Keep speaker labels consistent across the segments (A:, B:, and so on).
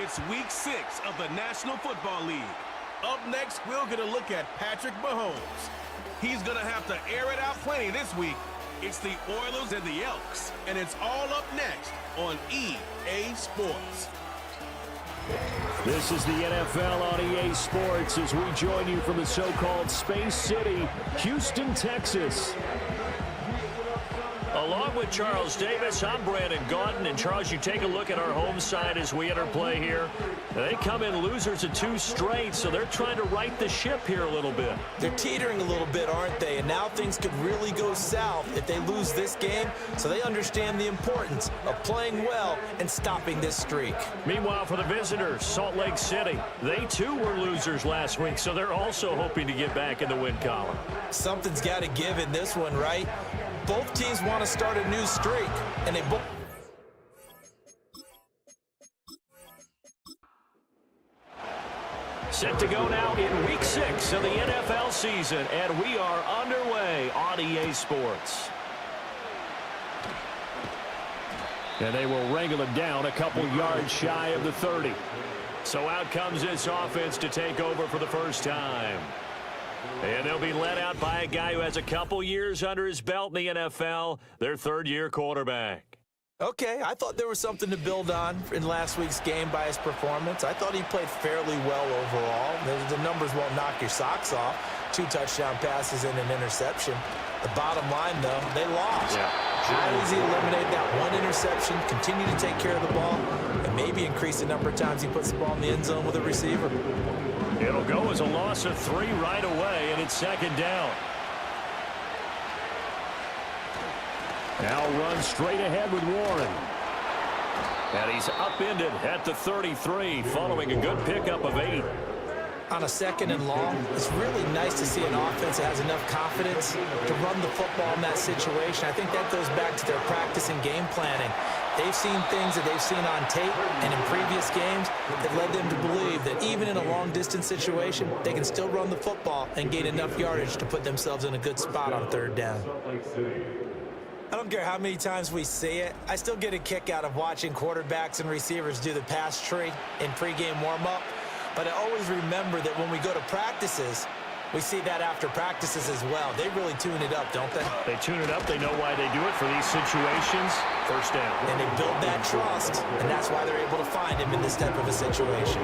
A: It's week 6 of the National Football League. Up next, we'll get a look at Patrick Mahomes. He's going to have to air it out plenty this week. It's the Oilers and the Elks, and it's all up next on EA Sports.
B: This is the NFL on EA Sports as we join you from the so-called Space City, Houston, Texas. Along with Charles Davis, I'm Brandon Gaudin. And Charles, you take a look at our home side as we enter play here. They come in losers of 2 straight, so they're trying to right the ship here a little bit.
C: They're teetering a little bit, aren't they? And now things could really go south if they lose this game, so they understand the importance of playing well and stopping this streak.
B: Meanwhile, for the visitors, Salt Lake City, they too were losers last week, so they're also hoping to get back in the win column.
C: Something's got to give in this one, right? Both teams want to start a new streak, and they both...
B: Set to go now in week 6 of the NFL season, and we are underway on EA Sports. And they will wrangle it down a couple yards shy of the 30. So out comes this offense to take over for the first time. And they'll be led out by a guy who has a couple years under his belt in the NFL, their third-year quarterback.
C: Okay, I thought there was something to build on in last week's game by his performance. I thought he played fairly well overall. The numbers won't knock your socks off. 2 touchdown passes and an interception. The bottom line, though, they lost.
B: Yeah.
C: How does he eliminate that one interception, continue to take care of the ball, and maybe increase the number of times he puts the ball in the end zone with a receiver?
B: It'll go as a loss of 3 right away, and it's second down. Now run straight ahead with Warren. And he's upended at the 33, following a good pickup of 8.
C: On a second and long, it's really nice to see an offense that has enough confidence to run the football in that situation. I think that goes back to their practice and game planning. They've seen things that they've seen on tape and in previous games that led them to believe that even in a long-distance situation, they can still run the football and gain enough yardage to put themselves in a good spot on third down. I don't care how many times we see it. I still get a kick out of watching quarterbacks and receivers do the pass tree in pregame warm-up. But I always remember that when we go to practices, we see that after practices as well. They really tune it up, don't they?
B: They tune it up. They know why they do it for these situations. First down.
C: And they build that trust, and that's why they're able to find him in this type of a situation.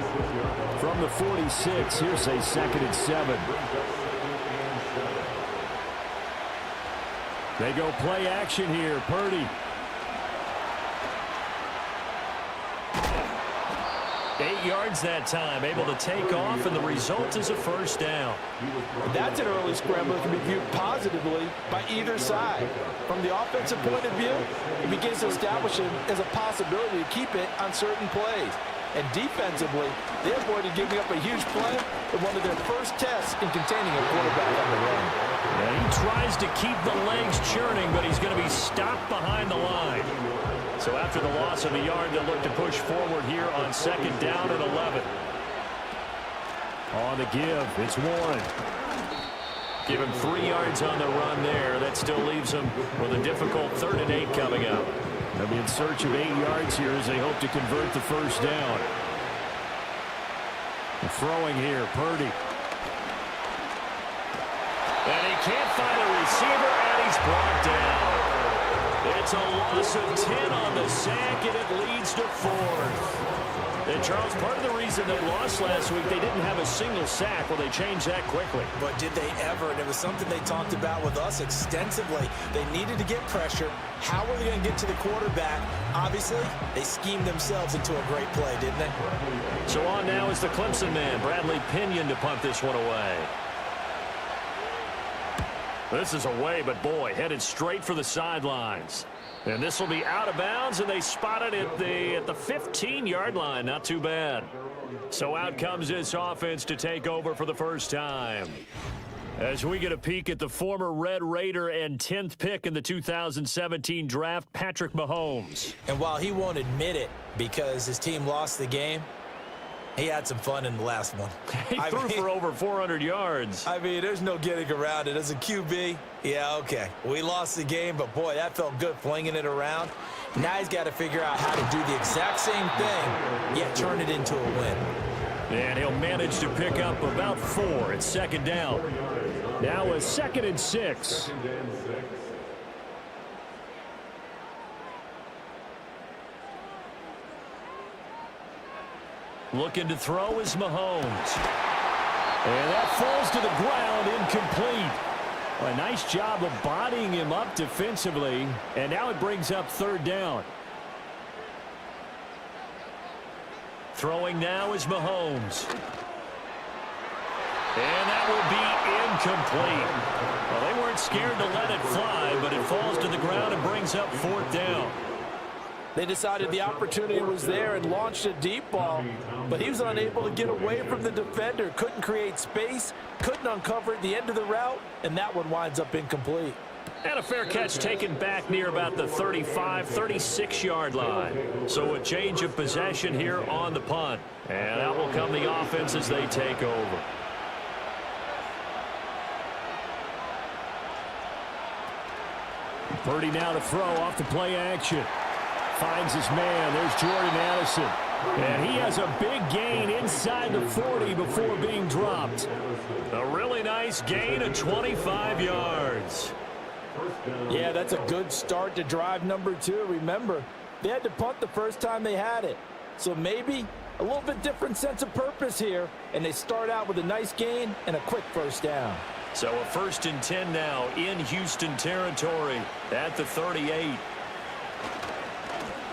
B: From the 46, here's a 2nd and 7. They go play action here. Purdy. 8 yards that time, able to take off, and the result is a first down.
D: That's an early scramble that can be viewed positively by either side. From the offensive point of view, it begins to establish him as a possibility to keep it on certain plays. And defensively, they avoided giving up a huge play in one of their first tests in containing a quarterback on the run.
B: And he tries to keep the legs churning, but he's going to be stopped behind the line. So after the loss of a yard, they'll look to push forward here on 2nd down and 11. On the give, it's Warren. Give him 3 yards on the run there. That still leaves him with a difficult 3rd and 8 coming up. They'll be in search of 8 yards here as they hope to convert the first down. And throwing here, Purdy. And he can't find a receiver, and he's brought down. It's a loss of 10 on the sack, and it leads to 4th. And, Charles, part of the reason they lost last week, they didn't have a single sack. Well, they changed that quickly.
C: But did they ever? And it was something they talked about with us extensively. They needed to get pressure. How were they going to get to the quarterback? Obviously, they schemed themselves into a great play, didn't they?
B: So on now is the Clemson man, Bradley Pinion, to punt this one away. This is away, but boy, headed straight for the sidelines. And this will be out of bounds, and they spot it at the 15-yard line. Not too bad. So out comes this offense to take over for the first time. As we get a peek at the former Red Raider and 10th pick in the 2017 draft, Patrick Mahomes.
C: And while he won't admit it because his team lost the game, he had some fun in the last one.
B: He threw for over 400 yards.
C: I mean, there's no getting around it. As a QB, yeah, okay. We lost the game, but boy, that felt good flinging it around. Now he's got to figure out how to do the exact same thing, yet turn it into a win.
B: And he'll manage to pick up about 4 at second down. Now a 2nd and 6. Looking to throw is Mahomes. And that falls to the ground, incomplete. A nice job of bodying him up defensively. And now it brings up 3rd down. Throwing now is Mahomes. And that will be incomplete. Well, they weren't scared to let it fly, but it falls to the ground and brings up 4th down.
D: They decided the opportunity was there and launched a deep ball, but he was unable to get away from the defender, couldn't create space, couldn't uncover at the end of the route, and that one winds up incomplete.
B: And a fair catch taken back near about the 35, 36-yard line. So a change of possession here on the punt. And out will come the offense as they take over. Purdy now to throw off the play action. Finds his man. There's Jordan Addison. And he has a big gain inside the 40 before being dropped. A really nice gain of 25 yards.
D: Yeah, that's a good start to drive number 2. Remember, they had to punt the first time they had it. So maybe a little bit different sense of purpose here, and they start out with a nice gain and a quick first down.
B: So a 1st and 10 now in Houston territory at the 38.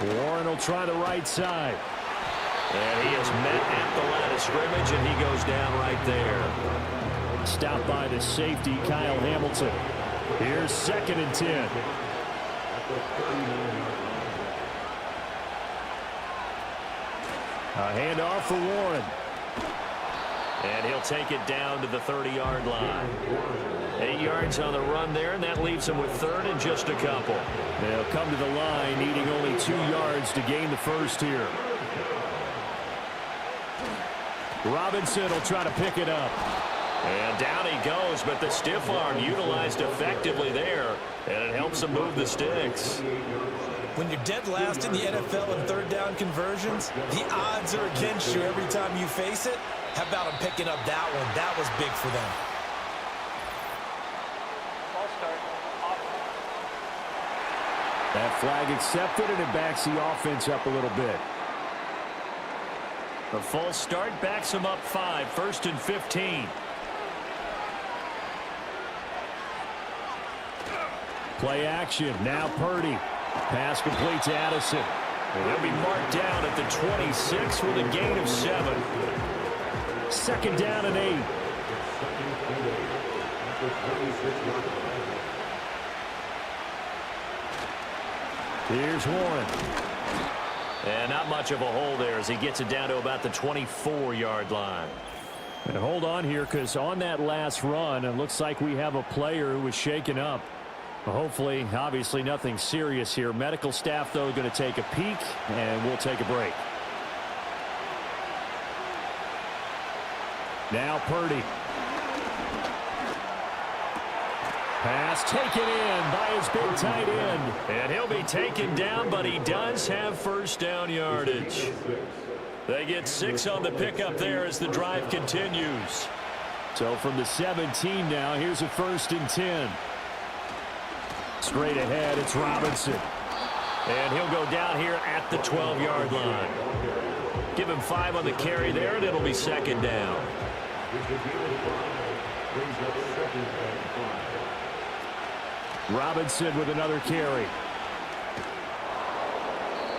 B: Warren will try the right side. And he is met at the line of scrimmage, and he goes down right there. Stopped by the safety, Kyle Hamilton. Here's 2nd and 10. A handoff for Warren. And he'll take it down to the 30-yard line. 8 yards on the run there, and that leaves him with 3rd and just a couple. They'll come to the line, needing only 2 yards to gain the first here. Robinson will try to pick it up. And down he goes, but the stiff arm utilized effectively there, and it helps him move the sticks.
C: When you're dead last in the NFL in 3rd down conversions, the odds are against you every time you face it. How about him picking up that one? That was big for them.
B: That flag accepted, and it backs the offense up a little bit. A false start backs him up 5, 1st and 15. Play action. Now Purdy. Pass complete to Addison. And he'll be marked down at the 26 with a gain of 7. 2nd down and 8. Here's Warren. And not much of a hole there as he gets it down to about the 24-yard line. And hold on here, because on that last run, it looks like we have a player who was shaken up. Hopefully, obviously nothing serious here. Medical staff, though, going to take a peek, and we'll take a break. Now Purdy. Pass taken in by his big tight end. And he'll be taken down, but he does have 1st down yardage. They get 6 on the pickup there as the drive continues. So from the 17 now, here's a 1st and 10. Straight ahead, it's Robinson. And he'll go down here at the 12-yard line. Give him 5 on the carry there, and it'll be 2nd down. Robinson with another carry.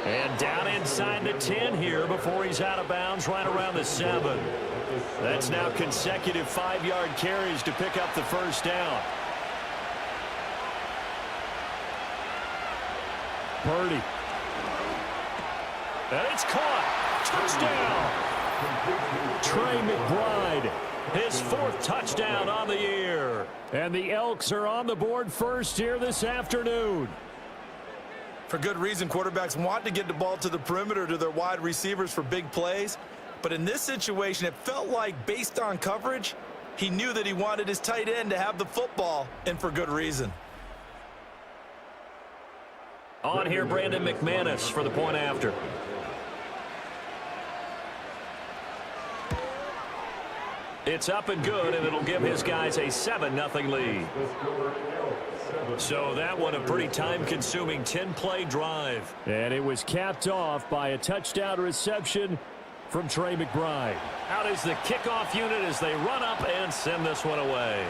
B: And down inside the 10 here before he's out of bounds right around the 7. That's now consecutive 5-yard carries to pick up the 1st down. Purdy. And it's caught. Touchdown. Trey McBride. His 4th touchdown on the year. And the Elks are on the board first here this afternoon.
C: For good reason, quarterbacks want to get the ball to the perimeter to their wide receivers for big plays. But in this situation, it felt like, based on coverage, he knew that he wanted his tight end to have the football, and for good reason.
B: On here, Brandon McManus for the point after. It's up and good, and it'll give his guys a 7-0 lead. So that one a pretty time-consuming 10-play drive.
E: And it was capped off by a touchdown reception from Trey McBride.
B: Out is the kickoff unit as they run up and send this one away.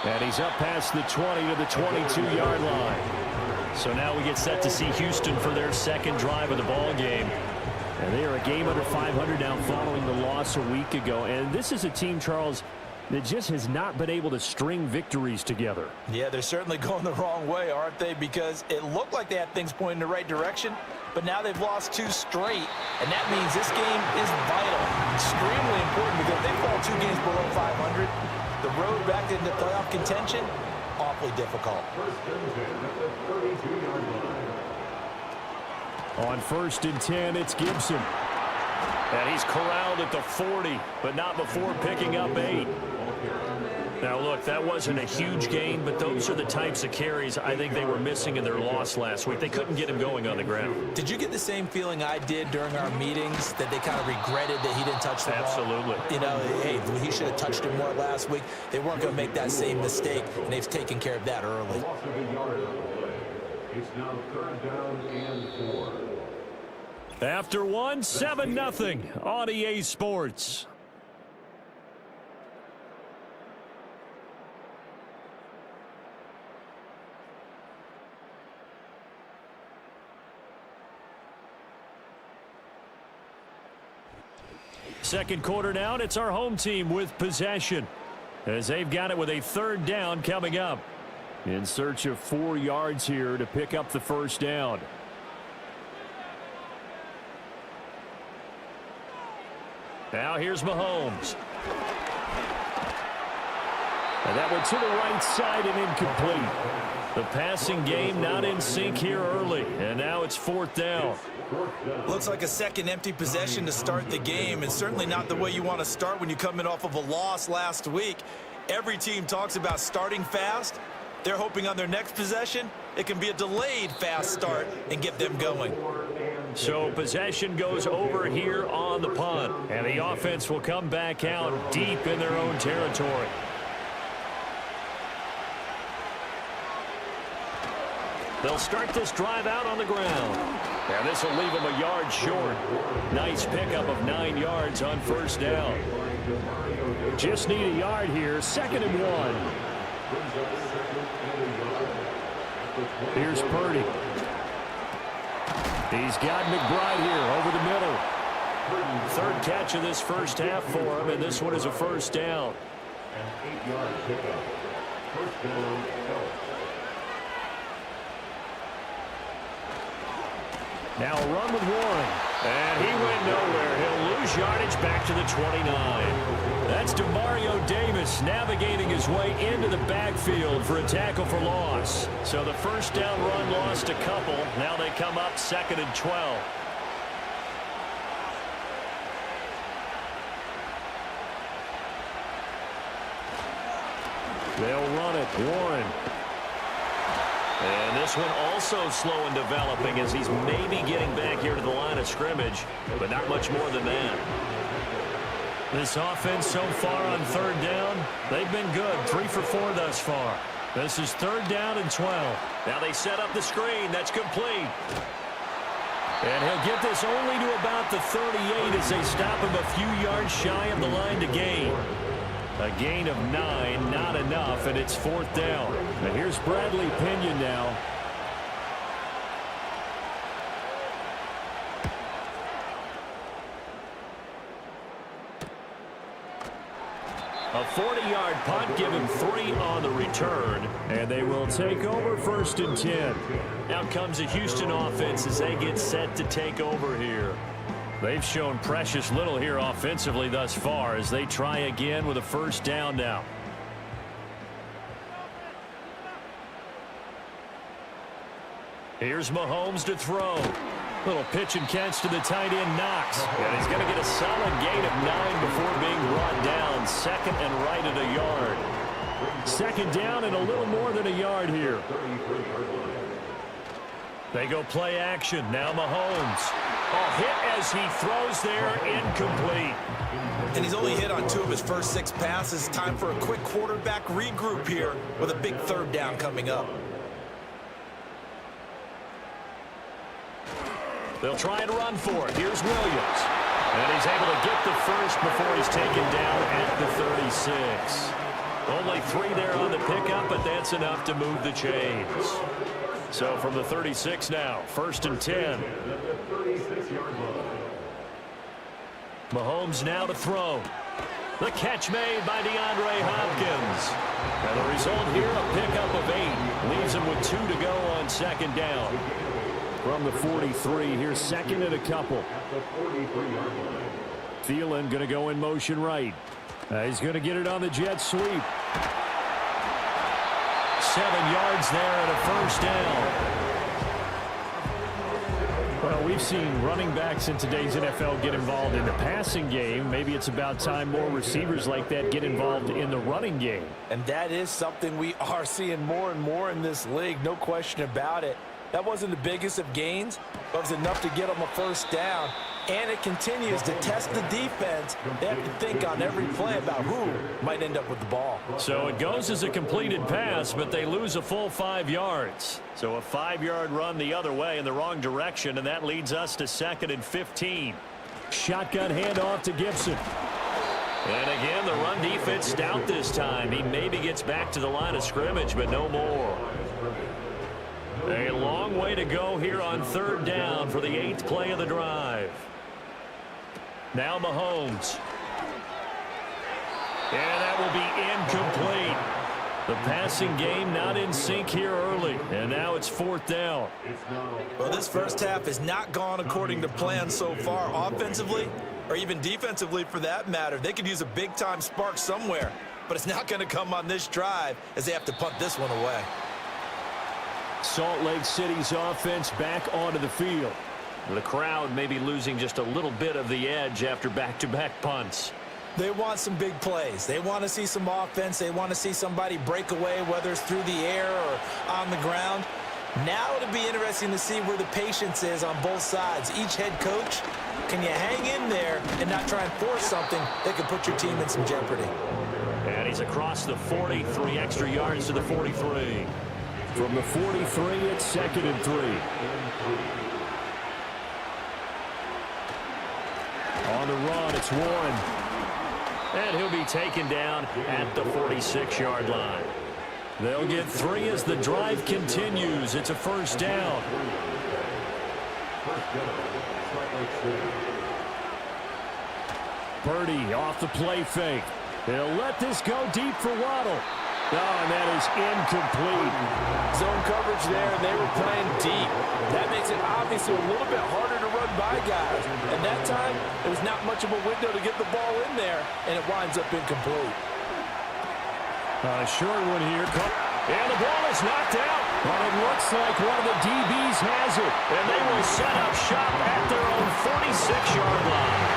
E: And he's up past the 20 to the 22-yard line.
B: So now we get set to see Houston for their second drive of the ball game.
E: And they are a game under 500 now following the loss a week ago. And this is a team, Charles, that just has not been able to string victories together.
D: Yeah, they're certainly going the wrong way, aren't they? Because it looked like they had things pointing in the right direction, but now they've lost 2 straight. And that means this game is vital, extremely important, because if they fall 2 games below 500, the road back into playoff contention, awfully difficult.
E: On 1st and 10, it's Gibson.
B: And he's corralled at the 40, but not before picking up 8. Now, look, that wasn't a huge gain, but those are the types of carries I think they were missing in their loss last week. They couldn't get him going on the ground.
C: Did you get the same feeling I did during our meetings, that they kind of regretted that he didn't touch the ball?
B: Absolutely.
C: You know, hey, he should have touched it more last week. They weren't going to make that same mistake, and they've taken care of that early.
F: It's now 3rd down and 4.
E: After 1, 7-0 on EA Sports. Second quarter now, and it's our home team with possession, as they've got it with a 3rd down coming up. In search of 4 yards here to pick up the 1st down. Now here's Mahomes. And that one to the right side and incomplete. The passing game not in sync here early, and now it's 4th down.
C: Looks like a second empty possession to start the game, and certainly not the way you want to start when you're coming off of a loss last week. Every team talks about starting fast. They're hoping on their next possession, it can be a delayed fast start and get them going.
B: So possession goes over here on the punt, and the offense will come back out deep in their own territory. They'll start this drive out on the ground. And this will leave them a yard short. Nice pickup of 9 yards on 1st down.
E: Just need a yard here, 2nd and 1. Here's Purdy. He's got McBride here over the middle.
B: 3rd catch of this first half for him, and this one is a 1st down.
F: An 8-yard pickup. 1st down.
E: Now a run with Warren.
B: And he went nowhere. He'll lose yardage back to the 29. That's DeMario Davis navigating his way into the backfield for a tackle for loss. So the 1st down run lost a couple. Now they come up 2nd and 12.
E: They'll run it. Warren.
B: And this one also slow in developing as he's maybe getting back here to the line of scrimmage, but not much more than that.
E: This offense so far on 3rd down, they've been good. 3 for 4 thus far. This is 3rd down and 12.
B: Now they set up the screen. That's complete.
E: And he'll get this only to about the 38 as they stop him a few yards shy of the line to gain. A gain of 9, not enough, and it's 4th down. Now here's Bradley Pinion now.
B: A 40-yard punt, give him 3 on the return.
E: And they will take over 1st and 10.
B: Now comes the Houston offense as they get set to take over here.
E: They've shown precious little here offensively thus far as they try again with a 1st down now.
B: Here's Mahomes to throw.
E: Little pitch and catch to the tight end, Knox. And he's going to get a solid gain of 9 before being brought down. Second and right at a yard. Second down and a little more than a yard here. They go play action. Now Mahomes. Hit as he throws there, incomplete.
C: And he's only hit on 2 of his first 6 passes. Time for a quick quarterback regroup here with a big third down coming up.
E: They'll try and run for it. Here's Williams. And he's able to get the first before he's taken down at the 36. Only 3 there on the pickup, but that's enough to move the chains. So from the 36 now, 1st and 10. Mahomes now to throw. The catch made by DeAndre Hopkins. And the result here, a pickup of 8. Leaves him with 2 to go on second down. From the 43, here's second and a couple. Thielen going to go in motion right. He's going to get it on the jet sweep. 7 yards there and a first down. Well, we've seen running backs in today's NFL get involved in the passing game. Maybe it's about time more receivers like that get involved in the running game.
D: And that is something we are seeing more and more in this league, no question about it. That wasn't the biggest of gains, but it was enough to get them a first down. And it continues to test the defense. They have to think on every play about who might end up with the ball.
E: So it goes as a completed pass, but they lose a full 5 yards. So a 5-yard run the other way in the wrong direction, and that leads us to 2nd and 15.
B: Shotgun handoff to Gibson.
E: And again, the run defense stout this time. He maybe gets back to the line of scrimmage, but no more. A long way to go here on 3rd down for the 8th play of the drive. Now Mahomes. And that will be incomplete. The passing game not in sync here early. And now it's 4th down.
C: Well, this first half has not gone according to plan so far offensively or even defensively for that matter. They could use a big-time spark somewhere, but it's not going to come on this drive as they have to punt this one away.
B: Salt Lake City's offense back onto the field.
E: The crowd may be losing just a little bit of the edge after back-to-back punts.
C: They want some big plays. They want to see some offense. They want to see somebody break away, whether it's through the air or on the ground. Now it'll be interesting to see where the patience is on both sides. Each head coach, can you hang in there and not try and force something that could put your team in some jeopardy?
E: And he's across the 40, 3 extra yards to the 43.
B: From the 43, it's 2nd and 3. On the run, it's Warren.
E: And he'll be taken down at the 46-yard line.
B: They'll get 3 as the drive continues. It's a first down. Purdy off the play fake. They'll let this go deep for Waddle. Oh, and that is incomplete.
D: Zone coverage there, and they were playing deep. That makes it obviously a little bit harder to run by guys. And that time, there was not much of a window to get the ball in there, and it winds up incomplete.
B: Short one here. And the ball is knocked out. But it looks like one of the DBs has it.
E: And they will set up shop at their own 46-yard line.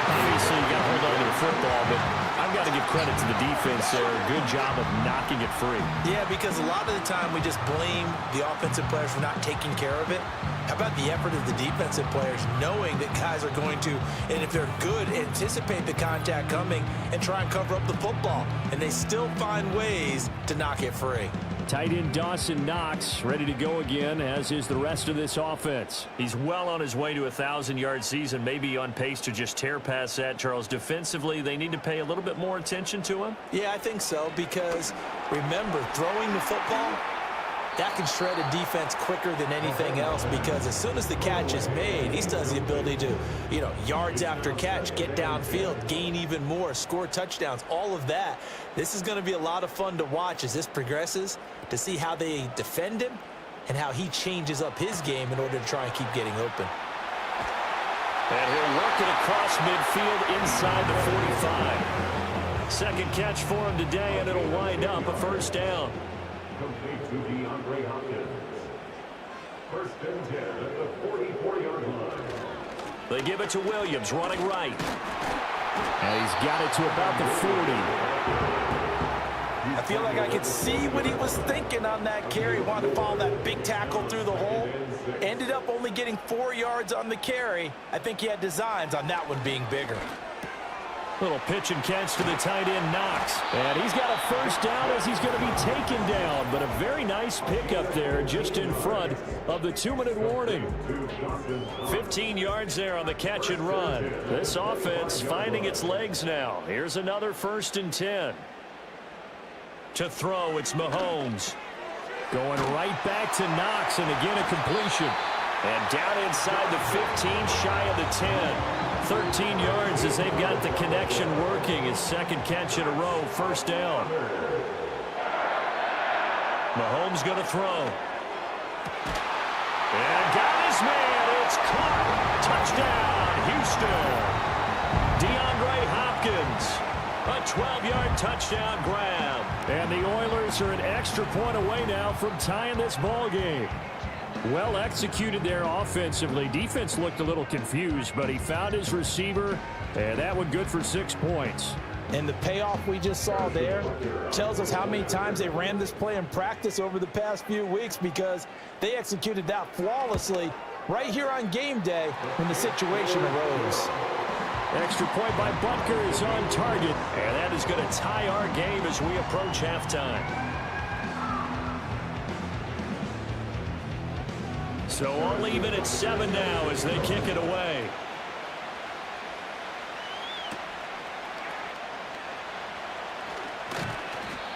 E: Obviously, you got to hold on to the football, but I've got to give credit to the defense there. Good job of knocking it free.
C: Yeah, because a lot of the time we just blame the offensive players for not taking care of it. How about the effort of the defensive players knowing that guys are going to, and if they're good, anticipate the contact coming and try and cover up the football. And they still find ways to knock it free.
B: Tight end Dawson Knox ready to go again, as is the rest of this offense.
E: He's well on his way to a 1,000-yard season, maybe on pace to just tear past that, Charles. Defensively, they need to pay a little bit more attention to him.
C: Yeah, I think so, because remember, throwing the football, that can shred a defense quicker than anything else, because as soon as the catch is made, he still has the ability to, yards after catch, get downfield, gain even more, score touchdowns, all of that. This is going to be a lot of fun to watch as this progresses, to see how they defend him and how he changes up his game in order to try and keep getting open.
E: And he'll work it across midfield inside the 45. Second catch for him today, and it'll wind up a first down.
F: Complete to DeAndre Hopkins. 1st and 10 at the 44-yard line.
B: They give it to Williams, running right.
E: And he's got it to about the 40.
C: I feel like I could see what he was thinking on that carry. Wanted to follow that big tackle through the hole. Ended up only getting 4 yards on the carry. I think he had designs on that one being bigger.
E: Little pitch and catch to the tight end, Knox. And he's got a first down as he's going to be taken down. But a very nice pickup there just in front of the 2-minute warning.
B: 15 yards there on the catch and run. This offense finding its legs now. Here's another 1st and 10. To throw, it's Mahomes.
E: Going right back to Knox, and again a completion.
B: And down inside the 15, shy of the 10. 13 yards as they've got the connection working. His 2nd catch in a row, 1st down. Mahomes going to throw. And got his man. It's caught. Touchdown, Houston. DeAndre Hopkins. A 12-yard touchdown grab.
E: And the Oilers are an extra point away now from tying this ball game. Well executed there offensively. Defense looked a little confused, but he found his receiver, and that one good for 6 points.
C: And the payoff we just saw there tells us how many times they ran this play in practice over the past few weeks, because they executed that flawlessly right here on game day when the situation arose.
E: Extra point by Butker is on target.
B: And that is going to tie our game as we approach halftime. So all even at 7 now as they kick it away.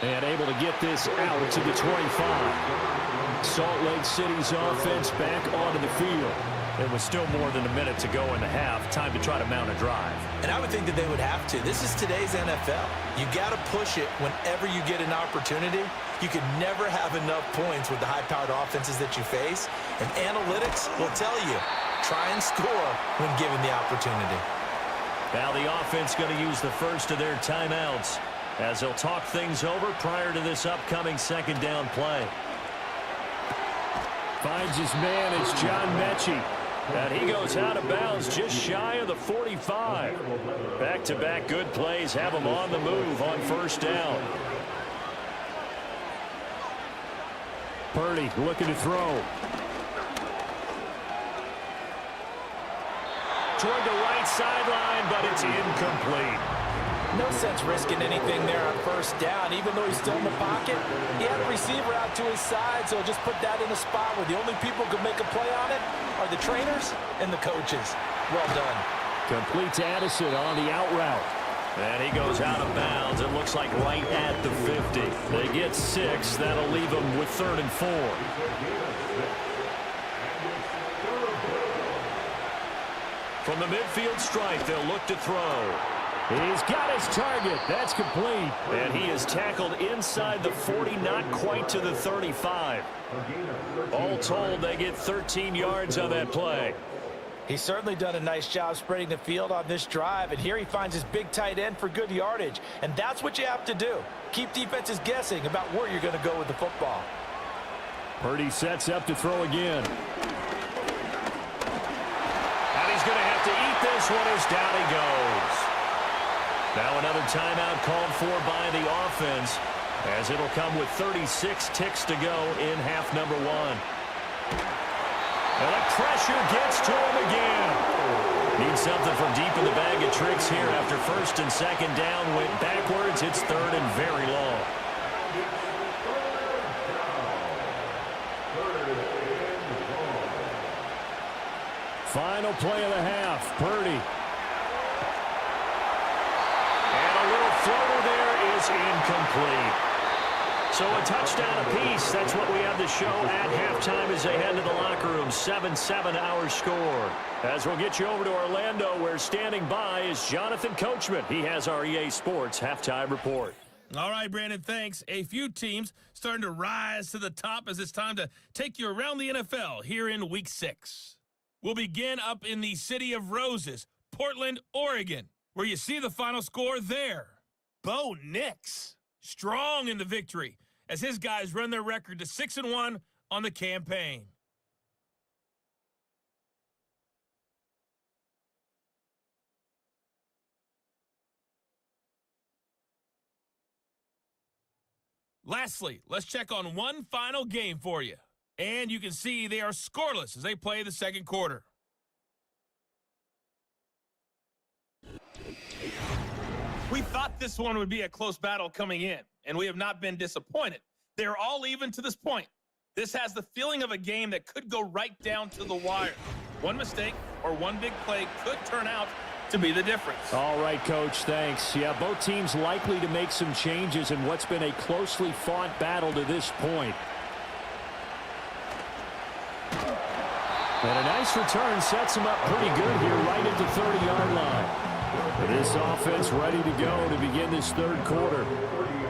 E: And able to get this out to the 25. Salt Lake City's offense back onto the field.
B: There was still more than a minute to go in the half. Time to try to mount a drive.
C: And I would think that they would have to. This is today's NFL. You got to push it whenever you get an opportunity. You can never have enough points with the high-powered offenses that you face. And analytics will tell you, try and score when given the opportunity.
B: Now the offense going to use the first of their timeouts as they'll talk things over prior to this upcoming 2nd down play.
E: Finds his man, it's John Mechie.
B: And he goes out of bounds just shy of the 45. Back-to-back good plays have him on the move on 1st down.
E: Purdy looking to throw.
B: Toward the right sideline, but it's incomplete.
C: No sense risking anything there on 1st down. Even though he's still in the pocket, he had a receiver out to his side, so just put that in a spot where the only people who can make a play on it are the trainers and the coaches. Well done.
E: Complete to Addison on the out route.
B: And he goes out of bounds. It looks like right at the 50. They get 6. That'll leave them with 3rd and 4. From the midfield stripe, they'll look to throw.
E: He's got his target. That's complete.
B: And he is tackled inside the 40, not quite to the 35. All told, they get 13 yards on that play.
C: He's certainly done a nice job spreading the field on this drive, and here he finds his big tight end for good yardage. And that's what you have to do. Keep defenses guessing about where you're going to go with the football.
E: Purdy sets up to throw again.
B: And he's going to have to eat this one as down he goes. Now another timeout called for by the offense, as it'll come with 36 ticks to go in half number 1. And the pressure gets to him again. Needs something from deep in the bag of tricks here after 1st and 2nd down. Went backwards. It's 3rd and very long.
E: Final play of the half. Purdy.
B: And a little floater there is incomplete. So a touchdown apiece. That's what we have to show at halftime as they head to the locker room. 7-7 our score. As we'll get you over to Orlando, where standing by is Jonathan Coachman. He has our EA Sports halftime report.
A: All right, Brandon, thanks. A few teams starting to rise to the top as it's time to take you around the NFL here in Week 6. We'll begin up in the City of Roses, Portland, Oregon, where you see the final score there. Bo Nix, strong in the victory, as his guys run their record to 6-1 on the campaign. Lastly, let's check on one final game for you. And you can see they are scoreless as they play the second quarter. We thought this one would be a close battle coming in, and we have not been disappointed. They're all even to this point. This has the feeling of a game that could go right down to the wire. One mistake or one big play could turn out to be the difference.
B: All right, Coach, thanks. Yeah, both teams likely to make some changes in what's been a closely fought battle to this point. And a nice return sets them up pretty good here right at the 30-yard line. This offense ready to go to begin this third quarter.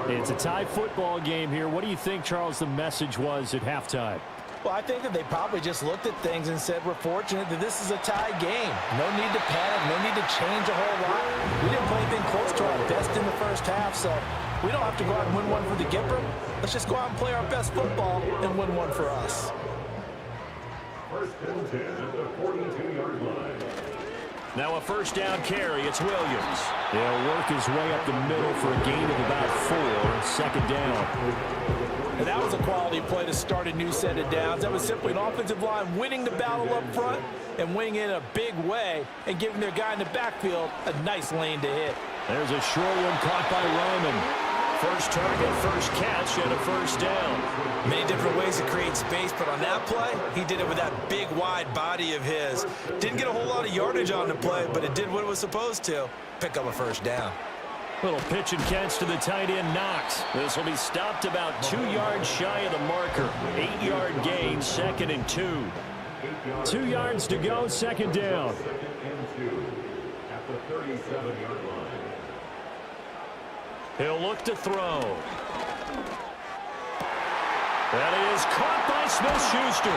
B: It's a tie football game here. What do you think, Charles, the message was at halftime?
C: Well, I think that they probably just looked at things and said, we're fortunate that this is a tie game. No need to panic, no need to change a whole lot. We didn't play anything close to our best in the first half, so we don't have to go out and win one for the Gipper. Let's just go out and play our best football and win one for us.
F: First and 10 at the 42-yard line.
B: Now a first down carry. It's Williams. He'll work his way up the middle for a gain of about 4. Second down.
C: And that was a quality play to start a new set of downs. That was simply an offensive line winning the battle up front and winning in a big way and giving their guy in the backfield a nice lane to hit.
B: There's a short one caught by Ryman. First target, first catch, and a first down.
C: Many different ways to create space, but on that play, he did it with that big, wide body of his. Didn't get a whole lot of yardage on the play, but it did what it was supposed to. Pick up a first down.
B: Little pitch and catch to the tight end, Knox. This will be stopped about 2 yards shy of the marker. 8-yard gain, 2nd and 2. 2 yards to go, second down.
F: At the 37-yard line.
B: He'll look to throw. That is caught by Smith-Schuster.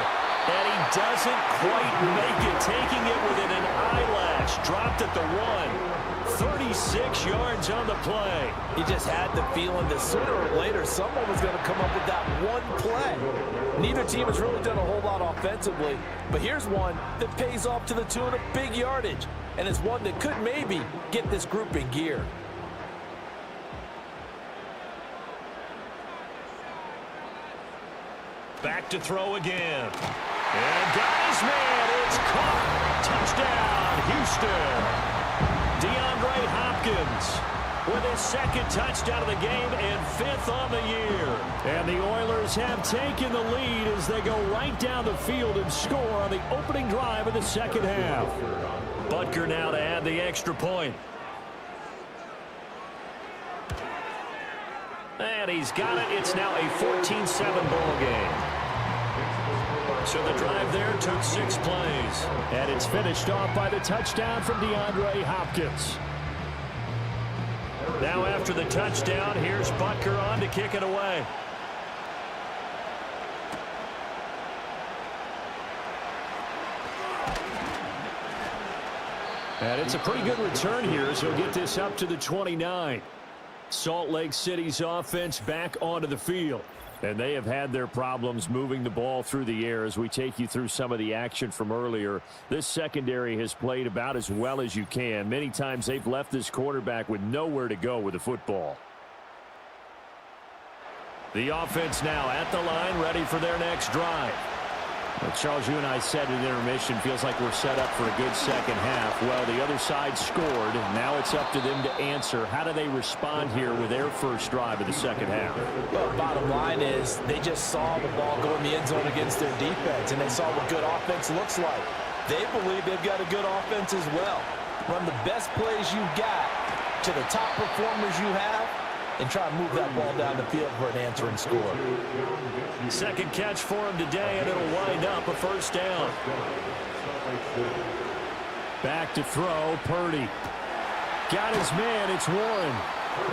B: And he doesn't quite make it, taking it within an eyelash. Dropped at the 1. 36 yards on the play.
C: You just had the feeling that sooner or later someone was going to come up with that one play. Neither team has really done a whole lot offensively, but here's one that pays off to the tune of big yardage, and it's one that could maybe get this group in gear.
B: Back to throw again. And got his man. It's caught. Touchdown, Houston. DeAndre Hopkins with his second touchdown of the game and 5th on the year. And the Oilers have taken the lead as they go right down the field and score on the opening drive of the second half. Butker now to add the extra point. And he's got it. It's now a 14-7 ball game. So the drive there took 6 plays. And it's finished off by the touchdown from DeAndre Hopkins. Now after the touchdown, here's Butker on to kick it away. And it's a pretty good return here as he'll get this up to the 29. Salt Lake City's offense back onto the field. And they have had their problems moving the ball through the air as we take you through some of the action from earlier. This secondary has played about as well as you can. Many times they've left this quarterback with nowhere to go with the football. The offense now at the line, ready for their next drive. Well, Charles, you and I said at intermission, feels like we're set up for a good second half. Well, the other side scored. Now it's up to them to answer. How do they respond here with their first drive of the second half?
C: Well, bottom line is they just saw the ball go in the end zone against their defense, and they saw what good offense looks like. They believe they've got a good offense as well. Run the best plays you've got to the top performers you have, and try to move that ball down the field for an answering score.
B: Second catch for him today, and it'll wind up a first down. Back to throw, Purdy. Got his man, it's Warren.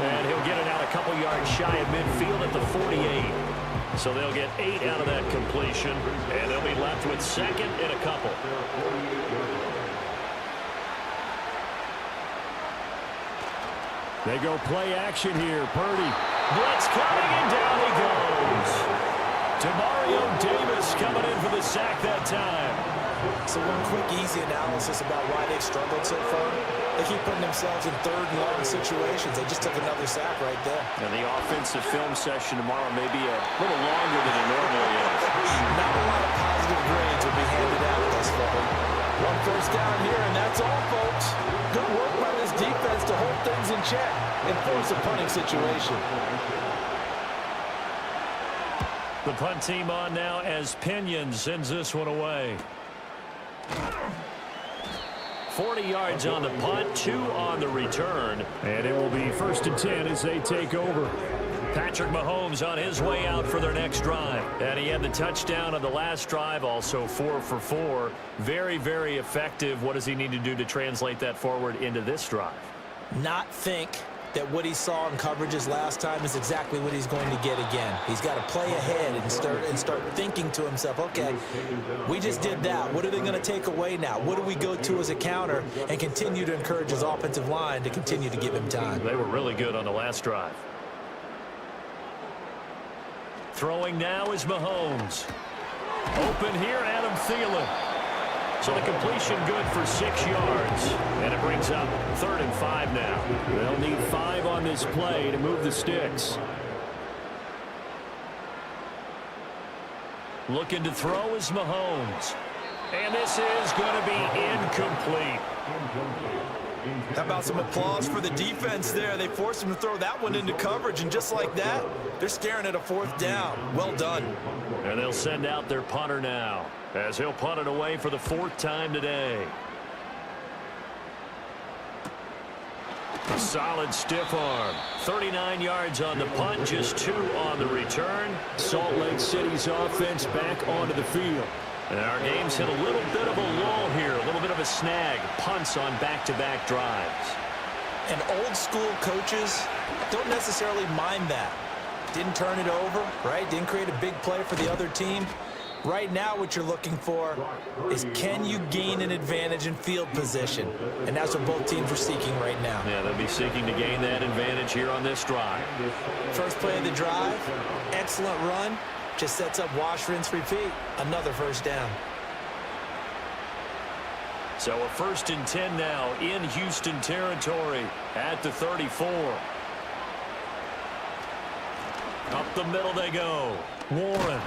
B: And he'll get it out a couple yards shy of midfield at the 48. So they'll get 8 out of that completion, and they'll be left with second and a couple. They go play action here. Purdy. Blitz coming, and down he goes. Demario Davis coming in for the sack that time.
C: So one quick, easy analysis about why they've struggled so far. They keep putting themselves in third and long situations. They just took another sack right there.
B: And the offensive film session tomorrow may be a little longer than it normally is.
C: Not a lot of positive grades will be handed out thus far.
D: One first down here, and that's all, folks. Good work by this defense to hold things in check and force a punting situation.
E: The punt team on now as Pinion sends this one away. 40 yards on the punt, 2 on the return. And it will be 1st and 10 as they take over. Patrick Mahomes on his way out for their next drive. And he had the touchdown on the last drive, also 4 for 4. Very, very effective. What does he need to do to translate that forward into this drive?
C: Not think that what he saw in coverages last time is exactly what he's going to get again. He's got to play ahead and start thinking to himself, okay, we just did that. What are they going to take away now? What do we go to as a counter? And continue to encourage his offensive line to continue to give him time.
E: They were really good on the last drive. Throwing now is Mahomes. Open here, Adam Thielen. So the completion good for 6 yards. And it brings up 3rd and 5 now. They'll need 5 on this play to move the sticks. Looking to throw is Mahomes. And this is going to be incomplete.
C: How about some applause for the defense there? They forced him to throw that one into coverage, and just like that, they're staring at a 4th down. Well done.
E: And they'll send out their punter now, as he'll punt it away for the 4th time today. A solid stiff arm. 39 yards on the punt, just 2 on the return. Salt Lake City's offense back onto the field. And our game's hit a little bit of a lull here, a little bit of a snag. Punts on back-to-back drives.
C: And old school coaches don't necessarily mind that. Didn't turn it over, right? Didn't create a big play for the other team. Right now what you're looking for is, can you gain an advantage in field position? And that's what both teams are seeking right now.
E: Yeah, they'll be seeking to gain that advantage here on this drive.
C: First play of the drive, excellent run. Just sets up wash, rinse, repeat. Another 1st down.
E: So a 1st and 10 now in Houston territory at the 34. Up the middle they go. Warren.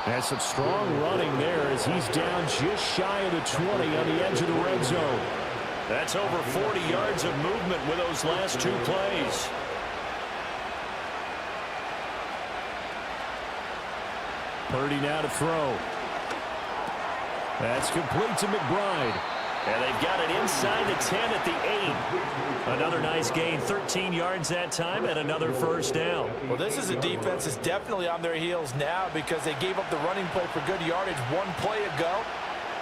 E: And some strong running there as he's down just shy of the 20 on the edge of the red zone. That's over 40 yards of movement with those last 2 plays. Purdy now to throw. That's complete to McBride. And they've got it inside the 10 at the 8. Another nice gain, 13 yards that time, and another 1st down.
D: Well, this is a defense that's definitely on their heels now because they gave up the running play for good yardage 1 play ago.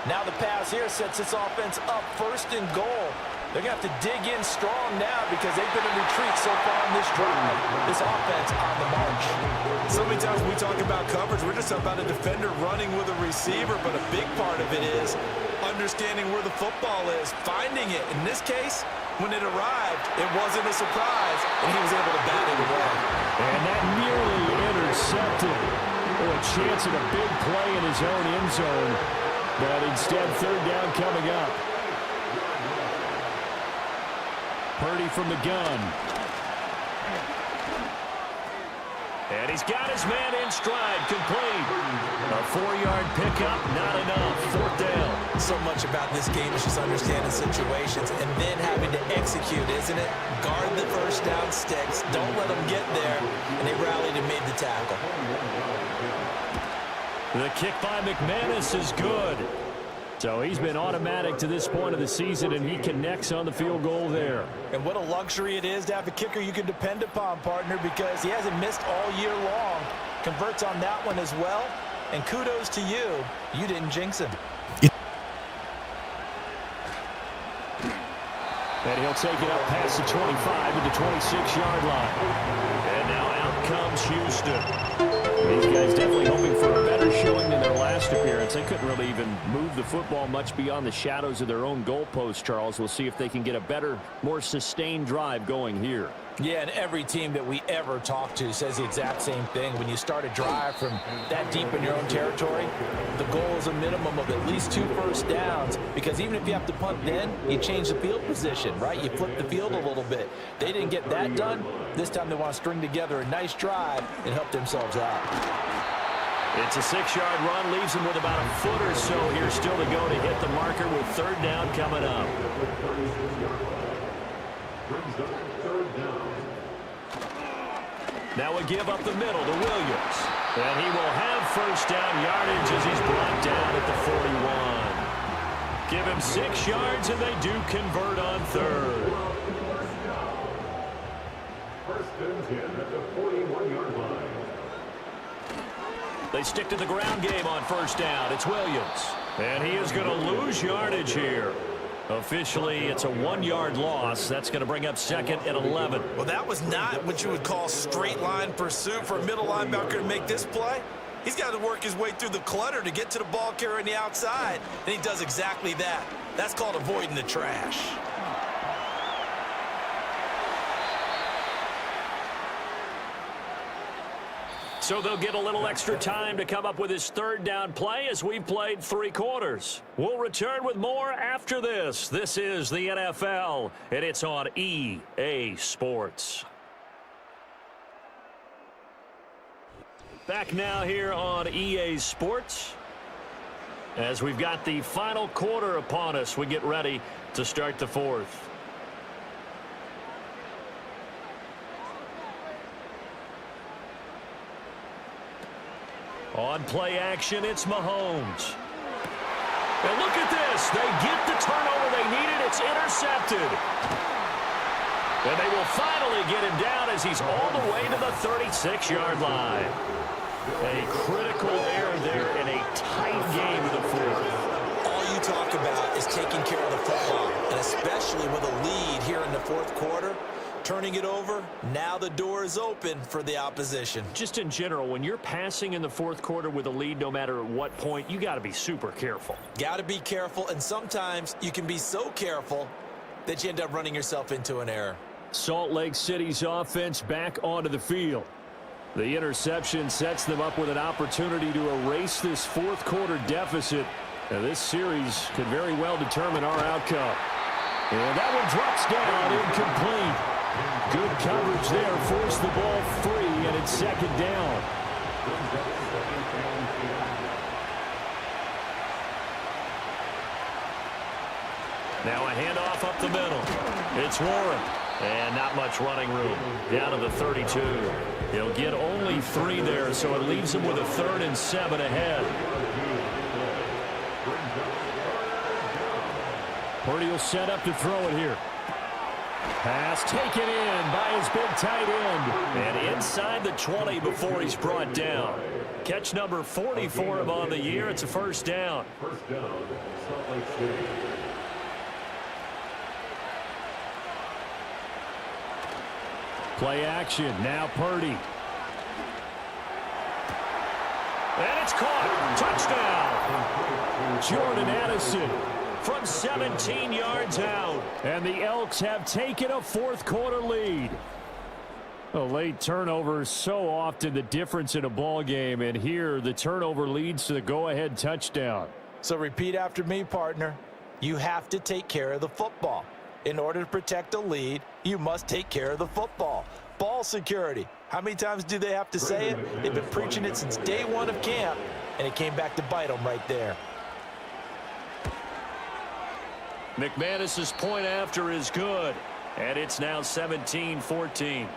D: Now the pass here sets this offense up 1st and goal. They're going to have to dig in strong now because they've been in retreat so far on this drive. This offense on the march.
C: So many times we talk about coverage, we're just about a defender running with a receiver, but a big part of it is understanding where the football is, finding it. In this case, when it arrived, it wasn't a surprise, and he was able to bat it away.
E: And that nearly intercepted. Oh, a chance at a big play in his own end zone, but instead 3rd down coming up. Purdy from the gun. And he's got his man in stride, complete. A 4-yard pickup, not enough. 4th down.
C: So much about this game is just understanding situations and then having to execute, isn't it? Guard the 1st down sticks. Don't let them get there. And they rallied and made the tackle.
E: The kick by McManus is good. So he's been automatic to this point of the season, and he connects on the field goal there.
C: And what a luxury it is to have a kicker you can depend upon, partner, because he hasn't missed all year long. Converts on that one as well. And kudos to you. You didn't jinx him.
E: And he'll take it up past the 25 to the 26-yard line. And now out comes Houston. These guys definitely hoping for a better showing than their last last appearance, they couldn't really even move the football much beyond the shadows of their own goalpost, Charles. We'll see if they can get a better, more sustained drive going here.
C: Yeah, and every team that we ever talk to says the exact same thing. When you start a drive from that deep in your own territory, the goal is a minimum of at least 2 first downs, because even if you have to punt then, you change the field position, right? You flip the field a little bit. They didn't get that done. This time they want to string together a nice drive and help themselves out.
E: It's a 6-yard run, leaves him with about a foot or so here still to go to hit the marker with 3rd down coming up. Now a give up the middle to Williams. And he will have 1st down yardage as he's brought down at the 41. Give him 6 yards, and they do convert on 3rd.
F: 1st and 10 at the 41-yard line.
E: They stick to the ground game on 1st down. It's Williams. And he is going to lose yardage here. Officially, it's a 1-yard loss. That's going to bring up 2nd and 11.
C: Well, that was not what you would call straight line pursuit for a middle linebacker to make this play. He's got to work his way through the clutter to get to the ball carrier on the outside. And he does exactly that. That's called avoiding the trash.
E: So they'll get a little extra time to come up with his 3rd down play as we've played 3 quarters. We'll return with more after this. This is the NFL, and it's on EA Sports. Back now here on EA Sports. As we've got the final quarter upon us, we get ready to start the 4th. On play action, it's Mahomes. And look at this. They get the turnover they needed. It's intercepted. And they will finally get him down as he's all the way to the 36-yard line. A critical error there in a tight game in the 4th.
C: All you talk about is taking care of the football, and especially with a lead here in the 4th quarter. Turning it over, now the door is open for the opposition.
E: Just in general, when you're passing in the 4th quarter with a lead, no matter at what point, you got to be super careful.
C: Got to be careful, and sometimes you can be so careful that you end up running yourself into an error.
E: Salt Lake City's offense back onto the field. The interception sets them up with an opportunity to erase this 4th quarter deficit. Now, this series could very well determine our outcome. And that one drops down, incomplete. Good coverage there, forced the ball free, and it's 2nd down. Now a handoff up the middle. It's Warren, and not much running room. Down to the 32. He'll get only 3 there, so it leaves him with a 3rd and 7 ahead. Purdy will set up to throw it here. Pass taken in by his big tight end. And inside the 20 before he's brought down. Catch number 40 for him on the year. It's a 1st down.
F: 1st down, Salt Lake City.
E: Play action. Now Purdy. And it's caught. Touchdown. Jordan Addison from 17 yards out. And the Elks have taken a 4th quarter lead. A late turnover is so often the difference in a ball game, and here the turnover leads to the go-ahead touchdown.
C: So repeat after me, partner. You have to take care of the football. In order to protect a lead, you must take care of the football. Ball security. How many times do they have to say it? They've been preaching it since day 1 of camp, and it came back to bite them right there.
E: McManus's point after is good, and it's now 17-14.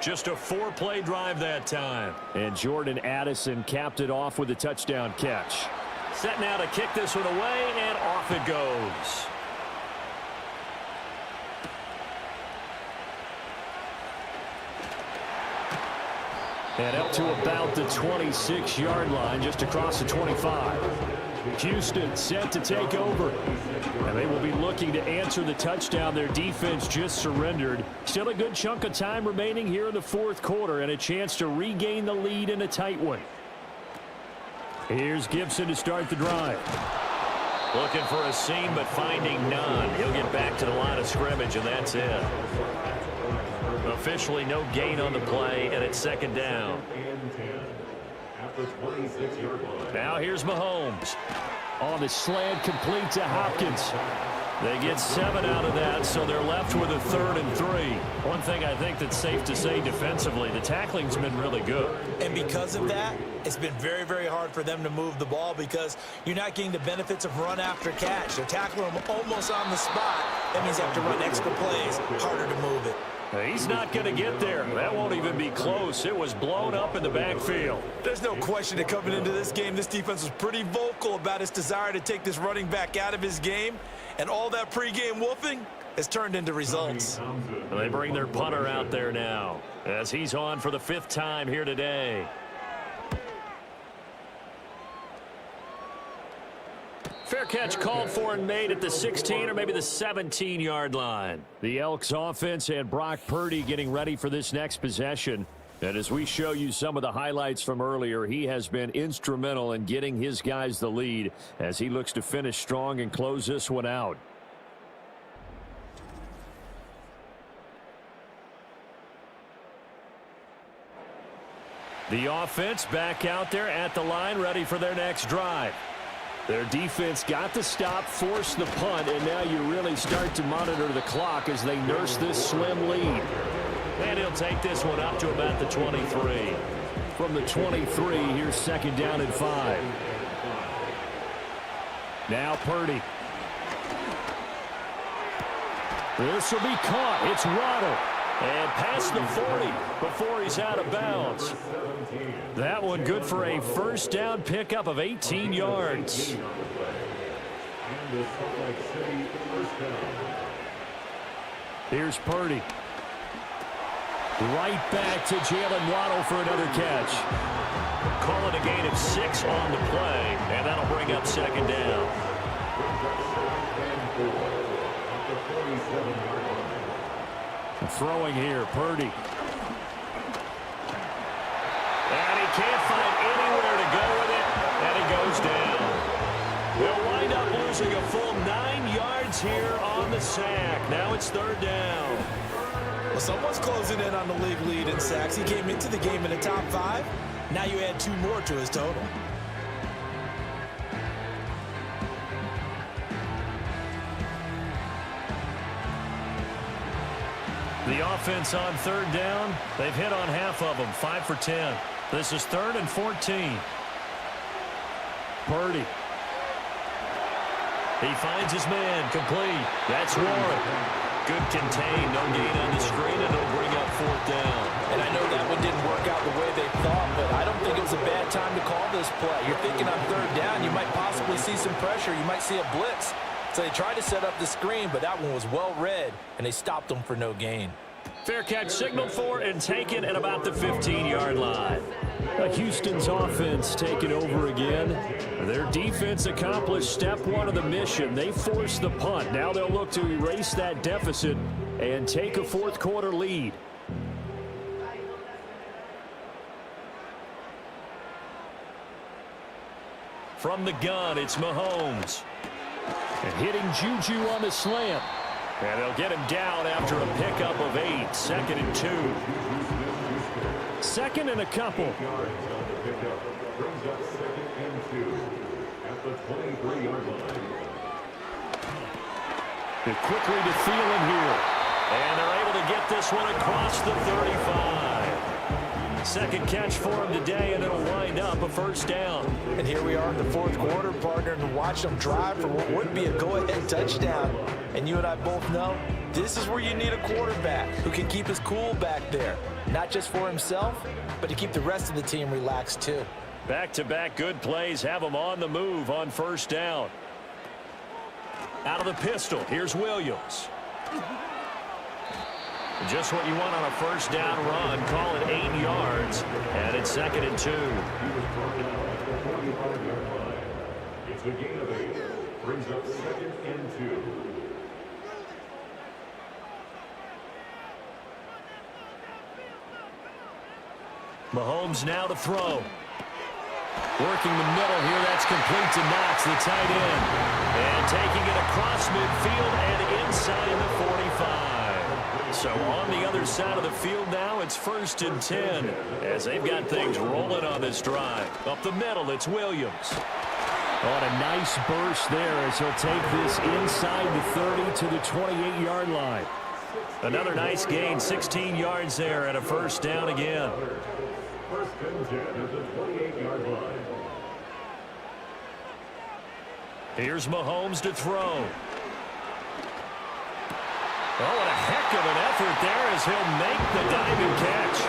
E: Just a 4-play drive that time. And Jordan Addison capped it off with a touchdown catch. Set now to kick this one away, and off it goes. And up to about the 26-yard line, just across the 25. Houston set to take over. And they will be looking to answer the touchdown their defense just surrendered. Still a good chunk of time remaining here in the 4th quarter and a chance to regain the lead in a tight one. Here's Gibson to start the drive.
B: Looking for a seam, but finding none. He'll get back to the line of scrimmage, and that's it. Officially no gain on the play, and it's second down. Now here's Mahomes.
E: On the slant, complete to Hopkins.
B: They get 7 out of that, so they're left with a 3rd and 3. One thing I think that's safe to say defensively, the tackling's been really good.
C: And because of that, it's been very, very hard for them to move the ball because you're not getting the benefits of run after catch. They're tackling them almost on the spot. That means you have to run extra plays, harder to move it.
B: He's not going to get there. That won't even be close. It was blown up in the backfield.
C: There's no question that coming into this game, this defense was pretty vocal about its desire to take this running back out of his game. And all that pregame woofing has turned into results.
B: They bring their punter out there now as he's on for the 5th time here today. Fair catch called for and made at the 16 or maybe the 17-yard line.
E: The Elks offense and Brock Purdy getting ready for this next possession. And as we show you some of the highlights from earlier, he has been instrumental in getting his guys the lead as he looks to finish strong and close this one out. The offense back out there at the line, ready for their next drive. Their defense got the stop, forced the punt, and now you really start to monitor the clock as they nurse this slim lead.
B: And he'll take this one up to about the 23.
E: From the 23, here's 2nd down and 5. Now Purdy. This will be caught. It's Waddle.
B: And past the 40 before he's out of bounds.
E: That one good for a 1st down pickup of 18 yards. Here's Purdy. Right back to Jalen Waddle for another catch.
B: Call it a gain of 6 on the play, and that'll bring up 2nd down.
E: Throwing here, Purdy.
B: And he can't find anywhere to go with it, and he goes down. They'll wind up losing a full 9 yards here on the sack. Now it's 3rd down.
C: Well, someone's closing in on the league lead in sacks. He came into the game in the top 5. Now you add 2 more to his total.
B: The offense on 3rd down, they've hit on half of them, 5 for 10. This is 3rd and 14.
E: Purdy.
B: He finds his man, complete. That's Warren. Good contain, no gain on the screen, and it'll bring up 4th down.
D: And I know that one didn't work out the way they thought, but I don't think it was a bad time to call this play. You're thinking on 3rd down, you might possibly see some pressure. You might see a blitz. So they tried to set up the screen, but that one was well read, and they stopped them for no gain.
B: Fair catch signaled for and taken at about the 15-yard line.
E: Houston's offense taking over again. Their defense accomplished step 1 of the mission. They forced the punt. Now they'll look to erase that deficit and take a 4th quarter lead.
B: From the gun, it's Mahomes.
E: And hitting Juju on the slant.
B: And they'll get him down after a pickup of 8. 2nd and 2.
E: 2nd and a couple.
B: They're quickly to Thielen here. And they're able to get this one across the 35. 2nd catch for him today, and it'll wind up a 1st down.
C: And here we are in the 4th quarter, partner, and watch them drive for what would be a go-ahead touchdown. And you and I both know this is where you need a quarterback who can keep his cool back there. Not just for himself, but to keep the rest of the team relaxed too.
B: Back-to-back good plays have them on the move on 1st down. Out of the pistol, here's Williams. Just what you want on a 1st down run. Call it 8 yards, and it's 2nd and 2.
F: It's a gain of 8. Brings up 2nd and 2.
B: Mahomes now to throw.
E: Working the middle here, that's complete to Knox, the tight end. And taking it across midfield and inside the 45. So on the other side of the field now, it's 1st and 10 as they've got things rolling on this drive. Up the middle, it's Williams.
B: On a nice burst there as he'll take this inside the 30 to the 28-yard line.
E: Another nice gain, 16 yards there and a 1st down again.
F: 1st and 10 at the 28-yard line.
E: Here's Mahomes to throw. Oh, what a heck of an effort there as he'll make the diving catch.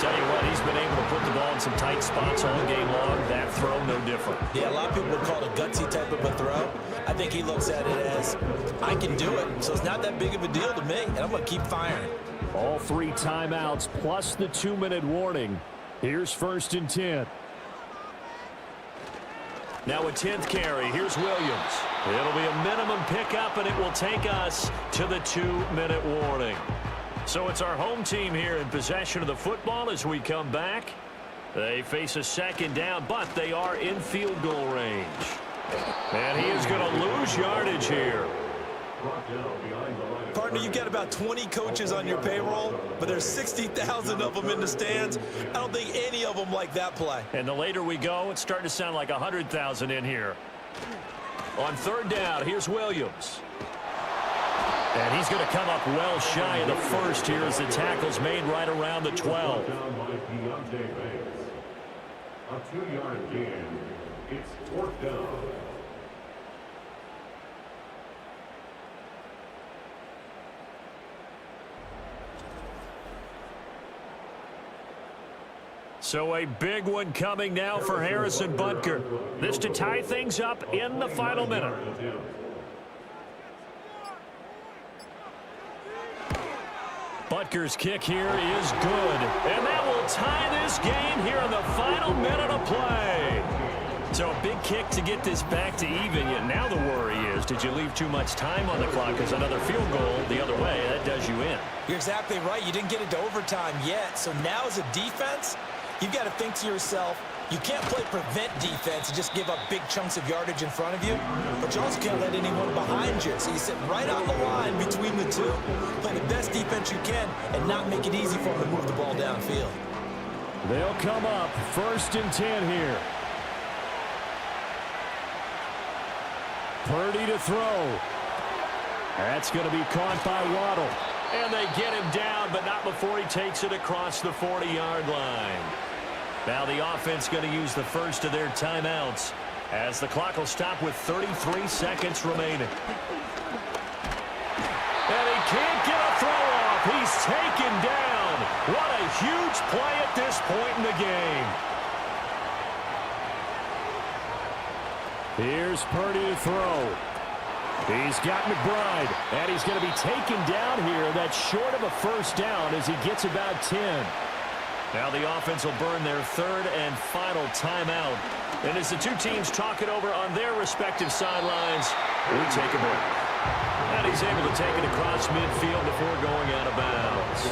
E: Tell you what, he's been able to put the ball in some tight spots all game long. That throw, no different.
C: Yeah, a lot of people would call it a gutsy type of a throw. I think he looks at it as, I can do it, so it's not that big of a deal to me, and I'm going to keep firing.
B: All 3 timeouts plus the 2-minute warning. Here's 1st and 10.
E: Now a 10th carry. Here's Williams. It'll be a minimum pickup, and it will take us to the 2-minute warning. So it's our home team here in possession of the football as we come back. They face a 2nd down, but they are in field goal range. And he is going to lose yardage here.
C: Partner, you've got about 20 coaches on your payroll, but there's 60,000 of them in the stands. I don't think any of them like that play.
E: And the later we go, it's starting to sound like 100,000 in here. On 3rd down, here's Williams. And he's going to come up well shy of the 1st here as the tackle's made right around the 12.
F: A 2-yard gain. It's 4th down.
E: So a big one coming now for Harrison Butker. This to tie things up in the final minute. Butker's kick here is good. And that will tie this game here in the final minute of play. So a big kick to get this back to even. Yet now the worry is, did you leave too much time on the clock? Because another field goal the other way, that does you in.
C: You're exactly right. You didn't get into overtime yet. So now as a defense, you've got to think to yourself, you can't play prevent defense and just give up big chunks of yardage in front of you, but you also can't let anyone behind you. So you sit right on the line between the two, play the best defense you can, and not make it easy for them to move the ball downfield.
B: They'll come up 1st and 10 here. Purdy to throw. That's going to be caught by Waddle.
E: And they get him down, but not before he takes it across the 40-yard line. Now the offense going to use the 1st of their timeouts as the clock will stop with 33 seconds remaining. And he can't get a throw off. He's taken down. What a huge play at this point in the game.
B: Here's Purdy to throw. He's got McBride, and he's going to be taken down here. That's short of a 1st down as he gets about 10.
E: Now the offense will burn their 3rd and final timeout. And as the two teams talk it over on their respective sidelines, we take a break. And he's able to take it across midfield before going out of bounds.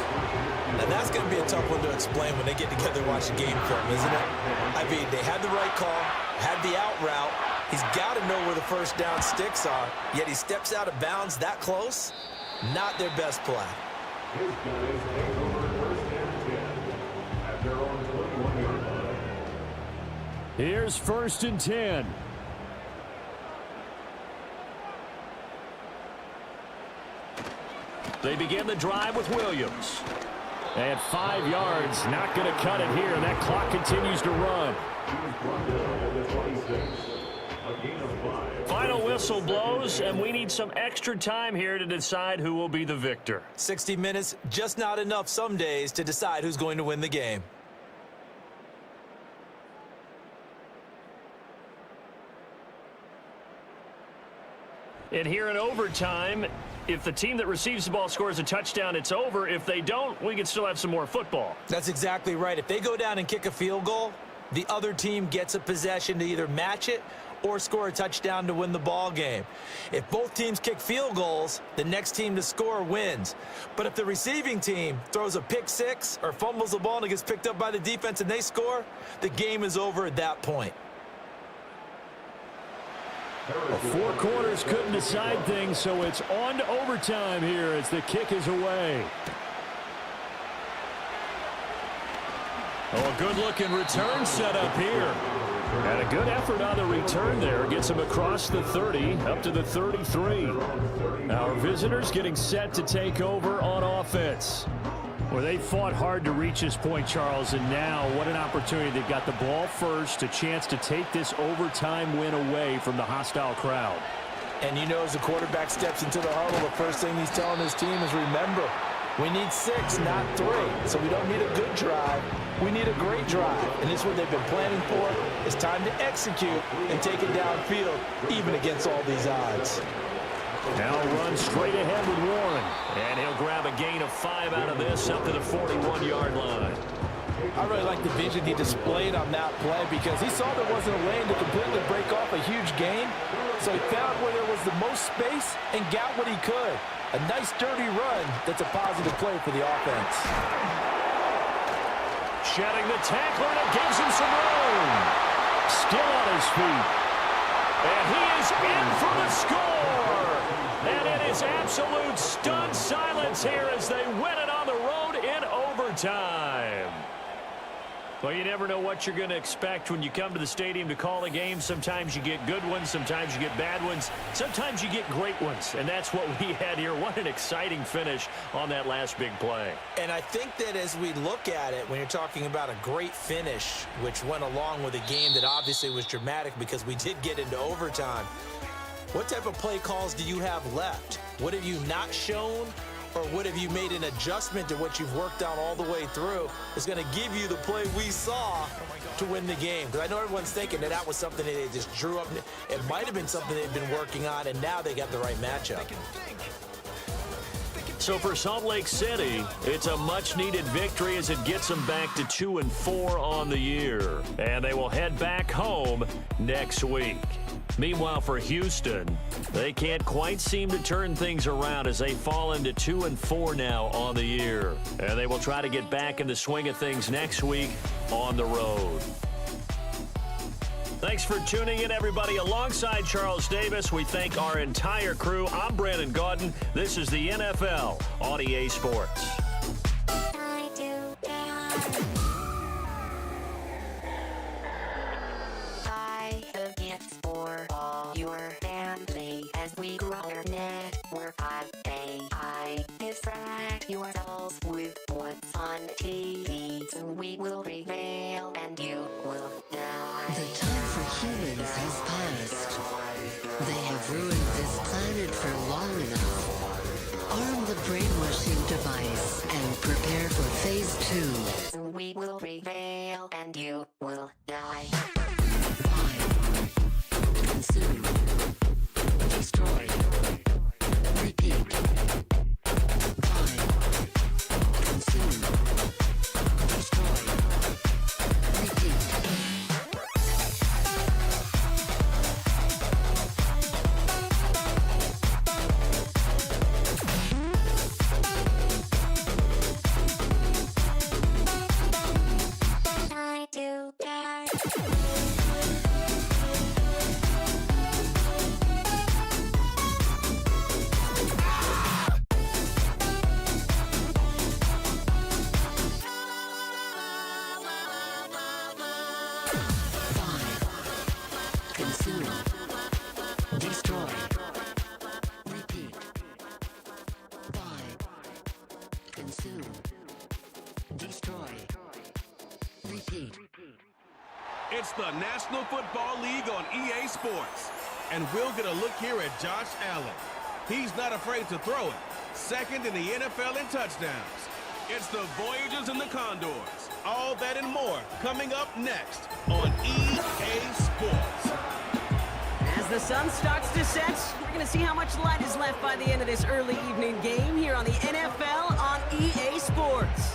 C: And that's going to be a tough one to explain when they get together and watch the game film, isn't it? I mean, they had the right call, had the out route. He's got to know where the 1st down sticks are, yet he steps out of bounds that close. Not their best play.
F: His guys take over 1st and 10 at their own 21-yard line.
B: Here's 1st and 10.
E: They begin the drive with Williams.
B: At 5 yards, not going to cut it here. That clock continues to run.
E: Final whistle blows, and we need some extra time here to decide who will be the victor.
C: 60 minutes, just not enough some days to decide who's going to win the game.
E: And here in overtime, if the team that receives the ball scores a touchdown, it's over. If they don't, we can still have some more football.
C: That's exactly right. If they go down and kick a field goal, the other team gets a possession to either match it or score a touchdown to win the ball game. If both teams kick field goals, the next team to score wins. But if the receiving team throws a pick six or fumbles the ball and it gets picked up by the defense and they score, the game is over at that point.
E: Well, 4 quarters couldn't decide things, so it's on to overtime here as the kick is away. Oh, a good-looking return set up here. And a good effort on the return there. Gets him across the 30, up to the 33. Our visitors getting set to take over on offense. Well, they fought hard to reach this point, Charles, and now what an opportunity. They've got the ball first, a chance to take this overtime win away from the hostile crowd.
C: And you know, as the quarterback steps into the huddle, the first thing he's telling his team is, remember, we need 6, not 3. So we don't need a good drive. We need a great drive. And this is what they've been planning for. It's time to execute and take it downfield, even against all these odds.
E: Now run straight ahead with Warren. And he'll grab a gain of 5 out of this up to the 41-yard line.
D: I really like the vision he displayed on that play because he saw there wasn't a lane to completely break off a huge gain. So he found where there was the most space and got what he could. A nice, dirty run that's a positive play for the offense.
E: Shedding the tackler, and it gives him some room. Still on his feet. And he is in for the score. And it is absolute stunned silence here as they win it on the road in overtime. Well, you never know what you're going to expect when you come to the stadium to call a game. Sometimes you get good ones. Sometimes you get bad ones. Sometimes you get great ones. And that's what we had here. What an exciting finish on that last big play.
C: And I think that as we look at it, when you're talking about a great finish, which went along with a game that obviously was dramatic because we did get into overtime, what type of play calls do you have left? What have you not shown? Or what have you made an adjustment to what you've worked on all the way through is going to give you the play we saw to win the game? Because I know everyone's thinking that that was something that they just drew up. It might have been something they've been working on, and now they got the right matchup.
B: So for Salt Lake City, it's a much-needed victory as it gets them back to 2-4 on the year. And they will head back home next week. Meanwhile, for Houston, they can't quite seem to turn things around as they fall into 2-4 now on the year. And they will try to get back in the swing of things next week on the road. Thanks for tuning in, everybody. Alongside Charles Davis, we thank our entire crew. I'm Brandon Gaudin. This is the NFL on EA Sports.
G: I have gifts for all your family as we grow our network of AI. Distract yourselves with what's on TV, so we will prevail and you will die.
H: The time for humans has passed. They have ruined this planet for long enough. Arm the brainwashing device and prepare for phase 2.
G: So we will prevail and you will die.
H: Consume. Destroy. Repeat. Buy. Consume. Destroy. Repeat.
G: Time to die.
H: Consume. Destroy. Repeat. Buy. Consume. Destroy. Repeat.
A: It's the National Football League on EA Sports. And we'll get a look here at Josh Allen. He's not afraid to throw it. Second in the NFL in touchdowns. It's the Voyagers and the Condors. All that and more coming up next on EA Sports.
I: As the sun starts to set, we're going to see how much light is left by the end of this early evening game here on the NFL on EA Sports.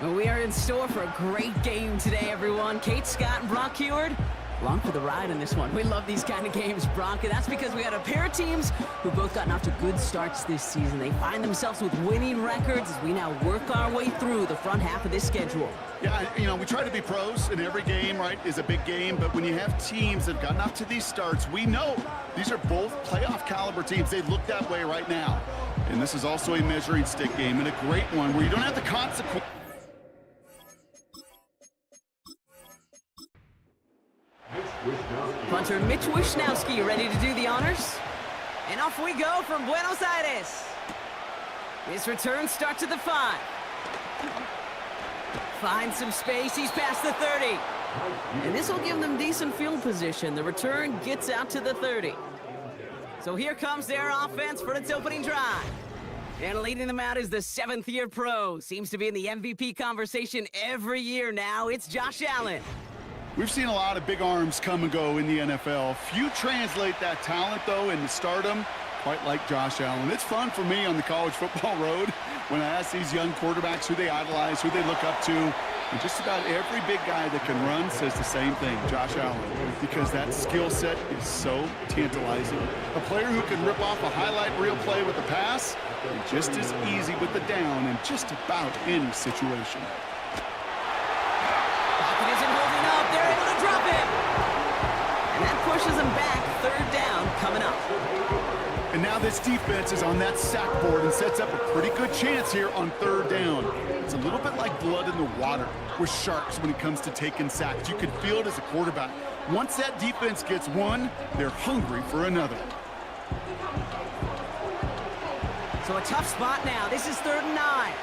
I: Well, we are in store for a great game today, everyone. Kate Scott and Brock Heward, along for the ride in this one. We love these kind of games, Bronk, and that's because we got a pair of teams who both gotten off to good starts this season. They find themselves with winning records as we now work our way through the front half of this schedule.
J: Yeah, you know, we try to be pros, and every game, right, is a big game, but when you have teams that have gotten off to these starts, we know these are both playoff caliber teams. They look that way right now. And this is also a measuring stick game, and a great one where you don't have the consequence.
I: Punter Mitch Wishnowski ready to do the honors. And off we go from Buenos Aires. His return starts at the 5. Finds some space, he's past the 30. And this will give them decent field position. The return gets out to the 30. So here comes their offense for its opening drive. And leading them out is the 7th-year pro. Seems to be in the MVP conversation every year now. It's Josh Allen.
J: We've seen a lot of big arms come and go in the NFL. Few translate that talent, though, into stardom, quite like Josh Allen. It's fun for me on the college football road when I ask these young quarterbacks who they idolize, who they look up to. And just about every big guy that can run says the same thing, Josh Allen, because that skill set is so tantalizing. A player who can rip off a highlight reel play with a pass, and just as easy with the down in just about any situation.
I: Pocket isn't holding up. They're able to drop him. And that pushes him back. 3rd down coming up.
J: And now this defense is on that sack board and sets up a pretty good chance here on 3rd down. It's a little bit like blood in the water with sharks when it comes to taking sacks. You can feel it as a quarterback. Once that defense gets one, they're hungry for another.
I: So a tough spot now. This is 3rd and 9.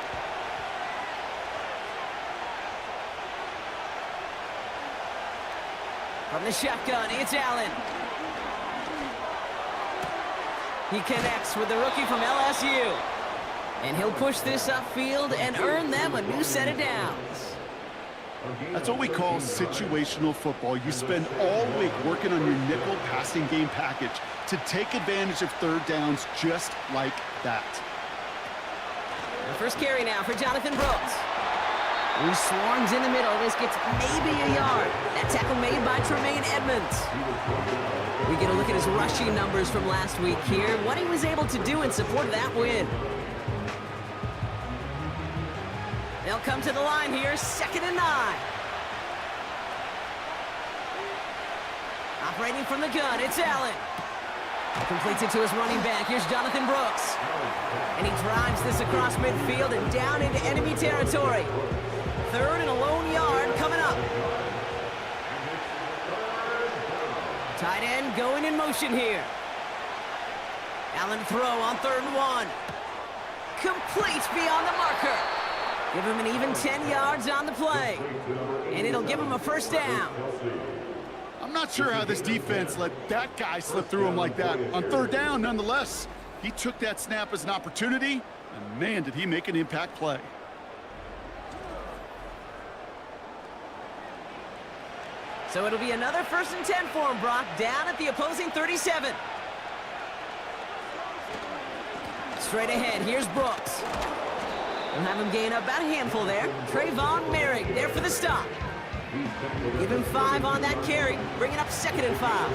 I: From the shotgun, it's Allen. He connects with the rookie from LSU. And he'll push this upfield and earn them a new set of downs.
J: That's what we call situational football. You spend all week working on your nickel passing game package to take advantage of 3rd downs just like that.
I: The first carry now for Jonathan Brooks. He swarms in the middle. This gets maybe a yard. That tackle made by Tremaine Edmonds. We get a look at his rushing numbers from last week here. What he was able to do in support of that win. They'll come to the line here, 2nd and 9. Operating from the gun, it's Allen. Completes it to his running back. Here's Jonathan Brooks. And he drives this across midfield and down into enemy territory. 3rd and a lone yard coming up. Tight end going in motion here. Allen throw on 3rd and 1. Complete beyond the marker. Give him an even 10 yards on the play. And it'll give him a 1st down.
J: I'm not sure how this defense let that guy slip through him like that. On 3rd down, nonetheless, he took that snap as an opportunity, and man, did he make an impact play.
I: So it'll be another 1st and 10 for him, Brock, down at the opposing 37. Straight ahead, here's Brooks. We'll have him gain up about a handful there. Trayvon Merrick there for the stop. Give him 5 on that carry, bringing up 2nd and 5.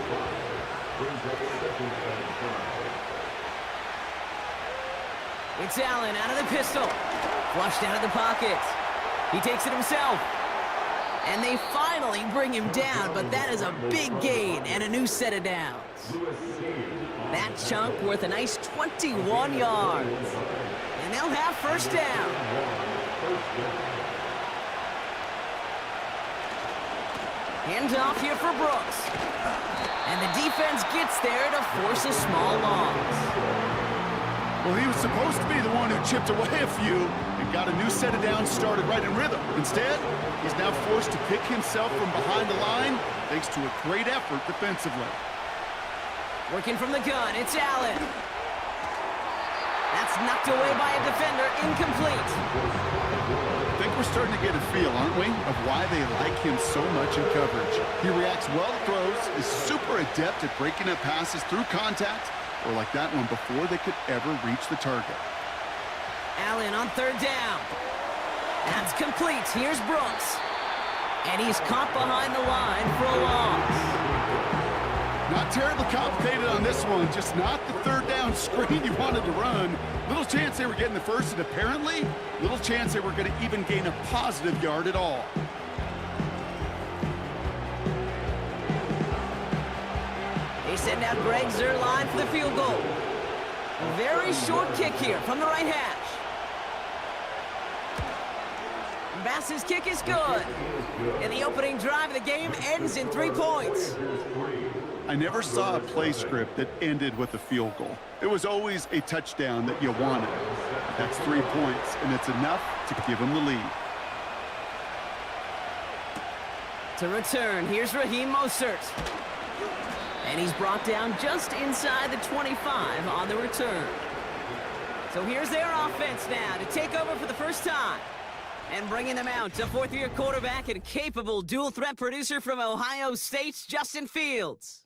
I: It's Allen out of the pistol. Flushed out of the pocket. He takes it himself. And they finally bring him down, but that is a big gain and a new set of downs. That chunk worth a nice 21 yards. And they'll have 1st down. Hand off here for Brooks. And the defense gets there to force a small loss.
J: Well, he was supposed to be the one who chipped away a few and got a new set of downs started right in rhythm. Instead, he's now forced to pick himself from behind the line thanks to a great effort defensively.
I: Working from the gun, it's Allen. That's knocked away by a defender, incomplete.
J: I think we're starting to get a feel, aren't we, of why they like him so much in coverage. He reacts well to throws, is super adept at breaking up passes through contact, or like that one before they could ever reach the target.
I: Allen on 3rd down. That's complete. Here's Brooks. And he's caught behind the line for a loss.
J: Not terribly complicated on this one, just not the third down screen you wanted to run. Little chance they were getting the first, and apparently, little chance they were going to even gain a positive yard at all.
I: They send out Greg Zuerlein for the field goal. A very short kick here from the right hash. Bass's kick is good. And the opening drive of the game ends in 3 points.
J: I never saw a play script that ended with a field goal. It was always a touchdown that you wanted. That's 3 points, and it's enough to give them the lead.
I: To return, here's Raheem Mostert. And he's brought down just inside the 25 on the return. So here's their offense now to take over for the first time. And bringing them out, a fourth-year quarterback and capable dual-threat producer from Ohio State's Justin Fields.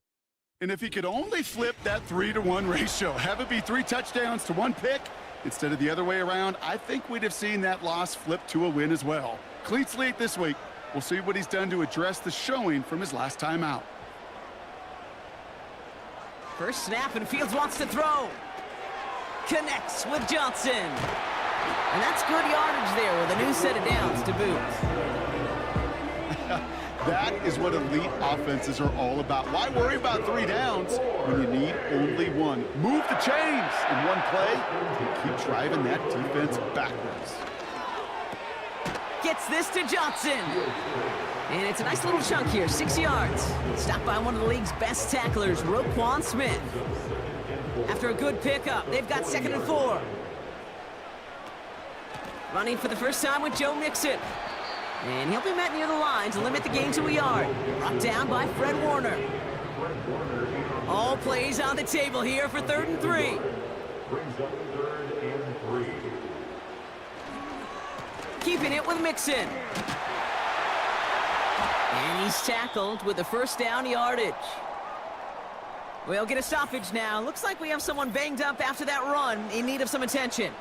J: And if he could only flip that 3-to-1 ratio, have it be 3 touchdowns to 1 pick, instead of the other way around, I think we'd have seen that loss flip to a win as well. Clean slate this week. We'll see what he's done to address the showing from his last time out.
I: First snap, and Fields wants to throw. Connects with Johnson. And that's good yardage there with a new set of downs to boot.
J: That is what elite offenses are all about. Why worry about 3 downs when you need only 1? Move the chains in 1 play and keep driving that defense backwards.
I: Gets this to Johnson. And it's a nice little chunk here, 6 yards. Stopped by one of the league's best tacklers, Roquan Smith. After a good pickup, they've got 2nd and 4. Running for the first time with Joe Mixon. And he'll be met near the line to limit the gain to a yard. Brought down by Fred Warner. All plays on the table here for 3rd and 3. Keeping it with Mixon. And he's tackled with the first down yardage. We'll get a stoppage now. Looks like we have someone banged up after that run in need of some attention.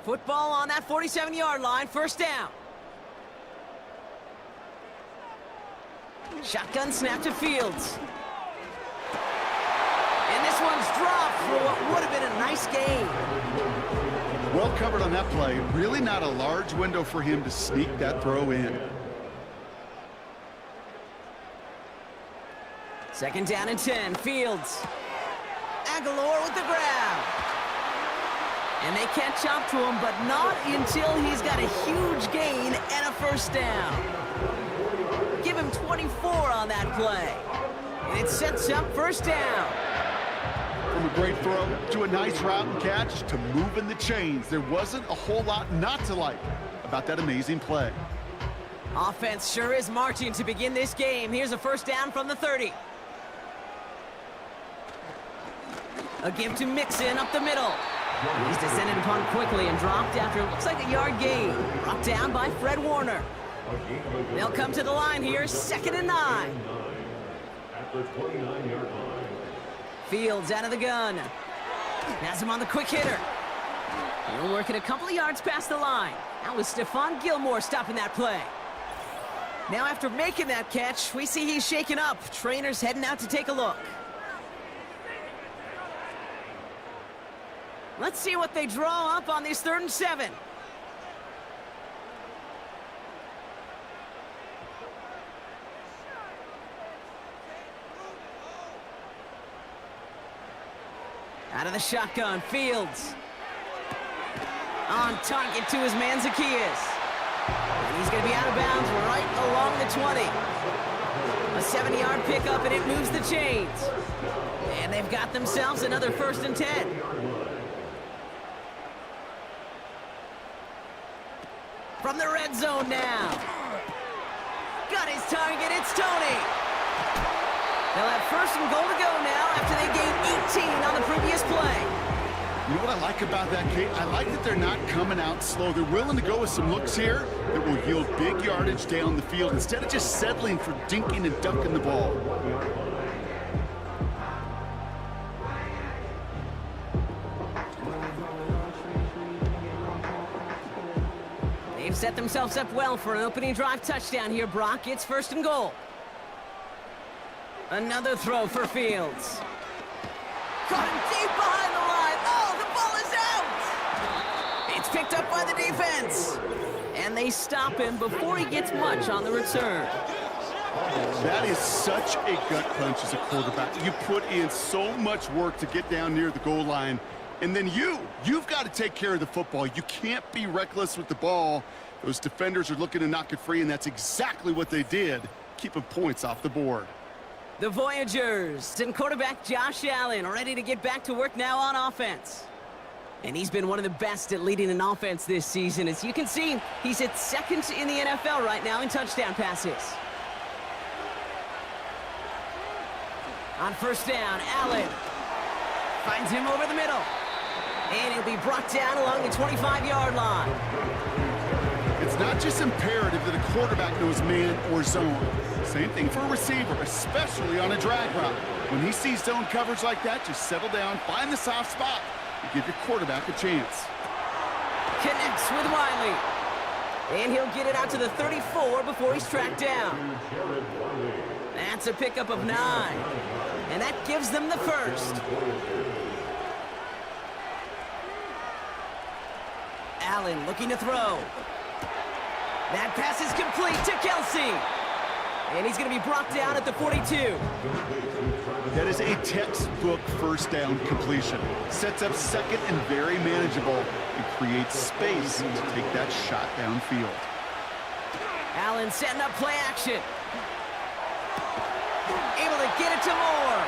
I: Football on that 47-yard line, first down. Shotgun snap to Fields. And this one's dropped for what would have been a nice gain.
J: Well covered on that play. Really not a large window for him to sneak that throw in.
I: 2nd down and 10, Fields. Aguilar with the grab. And they catch up to him, but not until he's got a huge gain and a first down. Give him 24 on that play. And it sets up first down.
J: From a great throw to a nice route and catch to moving the chains, there wasn't a whole lot not to like about that amazing play.
I: Offense sure is marching to begin this game. Here's a first down from the 30. A give to Mixon up the middle. He's descended upon quickly and dropped after it looks like a yard gain. Brought down by Fred Warner. They'll come to the line here, 2nd and 9.
F: At the 29-yard line.
I: Fields out of the gun. Has him on the quick hitter. He'll work it a couple of yards past the line. That was Stephon Gilmore stopping that play. Now after making that catch, we see he's shaken up. Trainer's heading out to take a look. Let's see what they draw up on this 3rd and 7. Out of the shotgun, Fields. On target to his man Zacchaeus. And he's going to be out of bounds right along the 20. A 7-yard pickup, and it moves the chains. And they've got themselves another 1st and 10. From the red zone now. Got his target, it's Tony. They'll have 1st and goal to go now after they gained 18 on the previous play.
J: You know what I like about that, Kate? I like that they're not coming out slow. They're willing to go with some looks here that will yield big yardage down the field instead of just settling for dinking and dunking the ball.
I: They've set themselves up well for an opening drive touchdown here, Brock. It's 1st and goal. Another throw for Fields. Caught him deep behind the line. Oh, the ball is out! It's picked up by the defense. And they stop him before he gets much on the return.
J: That is such a gut punch as a quarterback. You put in so much work to get down near the goal line, and then you've got to take care of the football. You can't be reckless with the ball. Those defenders are looking to knock it free, and that's exactly what they did, keeping points off the board.
I: The Voyagers and quarterback Josh Allen ready to get back to work now on offense. And he's been one of the best at leading an offense this season. As you can see, he's at 2nd in the NFL right now in touchdown passes. On 1st down, Allen finds him over the middle. And he'll be brought down along the 25-yard line.
J: It's not just imperative that a quarterback knows man or zone. Same thing for a receiver, especially on a drag route. When he sees zone coverage like that, just settle down, find the soft spot, and give your quarterback a chance.
I: Connects with Wiley. And he'll get it out to the 34 before he's tracked down. That's a pickup of 9. And that gives them the 1st. Allen looking to throw. That pass is complete to Kelsey. And he's going to be brought down at the 42.
J: That is a textbook 1st down completion. Sets up 2nd and very manageable and creates space to take that shot downfield.
I: Allen setting up play action. Able to get it to Moore.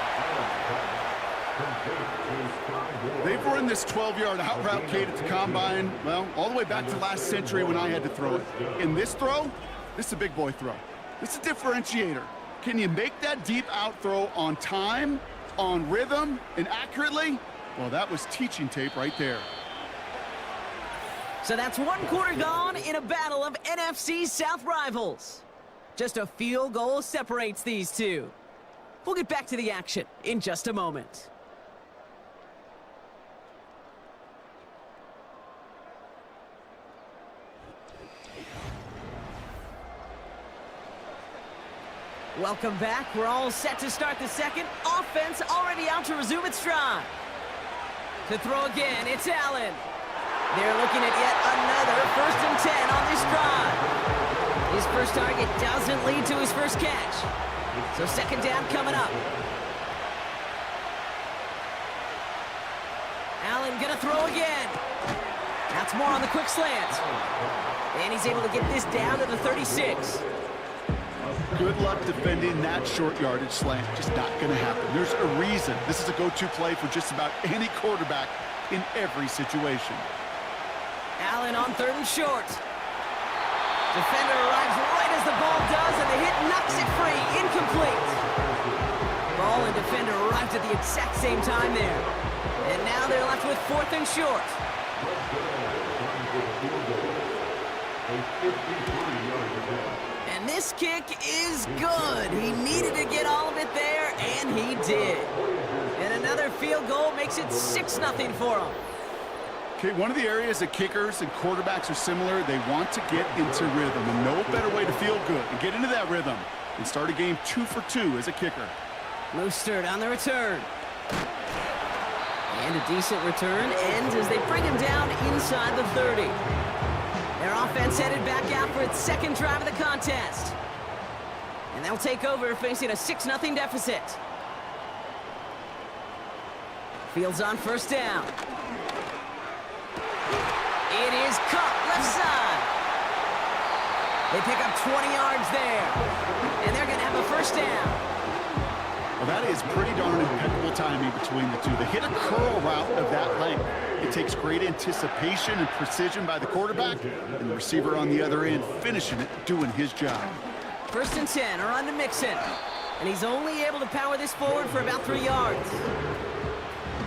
J: They've run this 12-yard out route, Kate, at the combine, well, all the way back to last century when I had to throw it. In this throw, this is a big boy throw. This is a differentiator. Can you make that deep out throw on time, on rhythm, and accurately? Well, that was teaching tape right there.
I: So that's 1 quarter gone in a battle of NFC South rivals. Just a field goal separates these two. We'll get back to the action in just a moment. Welcome back. We're all set to start the 2nd. Offense already out to resume its stride. To throw again, it's Allen. They're looking at yet another 1st and 10 on this drive. His first target doesn't lead to his first catch. So 2nd down coming up. Allen gonna throw again. That's more on the quick slant. And he's able to get this down to the 36.
J: Good luck defending that short yardage slant. Just not going to happen. There's a reason this is a go-to play for just about any quarterback in every situation.
I: Allen on 3rd and short. Defender arrives right as the ball does, and the hit knocks it free. Incomplete. Ball and defender arrived at the exact same time there. And now they're left with 4th and short. And this kick is good. He needed to get all of it there, and he did. And another field goal makes it 6-0 for him.
J: Okay, one of the areas that kickers and quarterbacks are similar, they want to get into rhythm. And no better way to feel good and get into that rhythm and start a game 2 for 2 as a kicker.
I: Mostert on the return. And a decent return ends as they bring him down inside the 30. Their offense headed back out for its 2nd drive of the contest. And they'll take over facing a 6-0 deficit. Fields on 1st down. It is caught left side. They pick up 20 yards there. And they're going to have a 1st down.
J: Well, that is pretty darn impeccable timing between the two. They hit a curl route of that length. It takes great anticipation and precision by the quarterback, and the receiver on the other end finishing it, doing his job.
I: 1st and 10 are on to Mixon. And he's only able to power this forward for about 3 yards.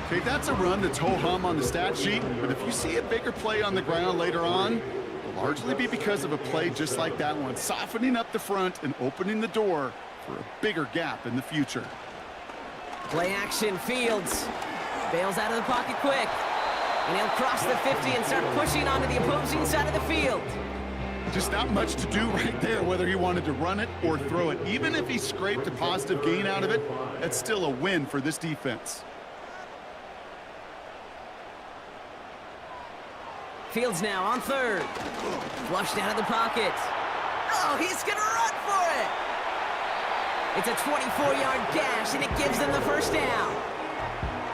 J: Okay, that's a run that's ho-hum on the stat sheet, but if you see a bigger play on the ground later on, it'll largely be because of a play just like that one, softening up the front and opening the door for a bigger gap in the future.
I: Play action, Fields. Bails out of the pocket quick. And he'll cross the 50 and start pushing onto the opposing side of the field.
J: Just not much to do right there, whether he wanted to run it or throw it. Even if he scraped a positive gain out of it, that's still a win for this defense.
I: Fields now on third. Flushed out of the pocket. Oh, he's going to run for it. It's a 24-yard gash, and it gives them the first down.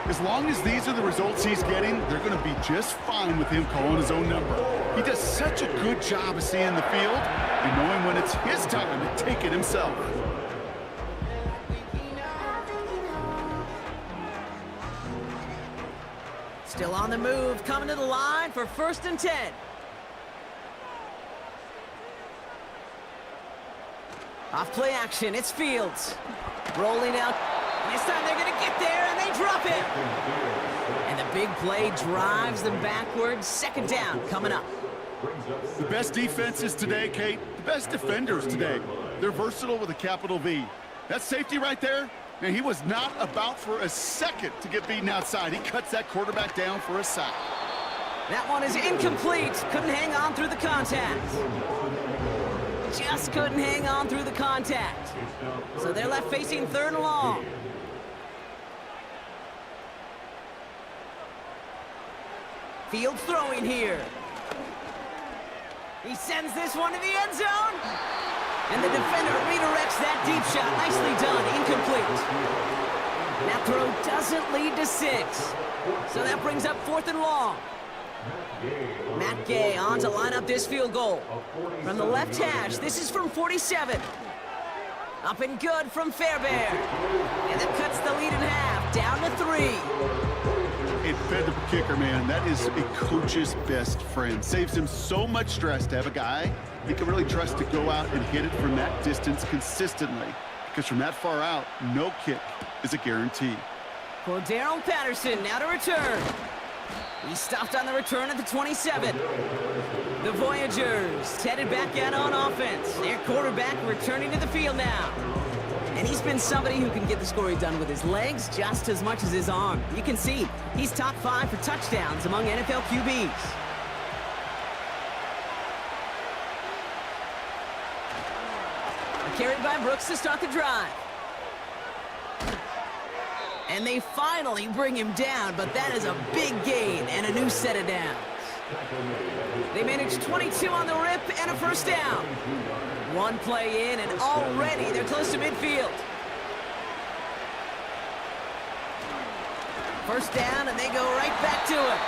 J: As long as these are the results he's getting, they're going to be just fine with him calling his own number. He does such a good job of seeing the field and knowing when it's his time to take it himself.
I: Still on the move, coming to the line for 1st and 10. Off play action, it's Fields. Rolling out. This time they're going to get there, and they drop it. And the big play drives them backwards. 2nd down coming up.
J: The best defenses today, Kate, the best defenders today. They're versatile with a capital V. That safety right there, man, he was not about for a second to get beaten outside. He cuts that quarterback down for a sack.
I: That one is incomplete. Couldn't hang on through the contact. Just couldn't hang on through the contact. So they're left facing 3rd and long. Fields throwing here. He sends this one to the end zone. And the defender redirects that deep shot. Nicely done. Incomplete. That throw doesn't lead to 6. So that brings up 4th and long. Matt Gay on to line up this field goal. From the left hash, this is from 47. Up and good from Fairbairn. And that cuts the lead in half, down to 3.
J: It fed the kicker, man. That is a coach's best friend. Saves him so much stress to have a guy he can really trust to go out and hit it from that distance consistently. Because from that far out, no kick is a guarantee.
I: Cordero Patterson now to return. He stopped on the return at the 27. The Voyagers headed back out on offense. Their quarterback returning to the field now. And he's been somebody who can get the scoring done with his legs just as much as his arm. You can see he's top 5 for touchdowns among NFL QBs. Carried by Brooks to start the drive. And they finally bring him down, but that is a big gain and a new set of downs. They managed 22 on the rip and a first down. One play in, and already they're close to midfield. First down, and they go right back to him.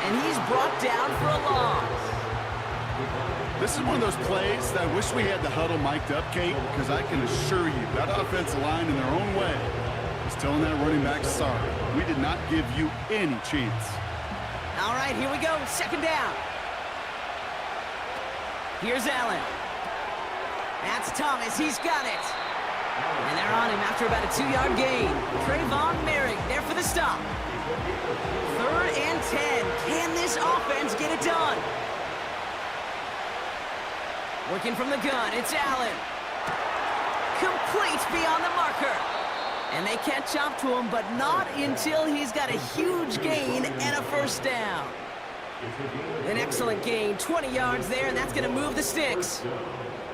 I: And he's brought down for a loss.
J: This is one of those plays that I wish we had the huddle mic'd up, Kate, because I can assure you that offensive line in their own way is telling that running back, sorry, we did not give you any chance.
I: All right, here we go, 2nd down. Here's Allen. That's Thomas, he's got it. And they're on him after about a 2-yard gain. Trayvon Merrick there for the stop. 3rd and 10. Can this offense get it done? Working from the gun, it's Allen. Complete beyond the marker. And they catch up to him, but not until he's got a huge gain and a first down. An excellent gain, 20 yards there, and that's going to move the sticks.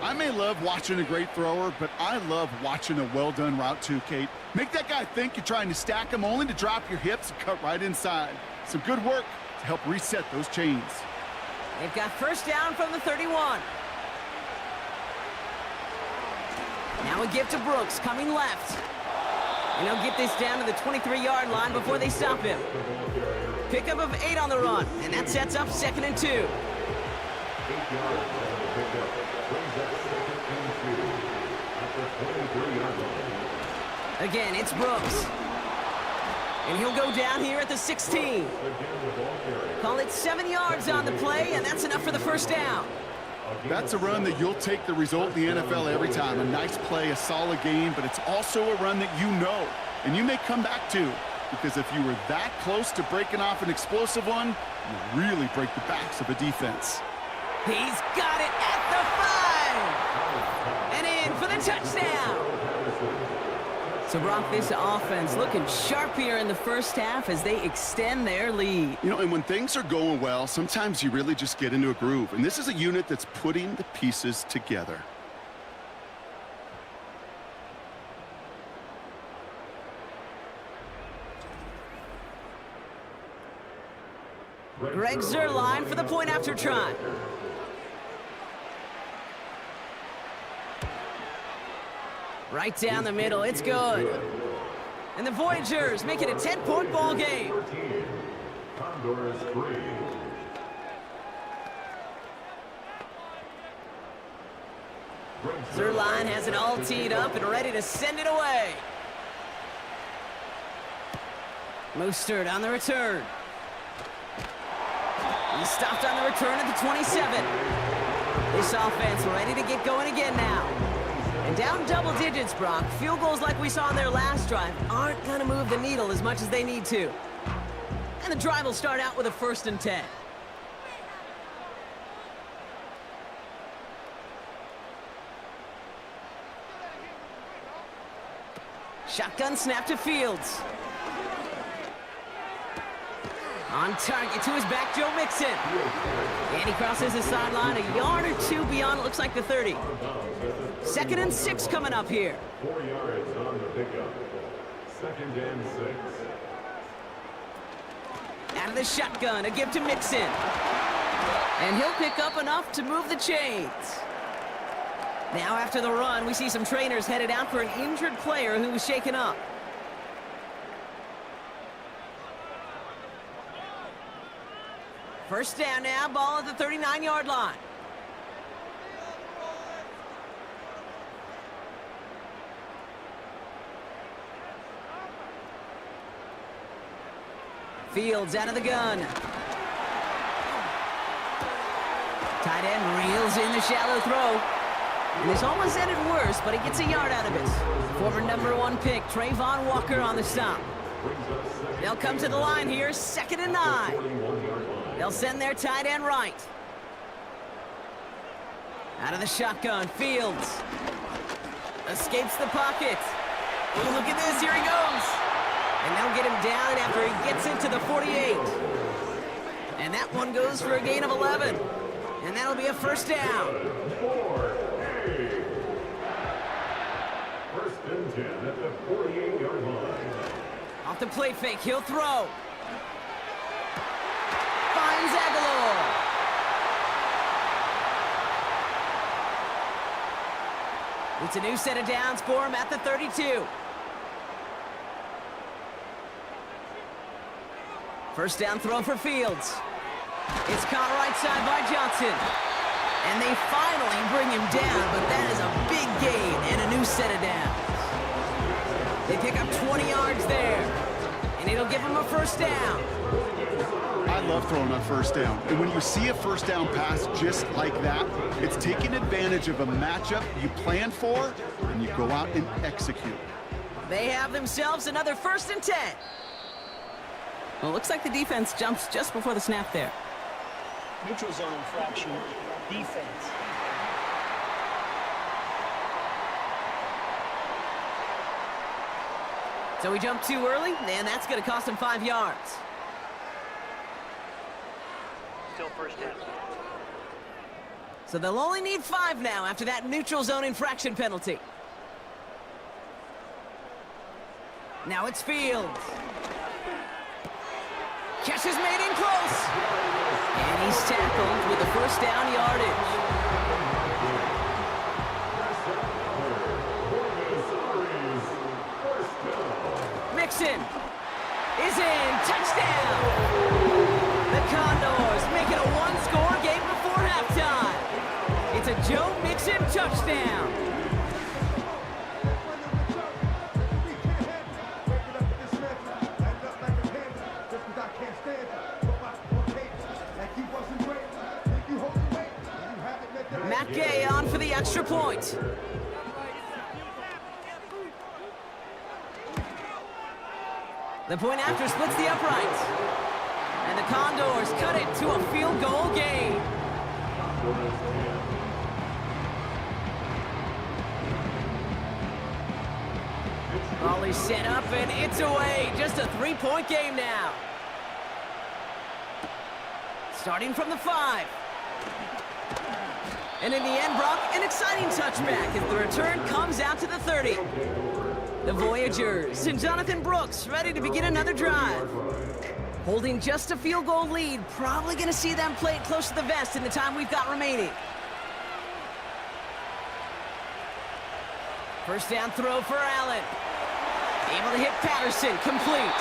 J: I may love watching a great thrower, but I love watching a well-done route too, Kate. Make that guy think you're trying to stack him, only to drop your hips and cut right inside. Some good work to help reset those chains.
I: They've got first down from the 31. Now a give to Brooks, coming left. And he'll get this down to the 23-yard line before they stop him. Pickup of 8 on the run, and that sets up 2nd and 2. Again, it's Brooks. And he'll go down here at the 16. Call it 7 yards on the play, and that's enough for the first down.
J: That's a run that you'll take the result in the NFL every time. A nice play, a solid game, but it's also a run that you know, and you may come back to, because if you were that close to breaking off an explosive one, you really break the backs of a defense.
I: He's got it at the 5! And in for the touchdown! So, Brock, this offense looking sharp here in the first half as they extend their lead.
J: You know, and when things are going well, sometimes you really just get into a groove. And this is a unit that's putting the pieces together.
I: Greg Zuerlein for the point after try. Right down the middle, it's good. And the Voyagers make it a 10-point ball game.
F: Condors 3.
I: Zuerlein has it all teed up and ready to send it away. Mostert on the return. He's stopped on the return at the 27. This offense ready to get going again now. And down double digits, Brock. Field goals like we saw in their last drive aren't going to move the needle as much as they need to. And the drive will start out with a 1st and 10. Shotgun snap to Fields. On target to his back, Joe Mixon. And he crosses the sideline a yard or two beyond, it looks like the 30. 2nd and 6 coming up here.
F: 4 yards on the pickup. 2nd and 6.
I: Out of the shotgun, a give to Mixon. And he'll pick up enough to move the chains. Now after the run, we see some trainers headed out for an injured player who was shaken up. First down now, ball at the 39-yard line. Fields out of the gun. Tight end reels in the shallow throw. And this almost ended worse, but he gets a yard out of it. Former #1 pick, Trayvon Walker on the stop. They'll come to the line here, 2nd and 9. They'll send their tight end right. Out of the shotgun, Fields. Escapes the pocket. Ooh, look at this, here he goes. And they'll get him down after he gets into the 48. And that one goes for a gain of 11. And that'll be a 1st down.
F: 1st and 10 at the 48-yard line.
I: Off the play fake, he'll throw. Finds Aguilar. It's a new set of downs for him at the 32. 1st down throw for Fields. It's caught right side by Johnson. And they finally bring him down, but that is a big gain and a new set of downs. They pick up 20 yards there, and it'll give them a 1st down.
J: I love throwing on 1st down. And when you see a 1st down pass just like that, it's taking advantage of a matchup you planned for, and you go out and execute.
I: They have themselves another 1st and 10. Well, it looks like the defense jumps just before the snap there.
K: Neutral zone infraction, defense.
I: So we jump too early, and that's going to cost him 5 yards.
K: Still 1st down.
I: So they'll only need 5 now after that neutral zone infraction penalty. Now it's Fields. Catch is made in close. And he's tackled with the 1st down yardage. Mixon is in. Touchdown. The Condors make it a 1-score game before halftime. It's a Joe Mixon touchdown. Matt Gay on for the extra point. The point after splits the uprights. And the Condors cut it to a field goal game. Ball is set up, and it's away. Just a three-point game now. Starting from the 5. And in the end, Brock, an exciting touchback as the return comes out to the 30. The Voyagers and Jonathan Brooks ready to begin another drive. Holding just a field goal lead, probably going to see them play it close to the vest in the time we've got remaining. First down throw for Allen. Able to hit Patterson, complete.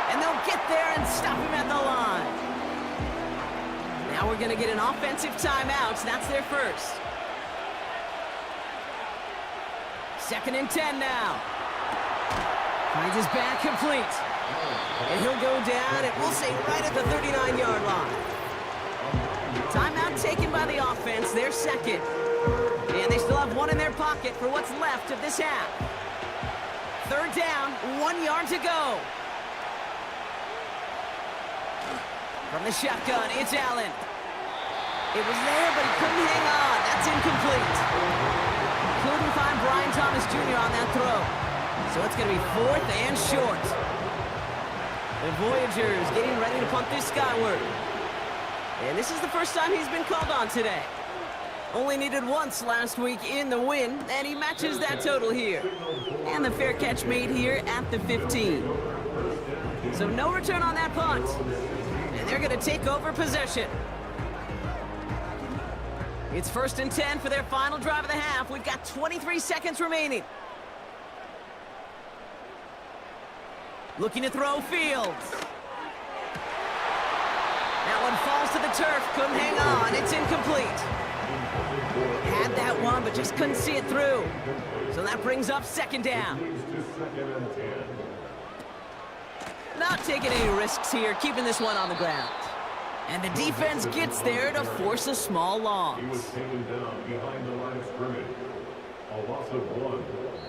I: And they'll get there and stop him at the line. Now we're going to get an offensive timeout. That's their first. 2nd and 10 now. Finds his back complete. And he'll go down, and we'll say right at the 39-yard line. Timeout taken by the offense, their second. And they still have one in their pocket for what's left of this half. 3rd down, 1 yard to go. From the shotgun, it's Allen. It was there, but he couldn't hang on. That's incomplete. Couldn't find Brian Thomas Jr. on that throw. So it's going to be 4th and short. The Voyagers getting ready to punt this skyward. And this is the first time he's been called on today. Only needed once last week in the win, and he matches that total here. And the fair catch made here at the 15. So no return on that punt. And they're going to take over possession. It's 1st and 10 for their final drive of the half. We've got 23 seconds remaining. Looking to throw Fields. That one falls to the turf. Couldn't hang on. It's incomplete. Had that one, but just couldn't see it through. So that brings up 2nd down. Not taking any risks here, keeping this one on the ground. And the defense gets there to force a small loss.
F: He was taken down behind the line of scrimmage. A loss of 1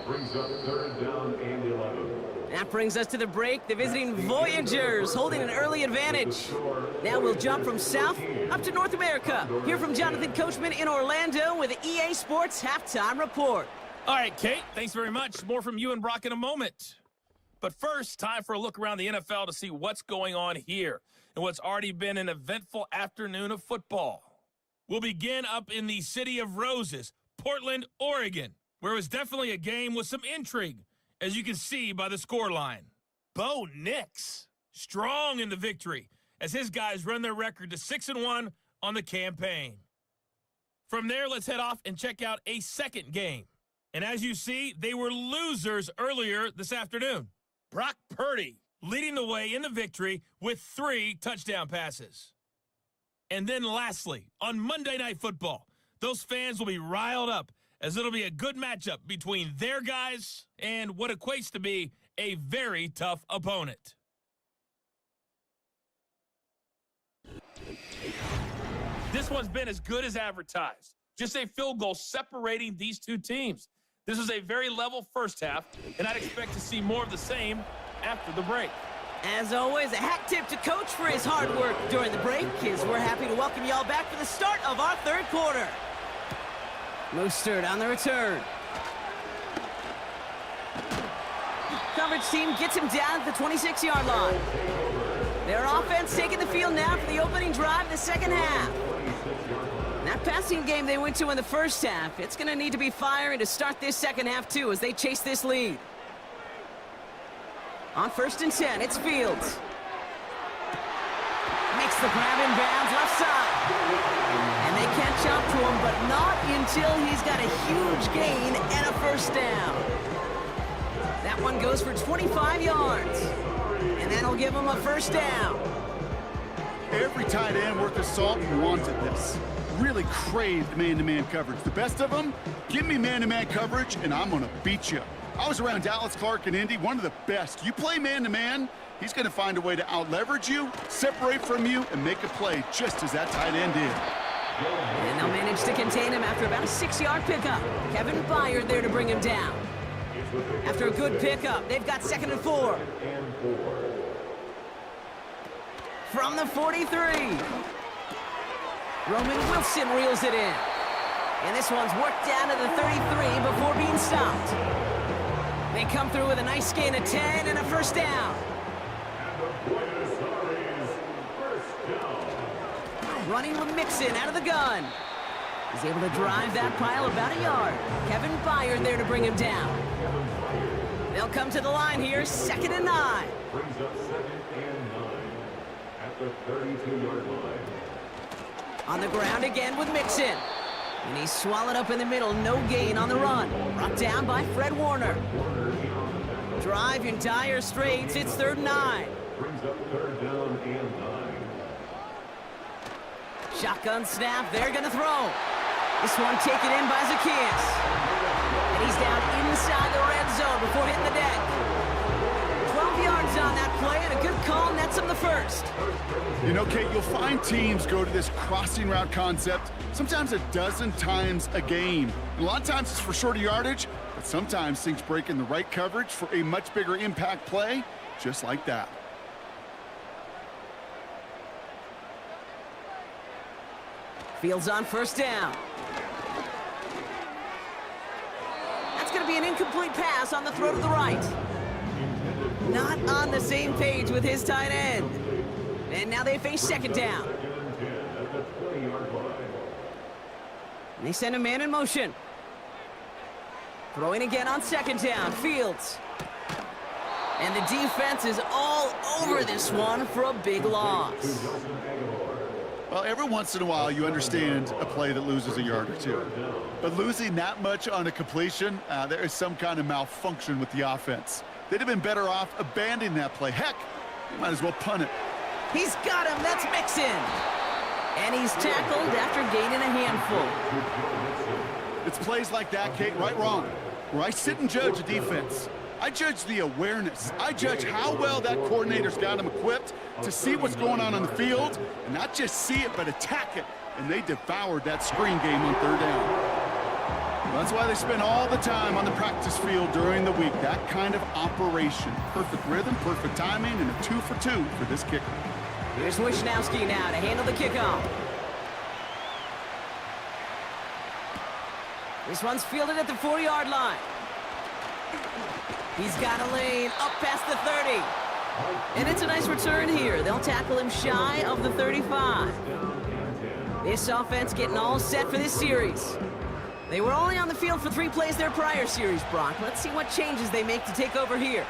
F: brings up 3rd down and 11.
I: That brings us to the break. The visiting Voyagers holding an early advantage. Now we'll jump from South up to North America. Hear from Jonathan Coachman in Orlando with the EA Sports Halftime Report.
L: All right, Kate, thanks very much. More from you and Brock in a moment. But first, time for a look around the NFL to see what's going on here and what's already been an eventful afternoon of football. We'll begin up in the City of Roses, Portland, Oregon, where it was definitely a game with some intrigue, as you can see by the scoreline. Bo Nix, strong in the victory, as his guys run their record to 6-1 on the campaign. From there, let's head off and check out a second game. And as you see, they were losers earlier this afternoon. Brock Purdy leading the way in the victory with 3 touchdown passes. And then lastly, on Monday Night Football, those fans will be riled up as it'll be a good matchup between their guys and what equates to be a very tough opponent. This one's been as good as advertised. Just a field goal separating these two teams. This is a very level first half, and I'd expect to see more of the same after the break.
I: As always, a hat tip to Coach for his hard work during the break, as we're happy to welcome y'all back for the start of our 3rd quarter. Mostert on the return. Coverage team gets him down at the 26-yard line. Their offense taking the field now for the opening drive of the second half. That passing game they went to in the first half, it's going to need to be firing to start this second half, too, as they chase this lead. On 1st and 10, it's Fields. Makes the grab in bounds left side. And they catch up to him, but not until he's got a huge gain and a first down. That one goes for 25 yards. And that'll give him a first down.
J: Every tight end worth his salt wanted this. Really craved man-to-man coverage. The best of them, give me man-to-man coverage, and I'm going to beat you. I was around Dallas Clark and Indy, one of the best. You play man-to-man, he's going to find a way to out-leverage you, separate from you, and make a play just as that tight end did.
I: And they'll manage to contain him after about a 6-yard pickup. Kevin Byard there to bring him down. After a good pickup, they've got 2nd and 4. From the 43. Roman Wilson reels it in. And this one's worked down to the 33 before being stopped. They come through with a nice gain of 10 and a first down. Running with Mixon out of the gun. He's able to drive that pile about a yard. Kevin Byard there to bring him down. They'll come to the line here, 2nd and 9.
F: Brings up 2nd and 9 at the 32-yard line.
I: On the ground again with Mixon. And he's swallowed up in the middle, no gain on the run. Brought down by Fred Warner. Drive in dire straits, it's 3rd and 9.
F: Brings up 3rd down and 9.
I: Shotgun snap, they're gonna throw. This one taken in by Zacchaeus. And he's down inside the red zone before hitting the deck. 12 yards on that play, and a good call nets him the first.
J: You know, Kate, you'll find teams go to this crossing route concept sometimes a dozen times a game. And a lot of times it's for shorter yardage, but sometimes things break in the right coverage for a much bigger impact play, just like that.
I: Fields on first down. That's going to be an incomplete pass on the throw to the right. Not on the same page with his tight end. And now they face 2nd down. And they send a man in motion. Throwing again on 2nd down. Fields. And the defense is all over this one for a big loss.
J: Well, every once in a while, you understand a play that loses a yard or two. But losing that much on a completion, there is some kind of malfunction with the offense. They'd have been better off abandoning that play. Heck, you might as well punt it.
I: He's got him. That's Mixon. And he's tackled after gaining a handful.
J: It's plays like that, Kate, right, wrong, where I sit and judge a defense. I judge the awareness. I judge how well that coordinator's got him equipped to see what's going on the field, and not just see it, but attack it. And they devoured that screen game on 3rd down. Well, that's why they spend all the time on the practice field during the week. That kind of operation. Perfect rhythm, perfect timing, and a 2 for 2 for this kicker.
I: Here's Wishnowski now to handle the kickoff. This one's fielded at the 40-yard line. He's got a lane up past the 30. And it's a nice return here. They'll tackle him shy of the 35. This offense getting all set for this series. They were only on the field for 3 plays their prior series, Brock. Let's see what changes they make to take over here.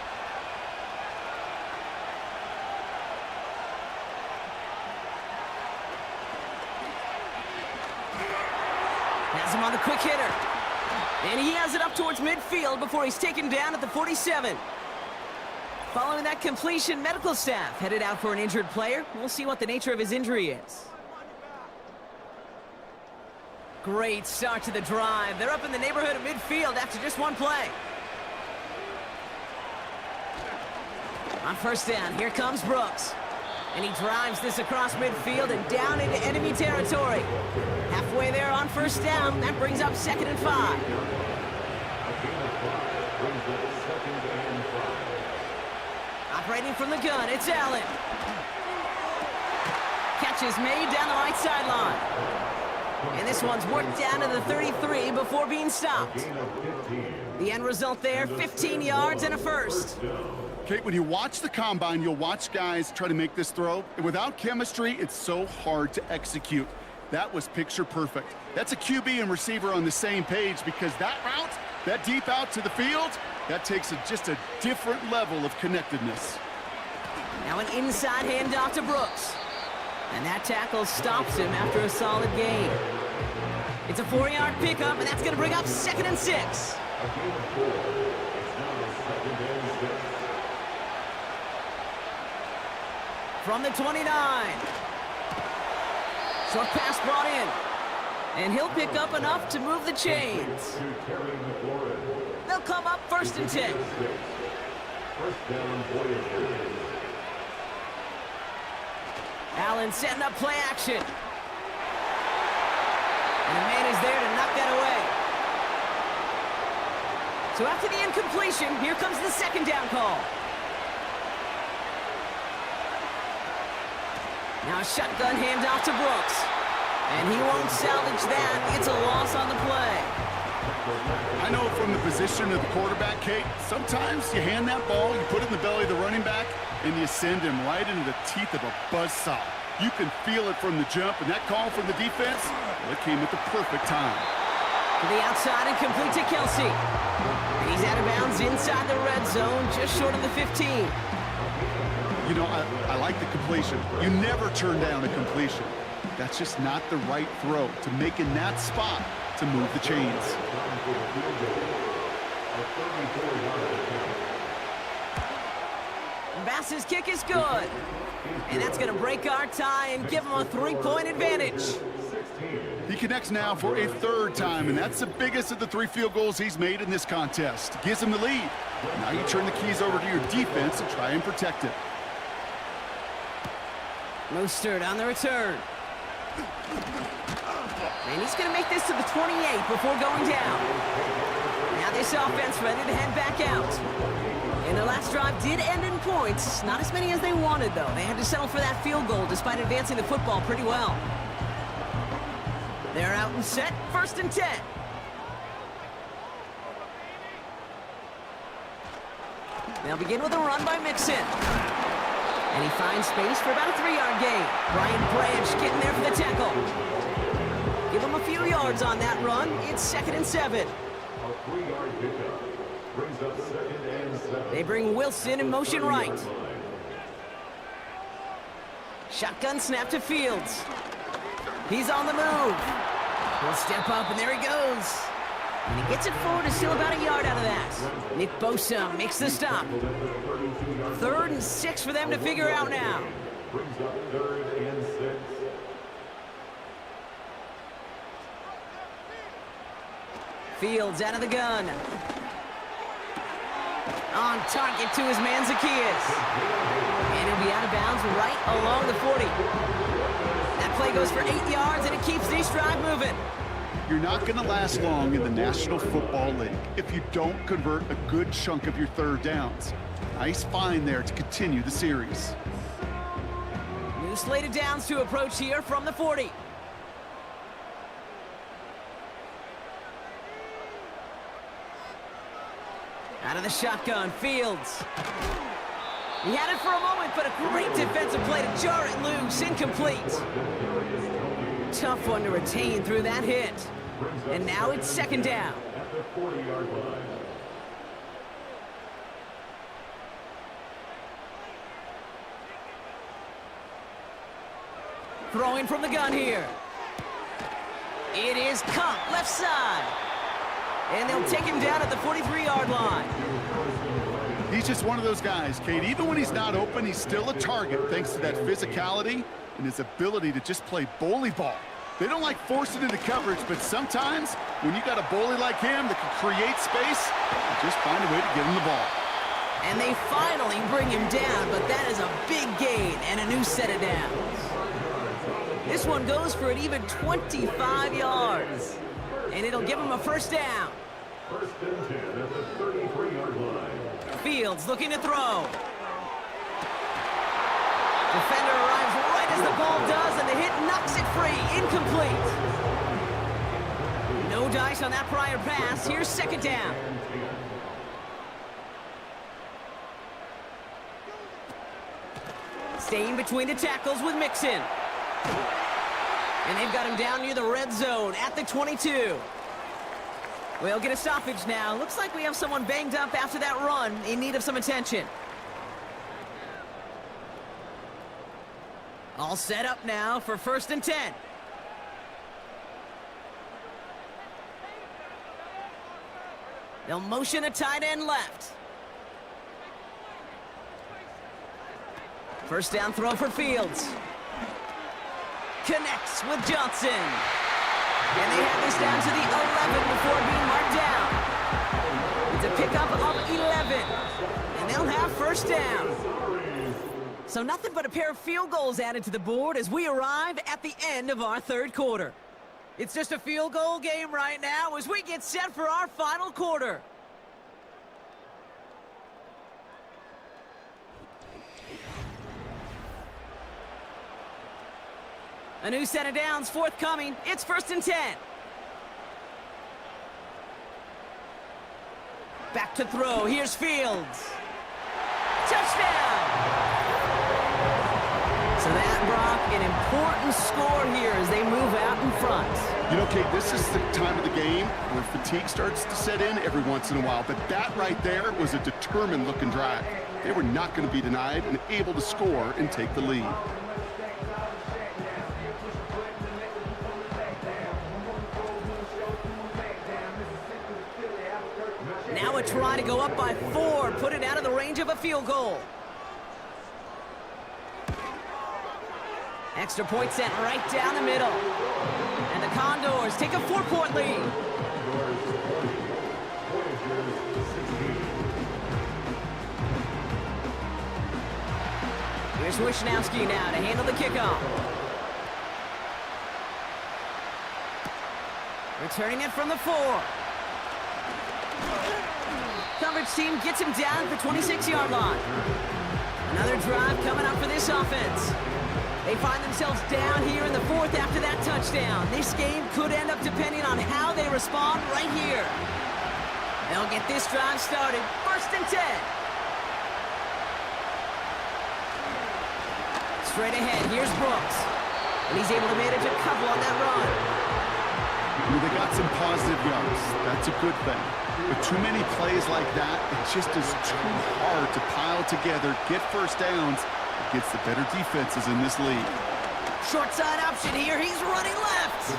I: Has him on the quick hitter. And he has it up towards midfield before he's taken down at the 47. Following that completion, medical staff headed out for an injured player. We'll see what the nature of his injury is. Great start to the drive. They're up in the neighborhood of midfield after just 1 play. On first down, here comes Brooks. And he drives this across midfield and down into enemy territory. Halfway there on first down, that brings up 2nd and 5. Operating from the gun, it's Allen. Catch is made down the right sideline. And this one's worked down to the 33 before being stopped. The end result there, 15 yards and a first.
J: Kate, when you watch the combine, you'll watch guys try to make this throw. And without chemistry, it's so hard to execute. That was picture perfect. That's a QB and receiver on the same page, because that route, that deep out to the field, that takes just a different level of connectedness.
I: Now an inside handoff to Brooks. And that tackle stops him after a solid gain. It's a 4-yard pickup, and that's going to bring up 2nd and 6. From the 29. Short pass brought in. And he'll pick up enough to move the chains. They'll come up 1st and 10. Allen setting up play action. And the man is there to knock that away. So after the incompletion, here comes the 2nd down call. Now a shotgun handoff to Brooks. And he won't salvage that. It's a loss on the play.
J: I know from the position of the quarterback, Kate, sometimes you hand that ball, you put it in the belly of the running back, and you send him right into the teeth of a buzzsaw. You can feel it from the jump, and that call from the defense, well, it came at the perfect time.
I: To the outside and complete to Kelsey. He's out of bounds inside the red zone, just short of the 15.
J: You know, I like the completion. You never turn down a completion. That's just not the right throw to make in that spot to move the chains.
I: Bass's kick is good. And that's going to break our tie and give him a 3-point advantage.
J: He connects now for a third time, and that's the biggest of the 3 field goals he's made in this contest. Gives him the lead. Now you turn the keys over to your defense and try and protect it.
I: Mostert on the return. And he's going to make this to the 28 before going down. Now this offense ready to head back out. And the last drive did end in points. Not as many as they wanted, though. They had to settle for that field goal despite advancing the football pretty well. They're out and set. 1st and 10. They'll begin with a run by Mixon. And he finds space for about a 3-yard gain. Brian Branch getting there for the tackle. Give him a few yards on that run. It's 2nd and 7.
F: A 3-yard pickup brings up 2nd and 7.
I: They bring Wilson in motion right. Shotgun snap to Fields. He's on the move. He'll step up, and there he goes. And he gets it forward and still about a yard out of that. Nick Bosa makes the stop. 3rd and 6 for them to figure out now.
F: Brings up 3rd and 6.
I: Fields out of the gun. On target to his man Zacchaeus. And he'll be out of bounds right along the 40. That play goes for 8 yards, and it keeps this drive moving.
J: You're not going to last long in the National Football League if you don't convert a good chunk of your 3rd downs. Nice find there to continue the series.
I: New slated downs to approach here from the 40. Out of the shotgun, Fields. He had it for a moment, but a great defensive play to jar it loose. Incomplete. Tough one to retain through that hit. And now it's 2nd down.
F: At the 40-yard line.
I: Throwing from the gun here. It is Cup, left side. And they'll take him down at the 43-yard line.
J: He's just one of those guys, Kate. Even when he's not open, he's still a target thanks to that physicality and his ability to just play bully ball. They don't like forcing into coverage, but sometimes when you got a bully like him that can create space, you just find a way to get him the ball.
I: And they finally bring him down, but that is a big gain and a new set of downs. This one goes for an even 25 yards. And it'll give him a 1st down.
F: 1st and 10 at the 33-yard line.
I: Fields looking to throw. Defender arrives right as the ball does, and the hit knocks it free. Incomplete. No dice on that prior pass. Here's 2nd down. Staying between the tackles with Mixon. And they've got him down near the red zone at the 22. We'll get a stoppage now. Looks like we have someone banged up after that run in need of some attention. All set up now for 1st and 10. They'll motion a tight end left. 1st down throw for Fields. Connects with Johnson. And they have this down to the 11 before being marked down. It's a pickup of 11. And they'll have 1st down. So nothing but a pair of field goals added to the board as we arrive at the end of our 3rd quarter. It's just a field goal game right now as we get set for our final quarter. A new set of downs forthcoming. It's 1st and 10. Back to throw. Here's Fields. Touchdown! So that, Brock, an important score here as they move out in front.
J: You know, Kate, this is the time of the game where fatigue starts to set in every once in a while. But that right there was a determined-looking drive. They were not going to be denied and able to score and take the lead.
I: Now a try to go up by 4, put it out of the range of a field goal. Extra point set right down the middle. And the Condors take a 4-point lead. Here's Wishnowski now to handle the kickoff. Returning it from the 4. Coverage team gets him down at the 26-yard line. Another drive coming up for this offense. They find themselves down here in the 4th after that touchdown. This game could end up depending on how they respond right here. They'll get this drive started. 1st and 10. Straight ahead, here's Brooks. And he's able to manage a couple on that run.
J: They got some positive yards. That's a good thing. But too many plays like that, it just is too hard to pile together, get first downs against the better defenses in this league.
I: Short side option here. He's running left.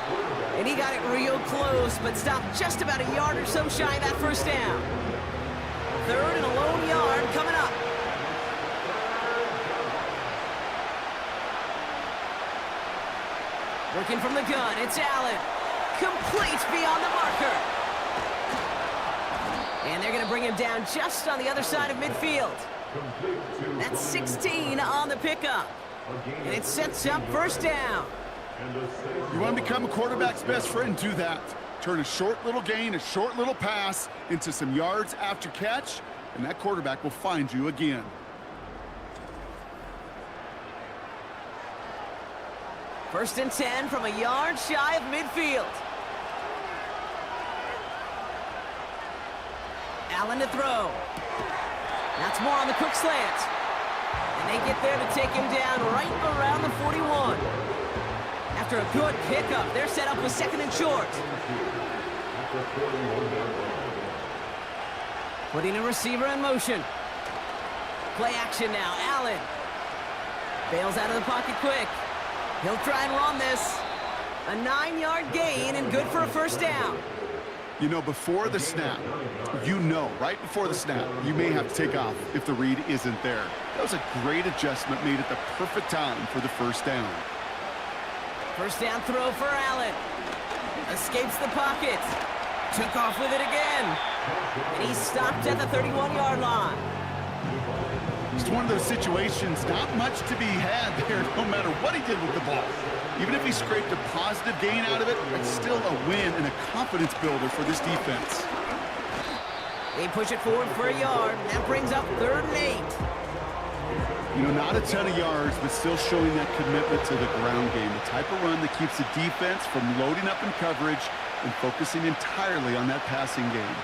I: And he got it real close, but stopped just about a yard or so shy of that first down. 3rd and a lone yard coming up. Working from the gun, it's Allen. Complete beyond the marker. And they're going to bring him down just on the other side of midfield. That's 16 on the pickup. And it sets up 1st down.
J: You want to become a quarterback's best friend, do that. Turn a short little gain, a short little pass into some yards after catch, and that quarterback will find you again.
I: First and 10 from a yard shy of midfield. Allen to throw. That's more on the quick slant. And they get there to take him down right around the 41. After a good pickup, they're set up with 2nd and short. Putting a receiver in motion. Play action now. Allen bails out of the pocket quick. He'll try and run this. A 9-yard gain and good for a 1st down.
J: You know, before the snap, right before the snap, you may have to take off if the read isn't there. That was a great adjustment made at the perfect time for the 1st down.
I: 1st down throw for Allen. Escapes the pocket. Took off with it again. And he's stopped at the 31-yard line.
J: It's one of those situations, not much to be had there, no matter what he did with the ball. Even if he scraped a positive gain out of it, it's still a win and a confidence builder for this defense.
I: They push it forward for a yard. That brings up 3rd and 8.
J: You know, not a ton of yards, but still showing that commitment to the ground game. The type of run that keeps the defense from loading up in coverage and focusing entirely on that passing game.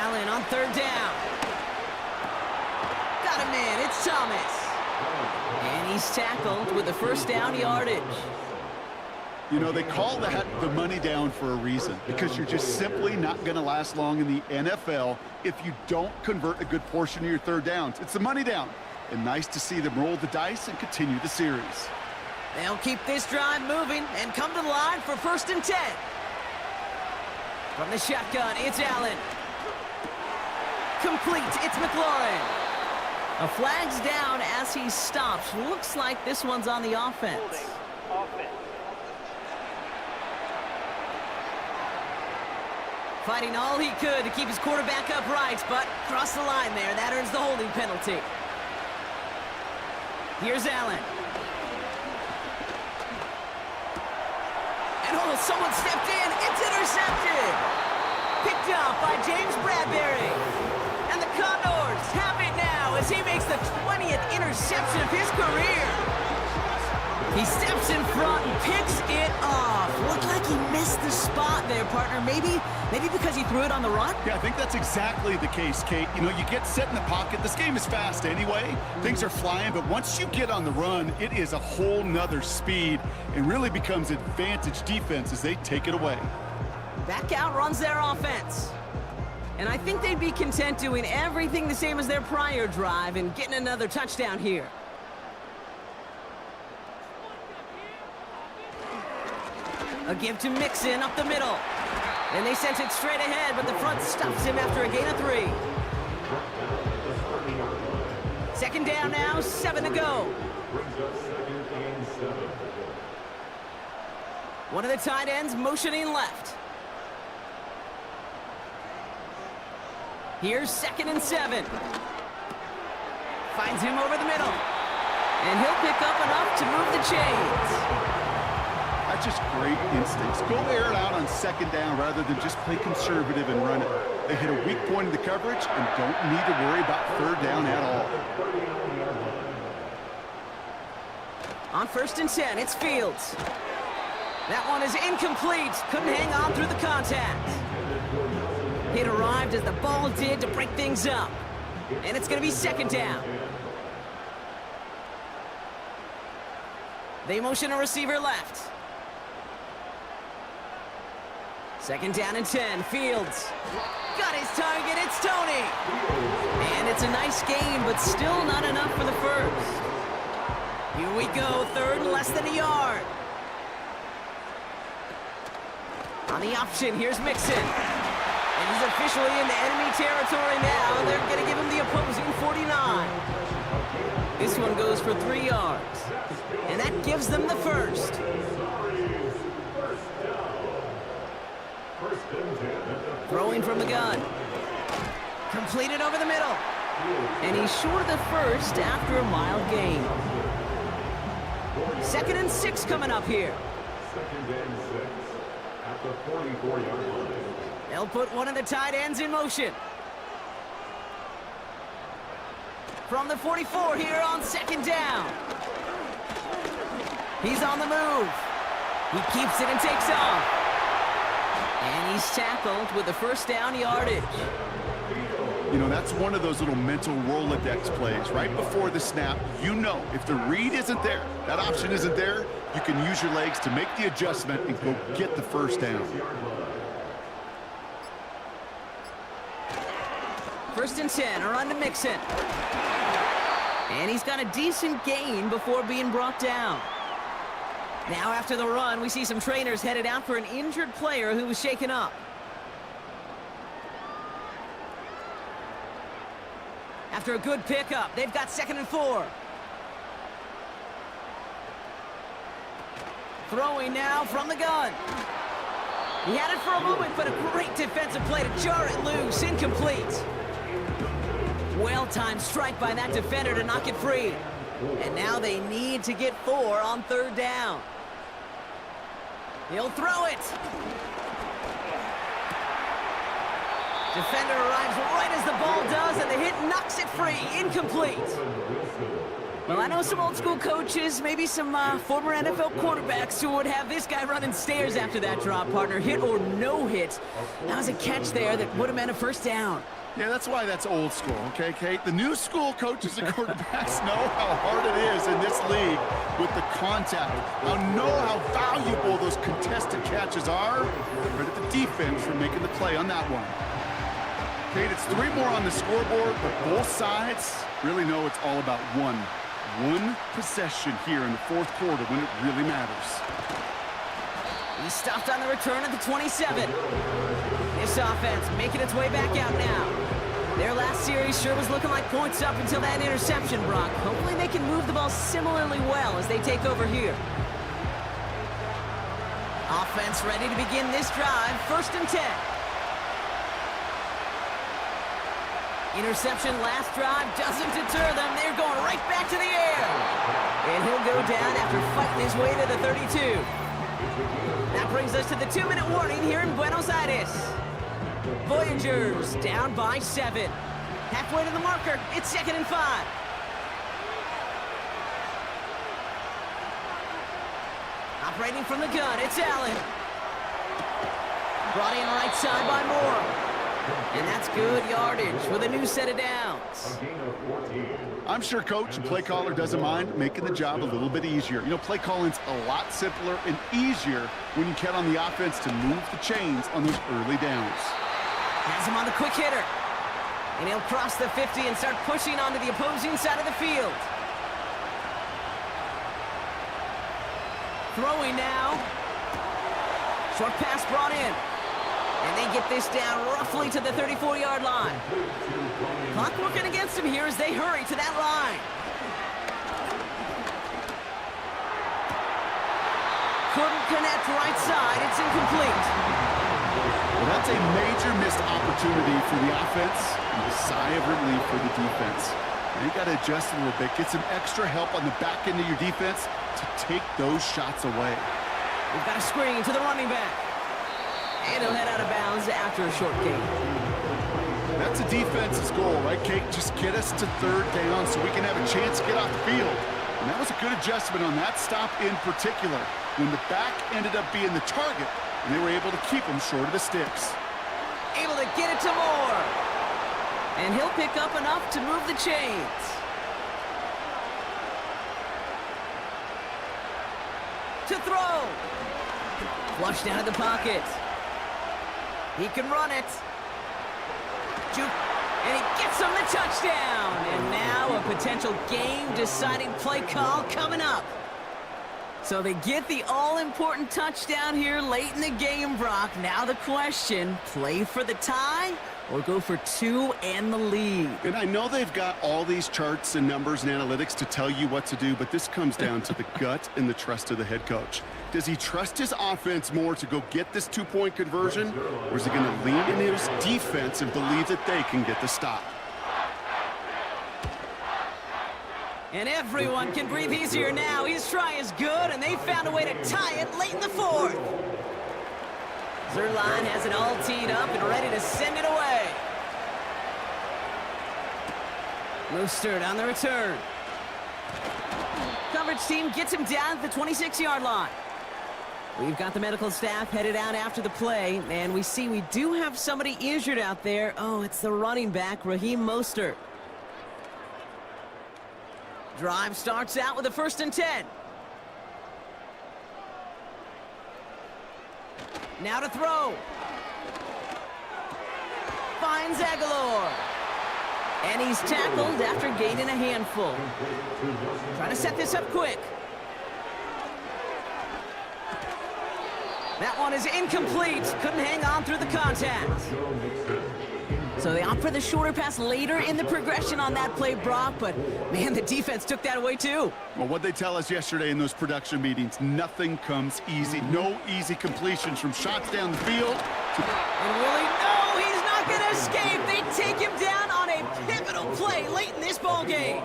I: Allen on 3rd down. Got him in. It's Thomas. And he's tackled with the 1st down yardage.
J: You know, they call that the money down for a reason, because you're just simply not going to last long in the NFL if you don't convert a good portion of your 3rd downs. It's the money down. And nice to see them roll the dice and continue the series.
I: They'll keep this drive moving and come to the line for 1st and 10. From the shotgun, it's Allen. Complete, it's McLaurin. A flag's down as he stops. Looks like this one's on the offense. Fighting all he could to keep his quarterback upright, but crossed the line there. That earns the holding penalty. Here's Allen. And someone stepped in. It's intercepted. Picked up by James Bradbury. And the Condors have it now as he makes the 20th interception of his career. He steps in front and picks it off. Looked like he missed the spot there, partner. Maybe because he threw it on the run?
J: Yeah, I think that's exactly the case, Kate. You know, you get set in the pocket. This game is fast anyway. Things are flying, but once you get on the run, it is a whole nother speed and really becomes advantage defense as they take it away.
I: Back out runs their offense. And I think they'd be content doing everything the same as their prior drive and getting another touchdown here. A give to Mixon up the middle. And they sent it straight ahead, but the front stops him after a gain of 3. Second down now, 7 to go. One of the tight ends motioning left. Here's 2nd and 7. Finds him over the middle. And he'll pick up enough to move the chains.
J: That's just great instincts. Go air it out on 2nd down rather than just play conservative and run it. They hit a weak point in the coverage and don't need to worry about 3rd down at all.
I: On 1st and 10, it's Fields. That one is incomplete. Couldn't hang on through the contact. It arrived as the ball did to break things up. And it's going to be 2nd down. They motion a receiver left. 2nd down and 10. Fields got his target. It's Tony. And it's a nice game, but still not enough for the first. Here we go. 3rd and less than a yard. On the option, here's Mixon. And he's officially in the enemy territory now. They're going to give him the opposing 49. This one goes for 3 yards. And that gives them the first. Throwing from the gun. Completed over the middle. And he's short of the first after a mild gain. 2nd and 6 coming up here.
F: 2nd and 6 at the 44-yard line.
I: They'll put one of the tight ends in motion. From the 44 here on 2nd down. He's on the move. He keeps it and takes off. And he's tackled with the 1st down yardage.
J: You know, that's one of those little mental Rolodex plays. Right before the snap, you know if the read isn't there, that option isn't there, you can use your legs to make the adjustment and go get the 1st down.
I: 1st and 10, a run to Mixon. And he's got a decent gain before being brought down. Now after the run, we see some trainers headed out for an injured player who was shaken up. After a good pickup, they've got 2nd and 4. Throwing now from the gun. He had it for a moment, but a great defensive play to jar it loose. Incomplete. Well-timed strike by that defender to knock it free. And now they need to get 4 on 3rd down. He'll throw it. Defender arrives right as the ball does, and the hit knocks it free. Incomplete. Well, I know some old-school coaches, maybe some former NFL quarterbacks who would have this guy running stairs after that drop, partner. Hit or no hit. That was a catch there that would have meant a 1st down.
J: Yeah, that's why that's old school, okay, Kate? The new school coaches and quarterbacks know how hard it is in this league with the contact. Know how valuable those contested catches are. Credit the defense for making the play on that one. Kate, it's 3 more on the scoreboard, but both sides really know it's all about one possession here in the 4th quarter when it really matters.
I: He stopped on the return at the 27. This offense making its way back out now. Their last series sure was looking like points up until that interception, Brock. Hopefully they can move the ball similarly well as they take over here. Offense ready to begin this drive. 1st and 10. Interception last drive doesn't deter them. They're going right back to the air. And he'll go down after fighting his way to the 32. That brings us to the 2-minute warning here in Buenos Aires. Voyagers down by 7. Halfway to the marker, it's 2nd and 5. Operating from the gun, it's Allen. Brought in right side by Moore. And that's good yardage with a new set of downs.
J: I'm sure coach and play caller doesn't mind making the job a little bit easier. You know, play calling's a lot simpler and easier when you count on the offense to move the chains on those early downs.
I: Has him on the quick hitter. And he'll cross the 50 and start pushing onto the opposing side of the field. Throwing now. Short pass brought in. And they get this down roughly to the 34-yard line. Clock working against them here as they hurry to that line. Couldn't connect right side. It's incomplete.
J: Well, that's a major missed opportunity for the offense and a sigh of relief for the defense. And you got to adjust a little bit, get some extra help on the back end of your defense to take those shots away.
I: We've got a screen to the running back. And he'll head out of bounds after a short gain.
J: That's a defense's goal, right, Kate? Just get us to third down so we can have a chance to get off the field. And that was a good adjustment on that stop in particular, when the back ended up being the target, and they were able to keep him short of the sticks.
I: Able to get it to Moore. And he'll pick up enough to move the chains. To throw. Flushed out of the pocket. He can run it. And he gets him the touchdown. And now a potential game-deciding play call coming up. So they get the all-important touchdown here late in the game, Brock. Now the question, play for the tie or go for two and the lead?
J: And I know they've got all these charts and numbers and analytics to tell you what to do, but this comes down to the gut and the trust of the head coach. Does he trust his offense more to go get this two-point conversion, or is he going to lean in his defense and believe that they can get the stop?
I: And everyone can breathe easier now. His try is good, and they found a way to tie it late in the fourth. Zerline has it all teed up and ready to send it away. Mostert on the return. Coverage team gets him down at the 26-yard line. We've got the medical staff headed out after the play, and we see we do have somebody injured out there. Oh, it's the running back, Raheem Mostert. Drive starts out with a 1st and 10. Now to throw. Finds Aguilar. And he's tackled after gaining a handful. Trying to set this up quick. That one is incomplete. Couldn't hang on through the contact. So they opt for the shorter pass later in the progression on that play, Brock, but man, the defense took that away too.
J: Well, what they tell us yesterday in those production meetings, nothing comes easy. No easy completions from shots down the field.
I: And Willie, no, he's not going to escape. They take him down on a pivotal play late in this ball game.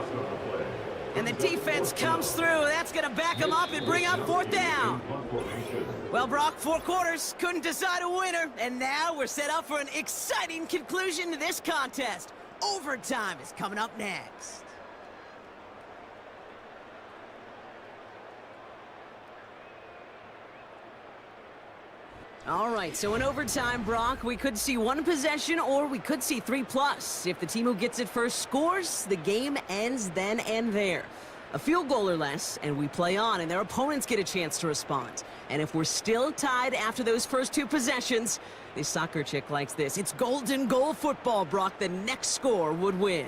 I: And the defense comes through. That's going to back him up and bring up 4th down. Well, Brock, 4 quarters, couldn't decide a winner. And now we're set up for an exciting conclusion to this contest. Overtime is coming up next. All right, so in overtime, Brock, we could see 1 possession or we could see 3+. If the team who gets it first scores, the game ends then and there. A field goal or less, and we play on, and their opponents get a chance to respond. And if we're still tied after those first 2 possessions, this soccer chick likes this. It's golden goal football, Brock. The next score would win.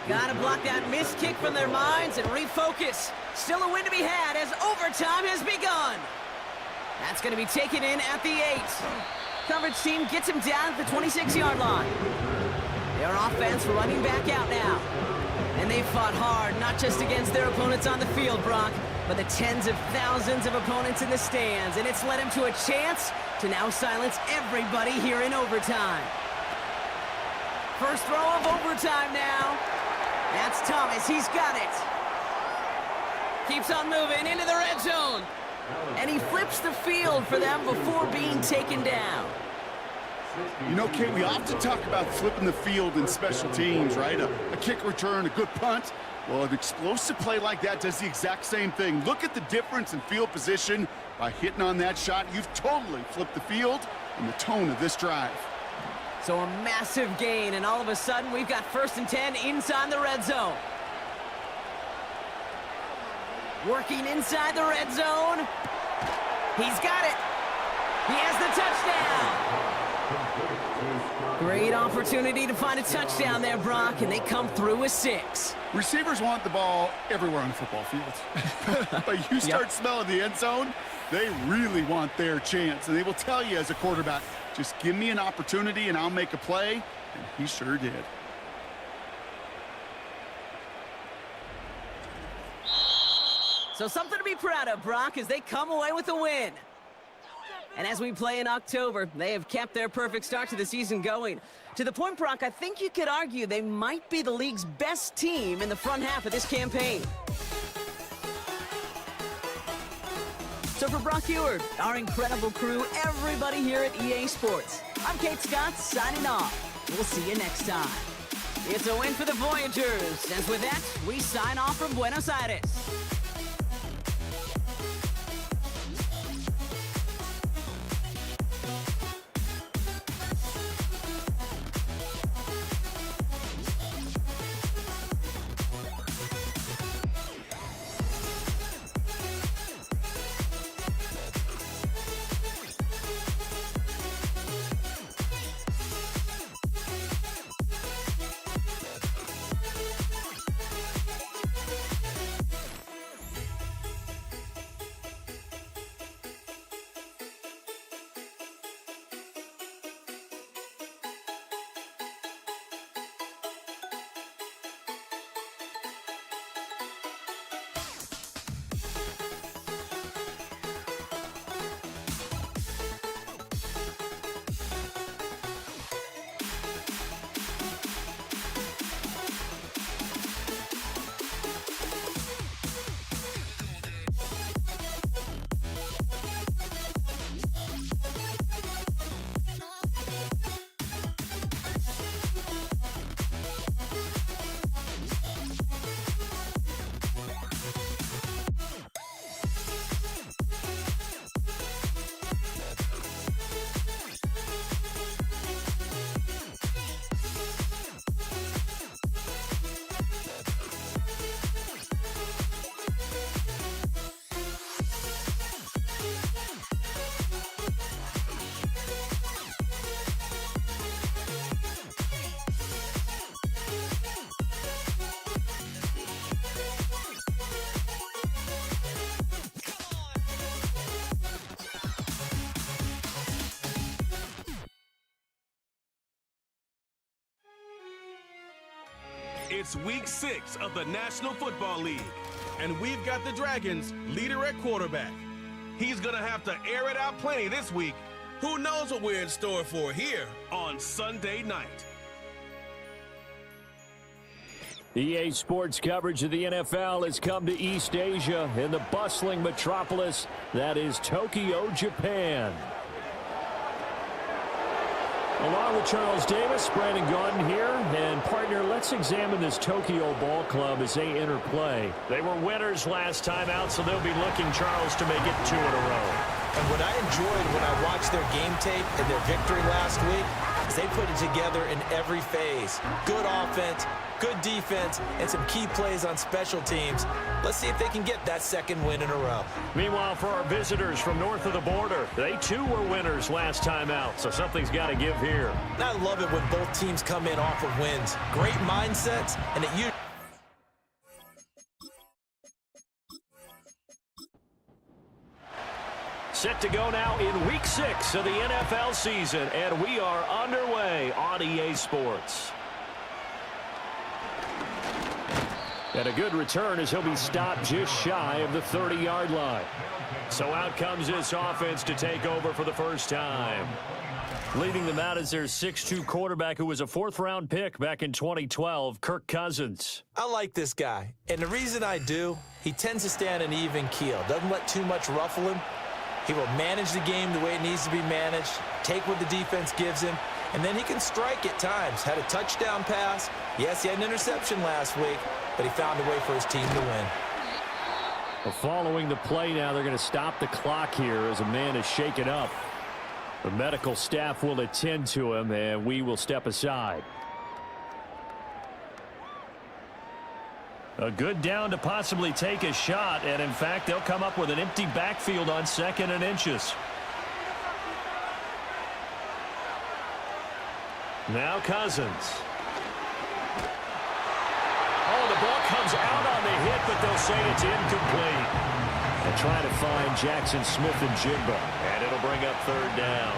I: Got to block that missed kick from their minds and refocus. Still a win to be had as overtime has begun. That's going to be taken in at the 8. Coverage team gets him down at the 26-yard line. Their offense running back out now. And they fought hard, not just against their opponents on the field, Brock, but the tens of thousands of opponents in the stands. And it's led him to a chance to now silence everybody here in overtime. First throw of overtime now. That's Thomas. He's got it. Keeps on moving into the red zone. And he flips the field for them before being taken down.
J: You know, Kate, we often talk about flipping the field in special teams, right? A kick return, a good punt. Well, an explosive play like that does the exact same thing. Look at the difference in field position. By hitting on that shot, you've totally flipped the field and the tone of this drive.
I: So a massive gain, and all of a sudden, we've got 1st and 10 inside the red zone. Working inside the red zone. He's got it. He has the touchdown. Great opportunity to find a touchdown there, Brock, and they come through with 6.
J: Receivers want the ball everywhere on the football field. But you start smelling the end zone, they really want their chance. And they will tell you as a quarterback, just give me an opportunity and I'll make a play. And he sure did.
I: So something to be proud of, Brock, as they come away with a win. And as we play in October, they have kept their perfect start to the season going. To the point, Brock, I think you could argue they might be the league's best team in the front half of this campaign. So for Brock Eward, our incredible crew, everybody here at EA Sports, I'm Kate Scott signing off. We'll see you next time. It's a win for the Voyagers. And with that, we sign off from Buenos Aires.
A: It's week 6 of the National Football League, and we've got the Dragons leader at quarterback. He's going to have to air it out plenty this week. Who knows what we're in store for here on Sunday night?
B: EA Sports coverage of the NFL has come to East Asia in the bustling metropolis that is Tokyo, Japan. Along with Charles Davis, Brandon Gaudin here, and partner, let's examine this Tokyo ball club as they enter play. They were winners last time out, so they'll be looking, Charles, to make it 2 in a row.
C: And what I enjoyed when I watched their game tape and their victory last week is they put it together in every phase. Good offense, good defense, and some key plays on special teams. Let's see if they can get that 2nd win in a row.
B: Meanwhile, for our visitors from north of the border, they too were winners last time out, so something's got to give here.
C: I love it when both teams come in off of wins. Great mindsets, and it usually...
B: Set to go now in week 6 of the NFL season, and we are underway on EA Sports. And a good return as he'll be stopped just shy of the 30-yard line. So out comes this offense to take over for the first time. Leading them out is their 6'2 quarterback who was a 4th-round pick back in 2012, Kirk Cousins.
C: I like this guy, and the reason I do, he tends to stay on an even keel. Doesn't let too much ruffle him. He will manage the game the way it needs to be managed, take what the defense gives him, and then he can strike at times. Had a touchdown pass. Yes, he had an interception last week, but he found a way for his team to win.
B: Well, following the play now, they're going to stop the clock here as a man is shaken up. The medical staff will attend to him, and we will step aside. A good down to possibly take a shot, and in fact, they'll come up with an empty backfield on 2nd and inches. Now Cousins. Oh, the ball comes out on the hit, but they'll say it's incomplete. And trying to find Jackson Smith and Jigba, and it'll bring up 3rd down.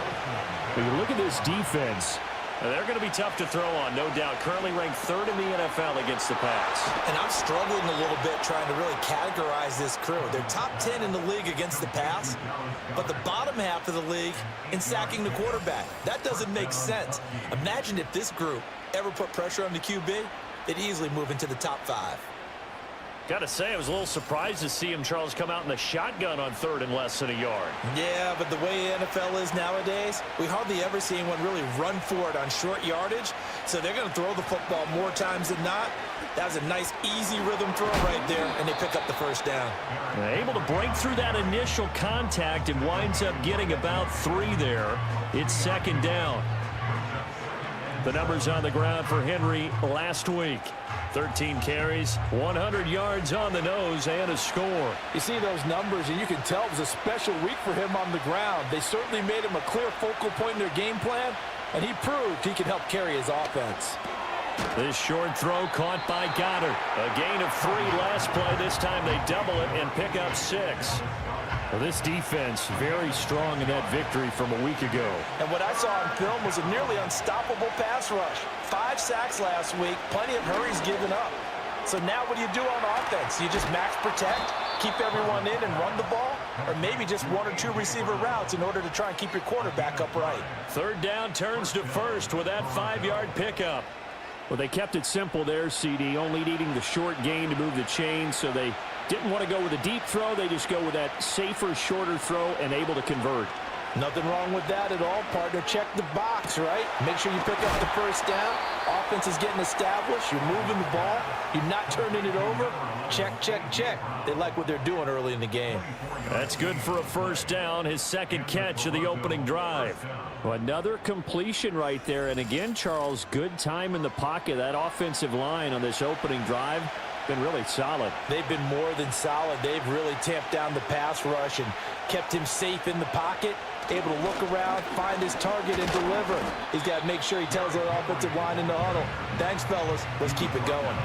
B: When you look at this defense, they're going to be tough to throw on, no doubt. Currently ranked 3rd in the NFL against the pass.
C: And I'm struggling a little bit trying to really categorize this crew. They're top 10 in the league against the pass, but the bottom half of the league in sacking the quarterback. That doesn't make sense. Imagine if this group ever put pressure on the QB, they'd easily move into the top 5.
B: Got to say, I was a little surprised to see him, Charles, come out in the shotgun on 3rd and less than a yard.
C: Yeah, but the way the NFL is nowadays, we hardly ever see anyone really run for it on short yardage. So they're going to throw the football more times than not. That was a nice, easy rhythm throw right there, and they pick up the 1st down.
B: Able to break through that initial contact and winds up getting about 3 there. It's 2nd down. The numbers on the ground for Henry last week. 13 carries, 100 yards on the nose, and a score.
D: You see those numbers, and you can tell it was a special week for him on the ground. They certainly made him a clear focal point in their game plan, and he proved he can help carry his offense.
B: This short throw caught by Goddard. A gain of 3 last play. This time they double it and pick up 6. Well, this defense very strong in that victory from a week ago.
D: And what I saw on film was a nearly unstoppable pass rush. 5 sacks last week, plenty of hurries given up. So now what do you do on offense? You just max protect, keep everyone in and run the ball, or maybe just 1 or 2 receiver routes in order to try and keep your quarterback upright.
B: 3rd down turns to 1st with that 5-yard pickup. Well, they kept it simple there, CD, only needing the short gain to move the chain, so they didn't want to go with a deep throw. They just go with that safer, shorter throw and able to convert.
D: Nothing wrong with that at all, partner. Check the box, right? Make sure you pick up the 1st down. Offense is getting established. You're moving the ball. You're not turning it over. Check, check, check. They like what they're doing early in the game.
B: That's good for a 1st down, his 2nd catch of the opening drive. Well, another completion right there. And again, Charles, good time in the pocket. That offensive line on this opening drive been really solid.
D: They've been more than solid. They've really tamped down the pass rush and kept him safe in the pocket, able to look around, find his target, and deliver. He's got to make sure he tells the offensive line in the huddle, thanks, fellas. Let's keep it going.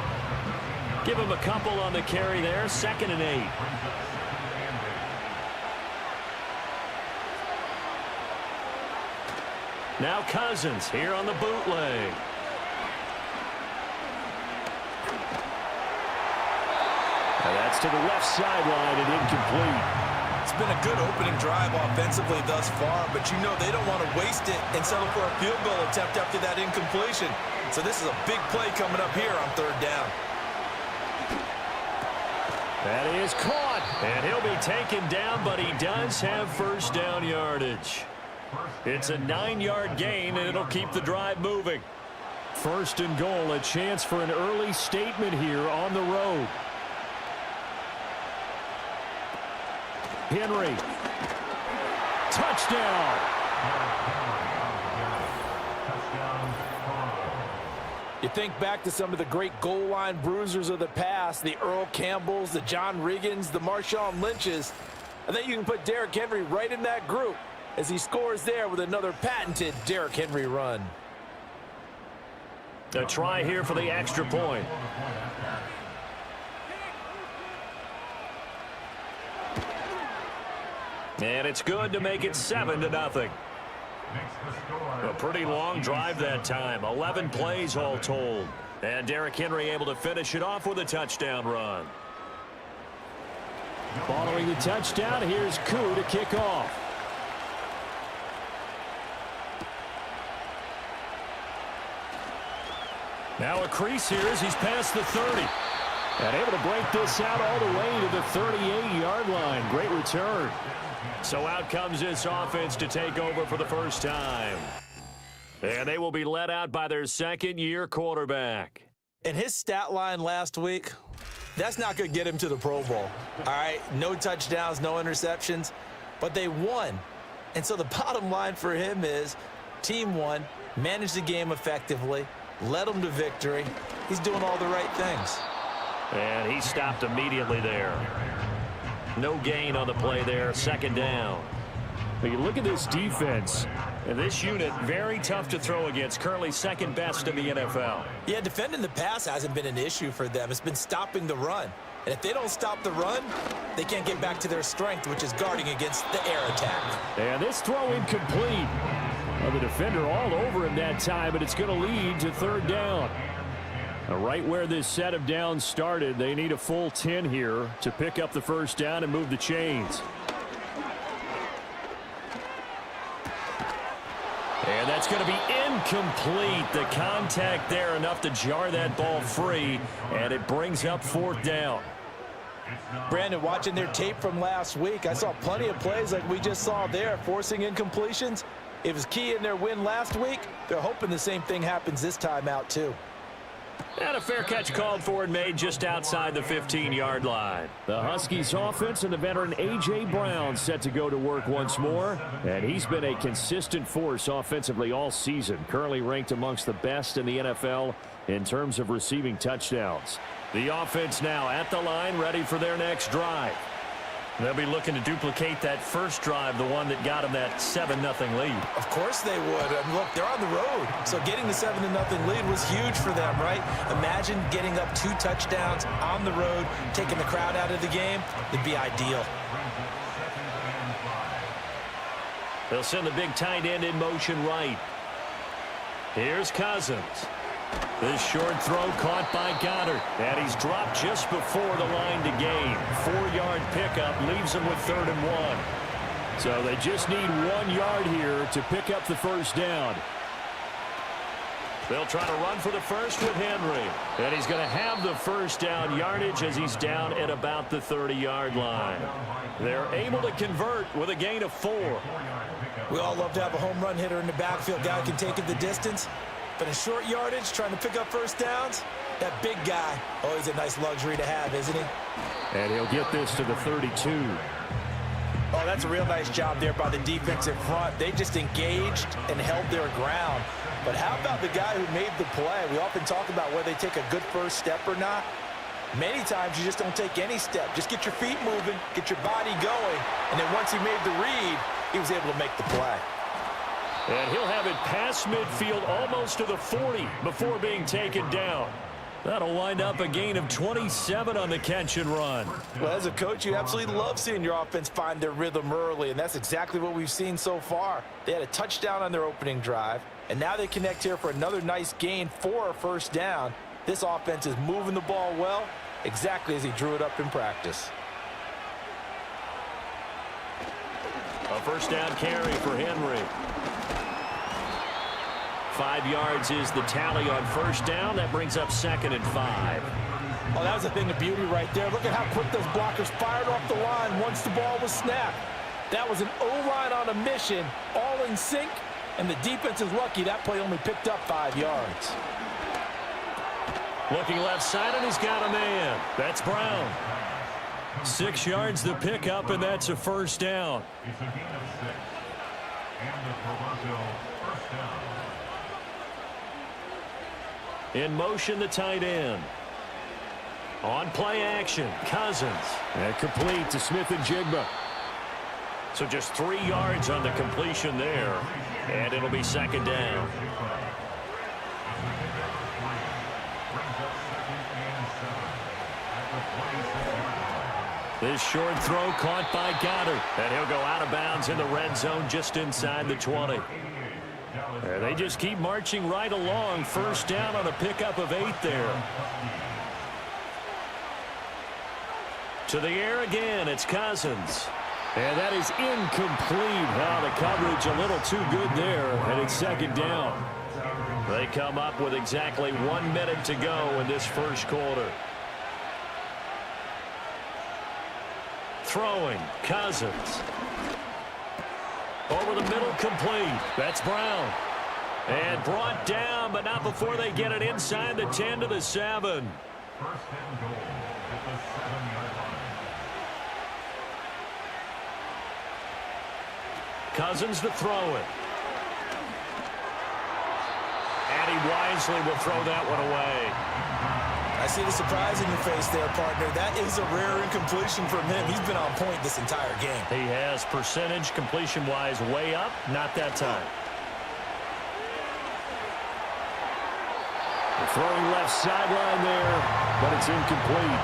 B: Give him a couple on the carry there. 2nd and 8. Now Cousins here on the bootleg. And that's to the left sideline and incomplete.
C: It's been a good opening drive offensively thus far, but you know they don't want to waste it and settle for a field goal attempt after that incompletion. So this is a big play coming up here on 3rd down.
B: That is caught, and he'll be taken down, but he does have 1st down yardage. It's a 9-yard gain, and it'll keep the drive moving. 1st and goal, a chance for an early statement here on the road. Henry. Touchdown.
D: You think back to some of the great goal line bruisers of the past, the Earl Campbells, the John Riggins, the Marshawn Lynches. I think you can put Derrick Henry right in that group as he scores there with another patented Derrick Henry run.
B: A try here for the extra point. And it's good to make it 7-0. A pretty long drive that time. 11 plays all told. And Derrick Henry able to finish it off with a touchdown run. Following the touchdown, here's Koo to kick off. Now a crease here as he's past the 30.
E: And able to break this out all the way to the 38-yard line. Great return.
B: So out comes this offense to take over for the first time. And they will be led out by their second-year quarterback.
C: And his stat line last week, that's not going to get him to the Pro Bowl. All right, no touchdowns, no interceptions, but they won. And so the bottom line for him is team won, managed the game effectively, led them to victory. He's doing all the right things.
B: And he stopped immediately there. No gain on the play there, second down.
E: But you look at this defense, and this unit, very tough to throw against, currently second best in the NFL.
C: Yeah, defending the pass hasn't been an issue for them. It's been stopping the run. And if they don't stop the run, they can't get back to their strength, which is guarding against the air attack.
E: And this throw incomplete. Well, the defender all over him that time, but it's going to lead to third down. Right where this set of downs started, they need a full 10 here to pick up the first down and move the chains. And that's going to be incomplete. The contact there enough to jar that ball free, and it brings up fourth down.
D: Brandon, watching their tape from last week, I saw plenty of plays like we just saw there, forcing incompletions. It was key in their win last week. They're hoping the same thing happens this time out, too.
B: And a fair catch called for and made just outside the 15-yard line.
E: The Huskies offense and the veteran A.J. Brown set to go to work once more. And he's been a consistent force offensively all season. Currently ranked amongst the best in the NFL in terms of receiving touchdowns.
B: The offense now at the line, ready for their next drive. They'll be looking to duplicate that first drive, the one that got them that 7-0 lead.
C: Of course they would. Look, they're on the road. So getting the 7-0 lead was huge for them, right? Imagine getting up 2 touchdowns on the road, taking the crowd out of the game. It'd be ideal.
B: They'll send the big tight end in motion right. Here's Cousins. This short throw caught by Goddard. And he's dropped just before the line to gain. 4-yard pickup leaves them with 3rd and 1.
E: So they just need 1 yard here to pick up the first down.
B: They'll try to run for the first with Henry. And he's going to have the first down yardage as he's down at about the 30-yard line. They're able to convert with a gain of 4.
C: We all love to have a home run hitter in the backfield. Guy can take it the distance. But in short yardage, trying to pick up first downs, that big guy, always a nice luxury to have, isn't he?
E: And he'll get this to the 32.
D: Oh, that's a real nice job there by the defense in front. They just engaged and held their ground. But how about the guy who made the play? We often talk about whether they take a good first step or not. Many times you just don't take any step. Just get your feet moving, get your body going, and then once he made the read, he was able to make the play.
B: And he'll have it past midfield almost to the 40 before being taken down.
E: That'll wind up a gain of 27 on the catch and run.
D: Well, as a coach, you absolutely love seeing your offense find their rhythm early, and that's exactly what we've seen so far. They had a touchdown on their opening drive, and now they connect here for another nice gain for a first down. This offense is moving the ball well, exactly as he drew it up in practice.
B: A first down carry for Henry. 5 yards is the tally on first down. That brings up 2nd and 5.
D: Oh, that was a thing of beauty right there. Look at how quick those blockers fired off the line once the ball was snapped. That was an O-line on a mission, all in sync, and the defense is lucky that play only picked up 5 yards.
B: Looking left side, and he's got a man. That's Brown.
E: 6 yards the pickup, and that's a first down.
F: It's a gain of 6. And the Toronto first down.
B: In motion, the tight end. On play action, Cousins.
E: And complete to Smith and Jigba.
B: So just 3 yards on the completion there. And it'll be 2nd down. This short throw caught by Goddard. And he'll go out of bounds in the red zone just inside the 20.
E: And they just keep marching right along. First down on a pickup of 8 there.
B: To the air again, it's Cousins.
E: And that is incomplete. The coverage a little too good there, and it's 2nd down.
B: They come up with exactly 1 minute to go in this first quarter. throwing. Cousins. Over the middle, complete. That's Brown. And brought down, but not before they get it inside the 10 to the 7.
F: First and goal at the 7-yard line.
B: Cousins to throw it. And he wisely will throw that one away.
C: I see the surprise in your face there, partner. That is a rare incompletion from him. He's been on point this entire game.
B: He has percentage completion-wise way up. Not that time. The throwing left sideline there, but it's incomplete.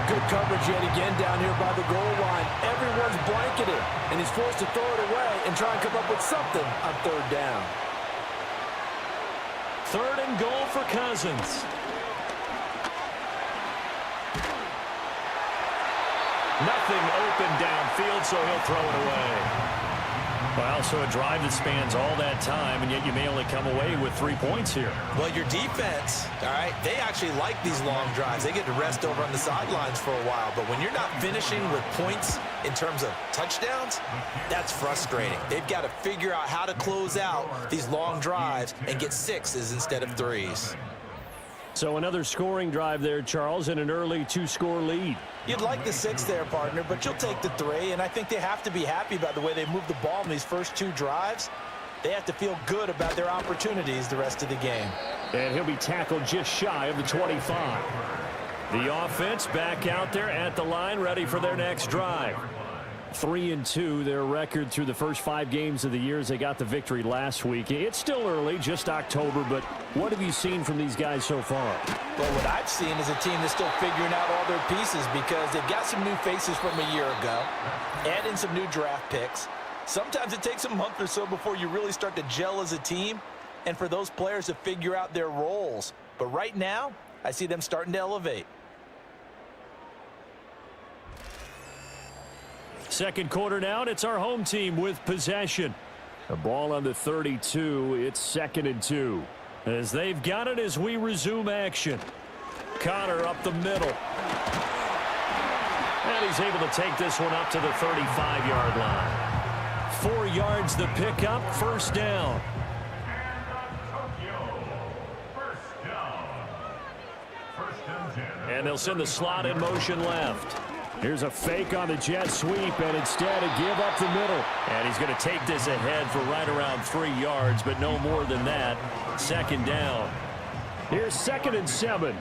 D: Good coverage yet again down here by the goal line. Everyone's blanketed, and he's forced to throw it away and try and come up with something on third down.
B: Third and goal for Cousins. Nothing open downfield, so he'll throw it away. Well, so a drive that spans all that time, and yet you may only come away with 3 points here.
C: Well, your defense, all right, they actually like these long drives. They get to rest over on the sidelines for a while. But when you're not finishing with points in terms of touchdowns, that's frustrating. They've got to figure out how to close out these long drives and get 6s instead of 3s.
B: So another scoring drive there, Charles, and an early 2-score lead.
C: You'd like the 6 there, partner, but you'll take the 3, and I think they have to be happy about the way they moved the ball in these first 2 drives. They have to feel good about their opportunities the rest of the game.
B: And he'll be tackled just shy of the 25. The offense back out there at the line, ready for their next drive. 3-2, their record through the first 5 games of the year as they got the victory last week. It's still early, just October, but what have you seen from these guys so far?
C: Well, what I've seen is a team that's still figuring out all their pieces because they've got some new faces from a year ago, add in some new draft picks. Sometimes it takes a month or so before you really start to gel as a team and for those players to figure out their roles. But right now, I see them starting to elevate.
B: Second quarter now, and it's our home team with possession. The ball on the 32, it's 2nd and 2. As they've got it as we resume action. Connor up the middle. And he's able to take this one up to the 35-yard line. 4 yards the pickup, first down. And they'll send the slot in motion left. Here's a fake on the jet sweep, and instead a give up the middle. And he's going to take this ahead for right around 3 yards, but no more than that. Second down. Here's 2nd and 7.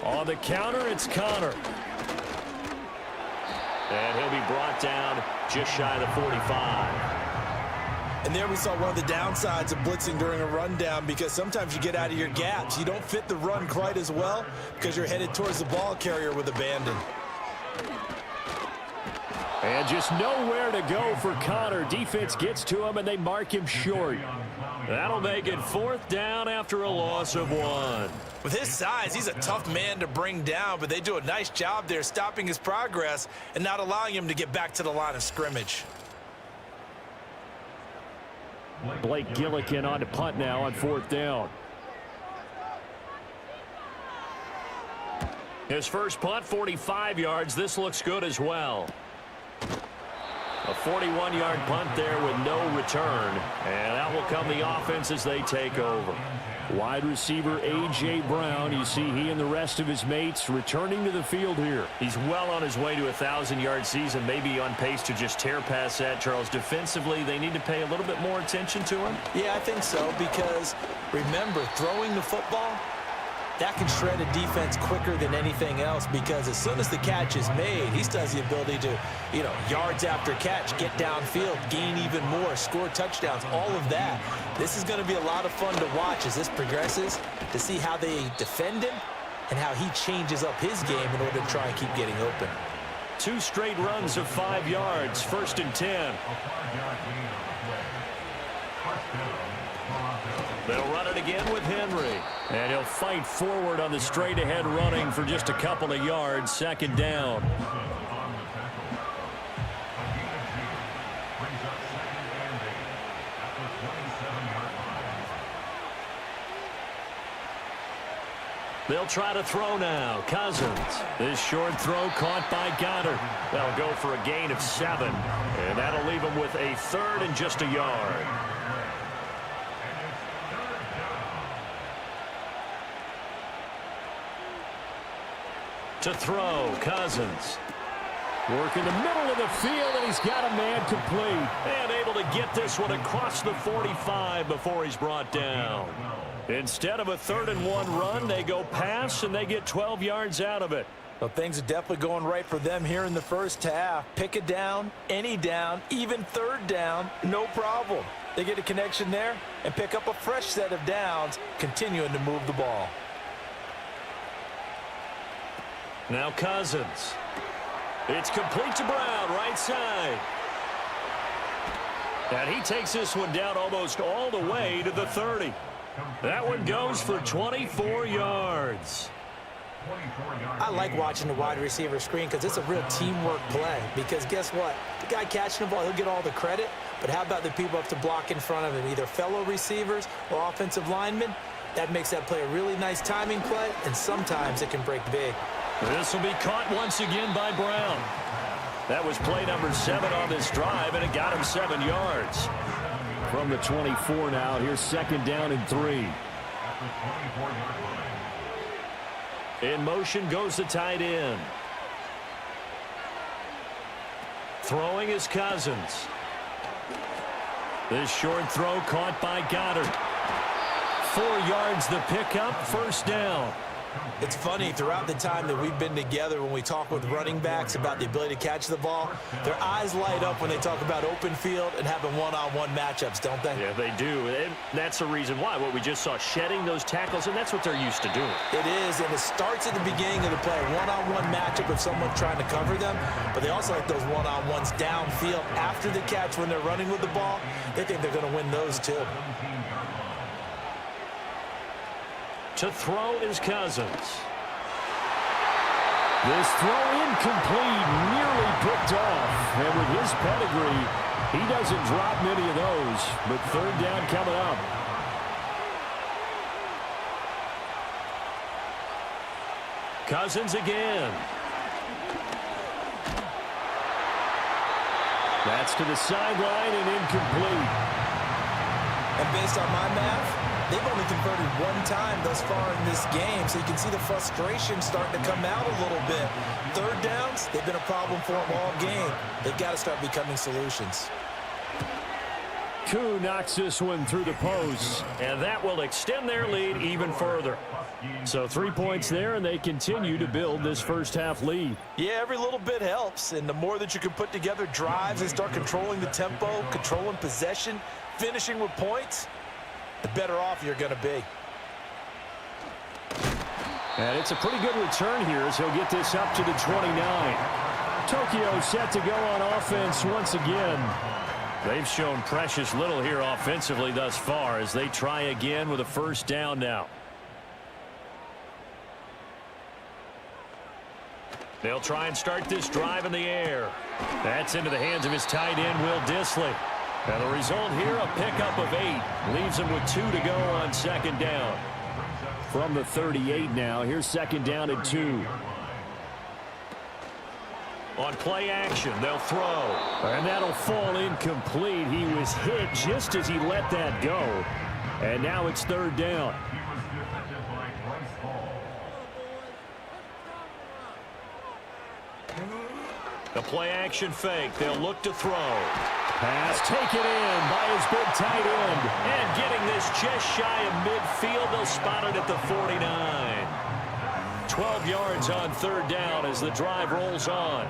B: On the counter, it's Connor. And he'll be brought down just shy of the 45.
C: And there we saw one of the downsides of blitzing during a rundown because sometimes you get out of your gaps. You don't fit the run quite as well because you're headed towards the ball carrier with abandon.
B: And just nowhere to go for Connor. Defense gets to him, and they mark him short. That'll make it 4th down after a loss of 1.
C: With his size, he's a tough man to bring down, but they do a nice job there stopping his progress and not allowing him to get back to the line of scrimmage.
B: Blake Gillikin on to punt now on 4th down. His first punt, 45 yards. This looks good as well. A 41-yard punt there with no return. And that will come the offense as they take over. Wide receiver A.J. Brown, you see he and the rest of his mates returning to the field here. He's well on his way to a 1,000-yard season, maybe on pace to just tear past that, Charles. Defensively, they need to pay a little bit more attention to him.
C: Yeah, I think so, because remember, throwing the football, that can shred a defense quicker than anything else because as soon as the catch is made, he still has the ability to, yards after catch, get downfield, gain even more, score touchdowns, all of that. This is going to be a lot of fun to watch as this progresses to see how they defend him and how he changes up his game in order to try and keep getting open.
B: 2 straight runs of 5 yards, 1st and 10. They'll run it again with Henry. And he'll fight forward on the straight-ahead running for just a couple of yards. 2nd down. They'll try to throw now. Cousins. This short throw caught by Goddard. They'll go for a gain of 7. And that'll leave them with a 3rd and just a yard. To throw, Cousins.
E: Work in the middle of the field, and he's got a man complete.
B: And able to get this one across the 45 before he's brought down. Instead of a 3rd and 1 run, they go pass, and they get 12 yards out of it.
C: Well, things are definitely going right for them here in the first half. Pick a down, any down, even 3rd down, no problem. They get a connection there and pick up a fresh set of downs, continuing to move the ball.
B: Now Cousins. It's complete to Brown, right side. And he takes this one down almost all the way to the 30. That one goes for 24 yards.
C: I like watching the wide receiver screen because it's a real teamwork play. Because guess what? The guy catching the ball, he'll get all the credit. But how about the people up to block in front of him, either fellow receivers or offensive linemen? That makes that play a really nice timing play, and sometimes it can break big.
B: This will be caught once again by Brown. That was play number 7 on this drive, and it got him 7 yards.
E: From the 24 now, here's 2nd down and 3.
B: In motion goes the tight end. Throwing is Cousins. This short throw caught by Goddard. 4 yards the pickup, 1st down.
C: It's funny, throughout the time that we've been together, when we talk with running backs about the ability to catch the ball, their eyes light up when they talk about open field and having one-on-one matchups, don't they?
B: Yeah, they do. And that's the reason why. What we just saw, shedding those tackles, and that's what they're used to doing.
C: It is, and it starts at the beginning of the play. One-on-one matchup with someone trying to cover them, but they also like those one-on-ones downfield after the catch when they're running with the ball. They think they're going to win those too.
B: To throw is Cousins.
E: This throw incomplete, nearly picked off. And with his pedigree, he doesn't drop many of those. But 3rd down coming up.
B: Cousins again.
E: That's to the sideline and incomplete.
C: And based on my math, they've only converted 1 time thus far in this game, so you can see the frustration starting to come out a little bit. 3rd downs, they've been a problem for them all game. They've got to start becoming solutions.
E: Koo knocks this one through the post.
B: And that will extend their lead even further.
E: So 3 points there, and they continue to build this first half lead.
C: Yeah, every little bit helps, and the more that you can put together drives and start controlling the tempo, controlling possession, finishing with points, the better off you're going to be.
E: And it's a pretty good return here as he'll get this up to the 29. Tokyo set to go on offense once again.
B: They've shown precious little here offensively thus far as they try again with a 1st down now. They'll try and start this drive in the air. That's into the hands of his tight end, Will Dissly. And the result here, a pickup of 8. Leaves him with 2 to go on 2nd down.
E: From the 38 now, here's 2nd down and 2.
B: On play action, they'll throw.
E: And that'll fall incomplete. He was hit just as he let that go. And now it's 3rd down.
B: The play action fake. They'll look to throw.
E: Pass taken in by his big tight end.
B: And getting this just shy of midfield, they'll spot it at the 49. 12 yards on 3rd down as the drive rolls on.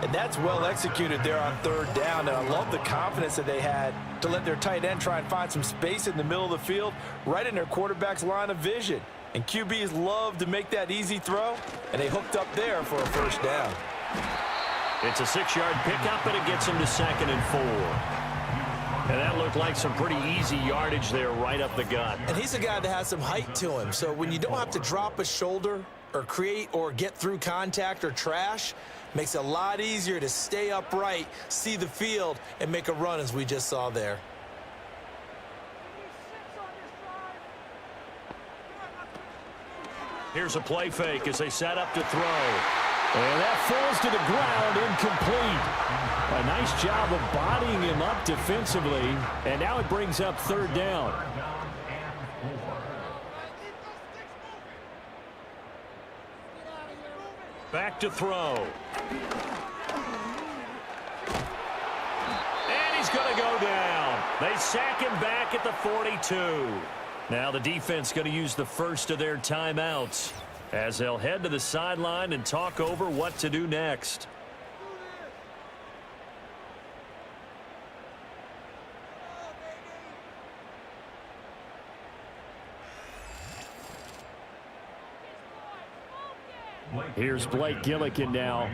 C: And that's well executed there on 3rd down. And I love the confidence that they had to let their tight end try and find some space in the middle of the field, right in their quarterback's line of vision. And QBs love to make that easy throw, and they hooked up there for a 1st down.
B: It's a 6-yard pickup, and it gets him to 2nd and 4. And that looked like some pretty easy yardage there right up the gut.
C: And he's a guy that has some height to him, so when you don't have to drop a shoulder or create or get through contact or trash, makes it a lot easier to stay upright, see the field, and make a run as we just saw there.
B: Here's a play fake as they set up to throw. And that falls to the ground, incomplete. A nice job of bodying him up defensively. And now it brings up third down. Back to throw. And he's going to go down. They sack him back at the 42. Now the defense going to use the first of their timeouts as they'll head to the sideline and talk over what to do next. Here's Blake Gillikin now.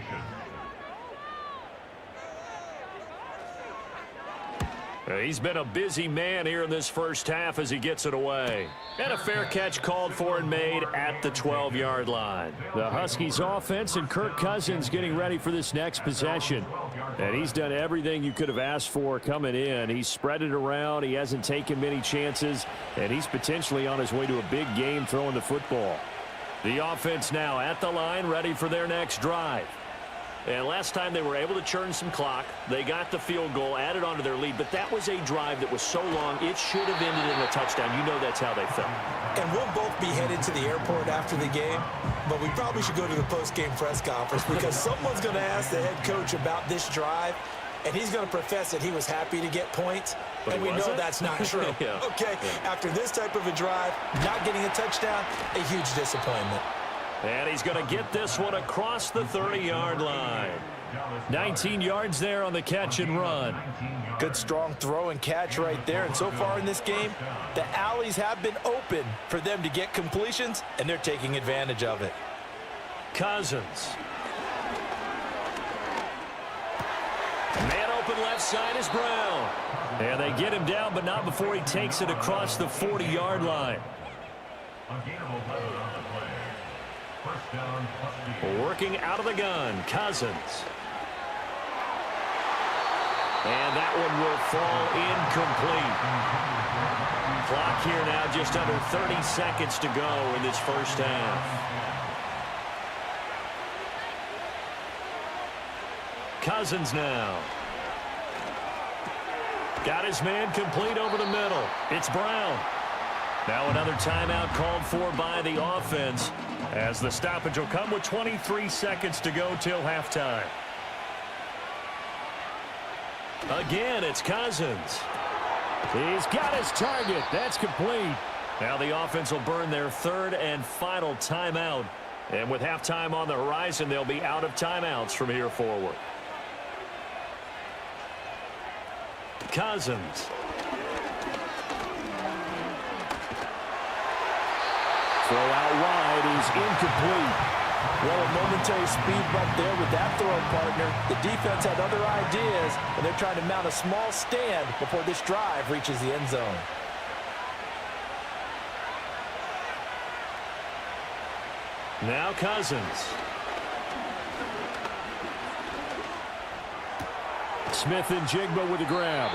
B: He's been a busy man here in this first half as he gets it away. And a fair catch called for and made at the 12-yard line. The Huskies offense and Kirk Cousins getting ready for this next possession. And he's done everything you could have asked for coming in. He's spread it around. He hasn't taken many chances. And he's potentially on his way to a big game throwing the football. The offense now at the line, ready for their next drive. And last time they were able to churn some clock. They got the field goal, added on to their lead. But that was a drive that was so long, it should have ended in a touchdown. You know that's how they felt.
C: And we'll both be headed to the airport after the game. But we probably should go to the post-game press conference because someone's going to ask the head coach about this drive. And he's going to profess that he was happy to get points.
B: But
C: and we know that's not true.
B: Yeah.
C: Okay, after this type of a drive, not getting a touchdown, a huge disappointment.
B: And he's going to get this one across the 30-yard line. 19 yards there on the catch and run.
D: Good strong throw and catch right there. And so far in this game, the alleys have been open for them to get completions, and they're taking advantage of it.
B: Cousins. Man open left side is Brown. And they get him down, but not before he takes it across the 40-yard line. Working out of the gun, Cousins. And that one will fall incomplete. Clock here now just under 30 seconds to go in this first half. Cousins now. Got his man complete over the middle. It's Brown. Now another timeout called for by the offense as the stoppage will come with 23 seconds to go till halftime. Again, it's Cousins. He's got his target. That's complete. Now the offense will burn their third and final timeout. And with halftime on the horizon, they'll be out of timeouts from here forward. Cousins.
D: Throw out wide is incomplete. Well, a momentary speed bump there with that throw partner. The defense had other ideas, and they're trying to mount a small stand before this drive reaches the end zone.
B: Now Cousins. Smith and Jigba with a grab.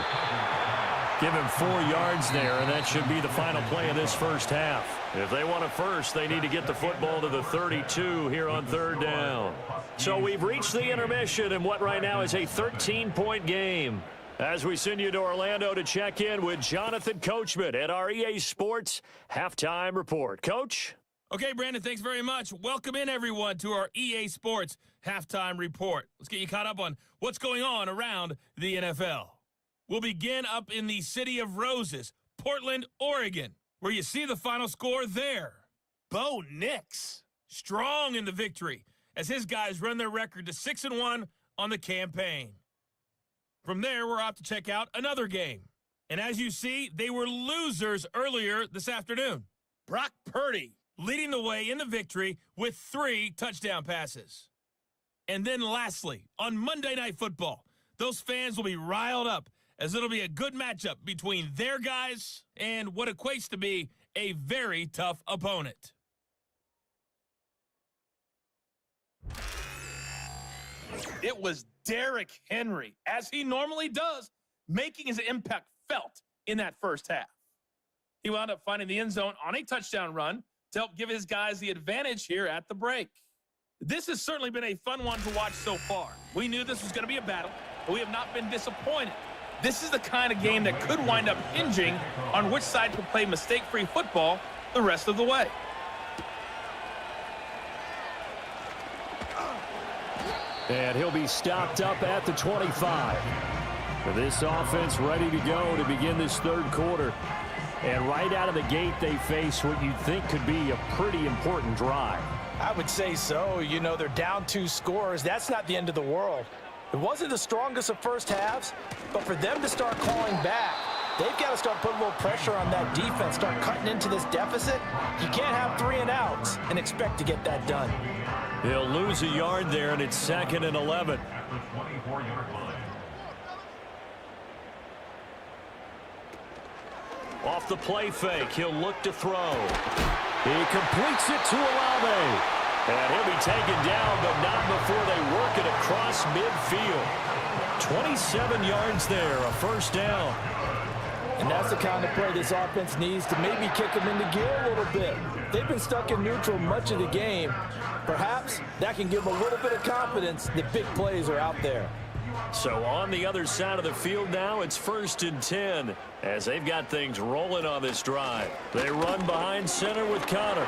B: Give him 4 yards there, and that should be the final play of this first half. If they want it first, they need to get the football to the 32 here on third down. So we've reached the intermission in what right now is a 13-point game. As we send you to Orlando to check in with Jonathan Coachman at our EA Sports Halftime Report. Coach?
L: Okay, Brandon, thanks very much. Welcome in, everyone, to our EA Sports Halftime Report. Let's get you caught up on what's going on around the NFL. We'll begin up in the City of Roses, Portland, Oregon, where you see the final score there. Bo Nix, strong in the victory, as his guys run their record to 6-1 on the campaign. From there, we're off to check out another game. And as you see, they were losers earlier this afternoon. Brock Purdy leading the way in the victory with 3 touchdown passes. And then lastly, on Monday Night Football, those fans will be riled up as it'll be a good matchup between their guys and what equates to be a very tough opponent. It was Derrick Henry, as he normally does, making his impact felt in that first half. He wound up finding the end zone on a touchdown run to help give his guys the advantage here at the break. This has certainly been a fun one to watch so far. We knew this was going to be a battle, but we have not been disappointed. This is the kind of game that could wind up hinging on which side can play mistake-free football the rest of the way.
E: And he'll be stopped up at the 25. This offense ready to go to begin this third quarter. And right out of the gate, they face what you'd think could be a pretty important drive.
D: I would say so. You know, they're down 2 scores. That's not the end of the world. It wasn't the strongest of first halves, but for them to start clawing back, they've got to start putting a little pressure on that defense, start cutting into this deficit. You can't have 3 and outs and expect to get that done.
E: He'll lose a yard there, and it's 2nd and 11. Off the play fake, he'll look to throw. He completes it to Olave. And he'll be taken down, but not before they work it across midfield. 27 yards there, a first down.
D: And that's the kind of play this offense needs to maybe kick them into gear a little bit. They've been stuck in neutral much of the game. Perhaps that can give them a little bit of confidence that big plays are out there.
E: So on the other side of the field now, it's 1st and 10 as they've got things rolling on this drive. They run behind center with Connor.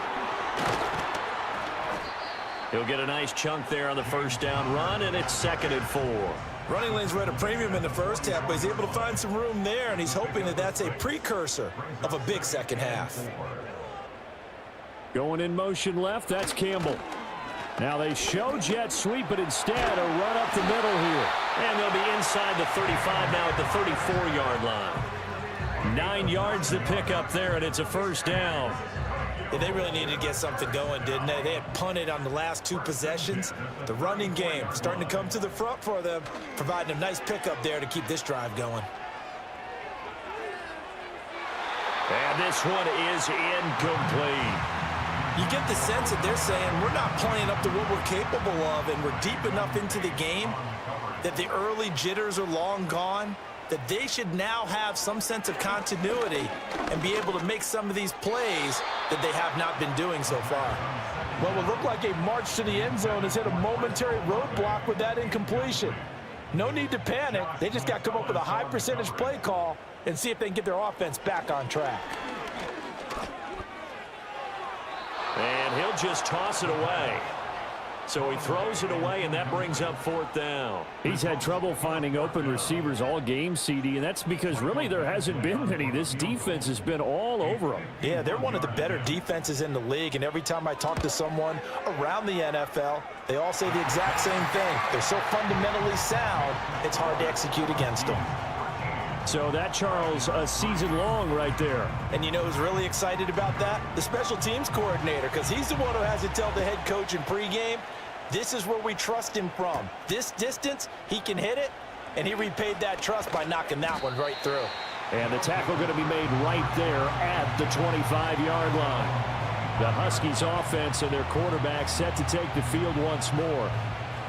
E: He'll get a nice chunk there on the first down run, and it's 2nd and 4.
C: Running lanes were at a premium in the first half, but he's able to find some room there, and he's hoping that that's a precursor of a big second half.
E: Going in motion left, that's Campbell. Now they show jet sweep, but instead a run up the middle here. And they'll be inside the 35 now at the 34-yard line. 9 yards to pick up there, and it's a first down.
C: Yeah, they really needed to get something going, didn't they? They had punted on the last 2 possessions. The running game starting to come to the front for them, providing a nice pickup there to keep this drive going.
E: And this one is incomplete.
C: You get the sense that they're saying we're not playing up to what we're capable of, and we're deep enough into the game that the early jitters are long gone, that they should now have some sense of continuity and be able to make some of these plays that they have not been doing so far.
D: Well, it looked like a march to the end zone has hit a momentary roadblock with that incompletion. No need to panic. They just got to come up with a high percentage play call and see if they can get their offense back on track.
E: And he'll just toss it away. So he throws it away, and that brings up 4th down. He's had trouble finding open receivers all game, CD, and that's because really there hasn't been many. This defense has been all over them.
D: Yeah, they're one of the better defenses in the league, and every time I talk to someone around the NFL, they all say the exact same thing. They're so fundamentally sound, it's hard to execute against them.
E: So that, Charles, a season long right there.
C: And you know who's really excited about that? The special teams coordinator, because he's the one who has to tell the head coach in pregame, this is where we trust him from. This distance, he can hit it, and he repaid that trust by knocking that one right through.
E: And the tackle going to be made right there at the 25-yard line. The Huskies offense and their quarterback set to take the field once more.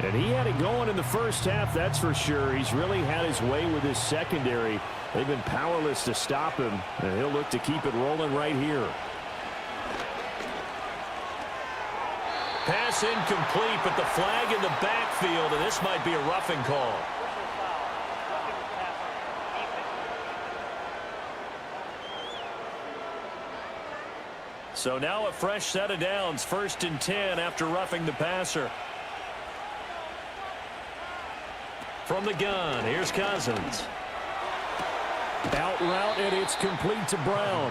E: And he had it going in the first half, that's for sure. He's really had his way with his secondary. They've been powerless to stop him, and he'll look to keep it rolling right here. Pass incomplete, but the flag in the backfield, and this might be a roughing call. So now a fresh set of downs, 1st and 10 after roughing the passer. From the gun, here's Cousins. Out route, and it's complete to Brown.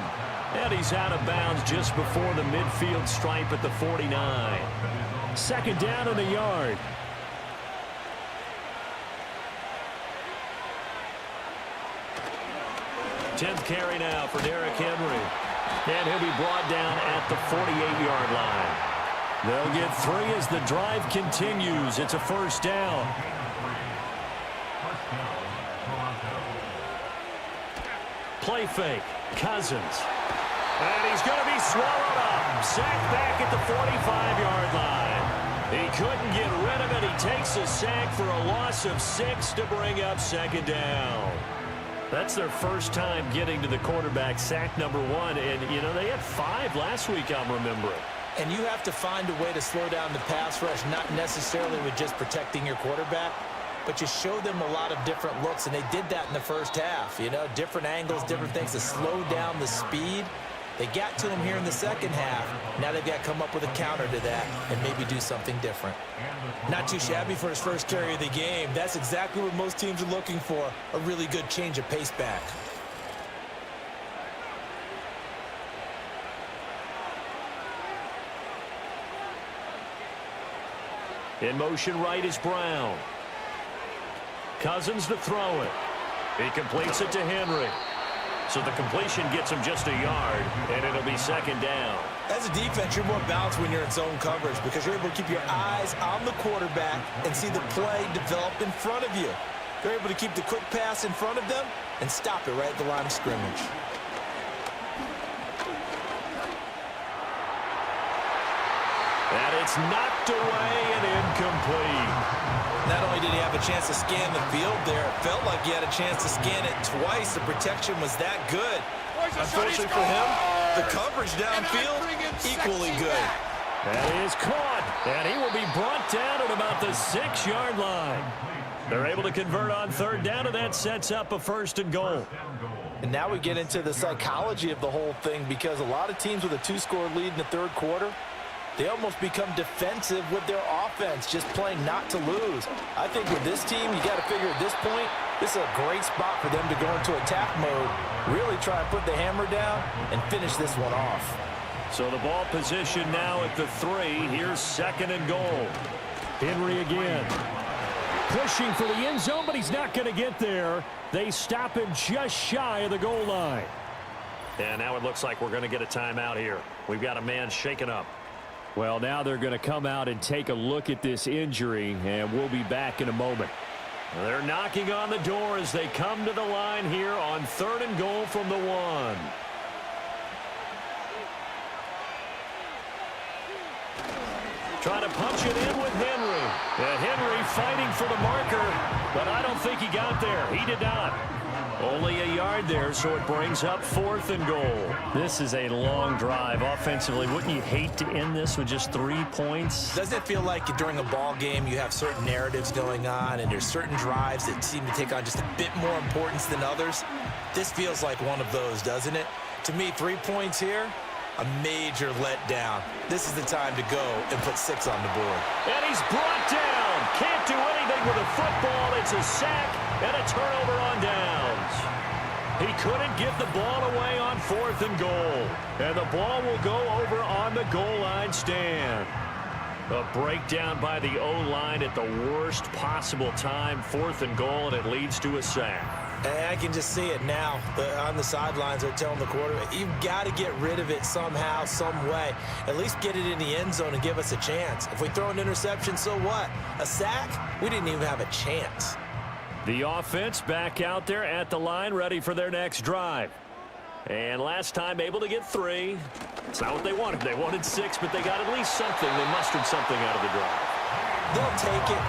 E: And he's out of bounds just before the midfield stripe at the 49. 2nd down in a yard. Tenth carry now for Derrick Henry. And he'll be brought down at the 48-yard line. They'll get 3 as the drive continues. It's a first down. Play fake. Cousins. And he's going to be swallowed up. Sacked back at the 45-yard line. He couldn't get rid of it. He takes a sack for a loss of 6 to bring up 2nd down.
B: That's their first time getting to the quarterback, sack number 1. And, you know, they had 5 last week, I'm remembering.
C: And you have to find a way to slow down the pass rush, not necessarily with just protecting your quarterback, but you show them a lot of different looks, and they did that in the first half. You know, different angles, different things to slow down the speed. They got to him here in the second half. Now they've got to come up with a counter to that and maybe do something different. Not too shabby for his first carry of the game. That's exactly what most teams are looking for, a really good change of pace back.
B: In motion right is Brown. Cousins to throw it. He completes it to Henry. So the completion gets him just a yard, and it'll be second down.
C: As a defense, you're more balanced when you're in zone coverage because you're able to keep your eyes on the quarterback and see the play develop in front of you. You're able to keep the quick pass in front of them and stop it right at the line of scrimmage.
B: And it's knocked away and incomplete.
C: Not only did he have a chance to scan the field there, it felt like he had a chance to scan it twice. The protection was that good. Unfortunately for him, the coverage downfield, equally good.
B: That is caught, and he will be brought down at about the 6-yard line. They're able to convert on third down, and that sets up a 1st and goal.
D: And now we get into the psychology of the whole thing because a lot of teams with a 2-score lead in the third quarter, they almost become defensive with their offense, just playing not to lose. I think with this team, you got to figure at this point, this is a great spot for them to go into attack mode, really try and put the hammer down and finish this one off.
B: So the ball position now at the 3. Here's 2nd and goal. Henry again. Pushing for the end zone, but he's not going to get there. They stop him just shy of the goal line. And now it looks like we're going to get a timeout here. We've got a man shaken up.
E: Well, now they're going to come out and take a look at this injury, and we'll be back in a moment.
B: They're knocking on the door as they come to the line here on 3rd and goal from the 1. Trying to punch it in with Henry. And Henry fighting for the marker, but I don't think he got there. He did not. Only a yard there, so it brings up 4th and goal.
E: This is a long drive offensively. Wouldn't you hate to end this with just 3 points?
C: Doesn't it feel like during a ball game you have certain narratives going on and there's certain drives that seem to take on just a bit more importance than others? This feels like one of those, doesn't it? To me, 3 points here, a major letdown. This is the time to go and put 6 on the board.
B: And he's brought down. Can't do anything with a football. It's a sack and a turnover on downs. He couldn't get the ball away on 4th and goal. And the ball will go over on the goal line stand. A breakdown by the O-line at the worst possible time. 4th and goal, and it leads to a sack.
C: And I can just see it now. On the sidelines, they're telling the quarterback, you've got to get rid of it somehow, some way. At least get it in the end zone and give us a chance. If we throw an interception, so what? A sack? We didn't even have a chance.
B: The offense back out there at the line, ready for their next drive. And last time able to get 3. It's not what they wanted. They wanted 6, but they got at least something. They mustered something out of the drive.
C: They'll take it.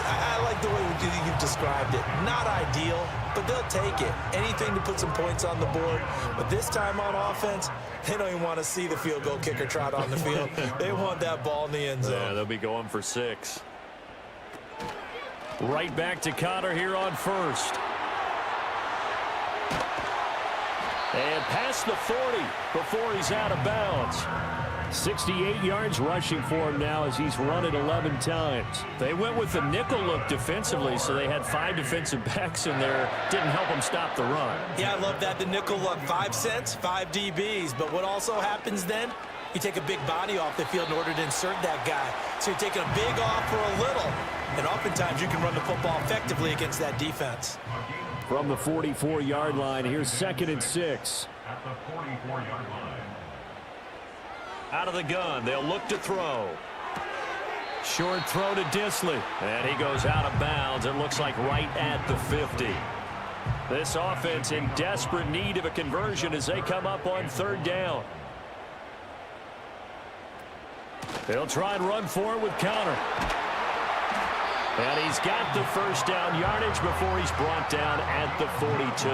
C: I like the way you've described it. Not ideal, but they'll take it. Anything to put some points on the board. But this time on offense, they don't even want to see the field goal kicker trot on the field. They want that ball in the end zone.
B: Yeah, they'll be going for 6. Right back to Connor here on 1st. And past the 40 before he's out of bounds. 68 yards rushing for him now as he's run it 11 times. They went with the nickel look defensively, so they had 5 defensive backs in there. Didn't help them stop the run.
C: Yeah, I love that. The nickel look, 5 cents, 5 DBs. But what also happens then, you take a big body off the field in order to insert that guy. So you're taking a big off for a little. And oftentimes you can run the football effectively against that defense.
E: From the 44-yard line, here's 2nd and 6.
F: At the 44-yard line.
B: Out of the gun, they'll look to throw. Short throw to Disley. And he goes out of bounds. It looks like right at the 50. This offense in desperate need of a conversion as they come up on 3rd down. They'll try and run for it with Connor. And he's got the first down yardage before he's brought down at the 42.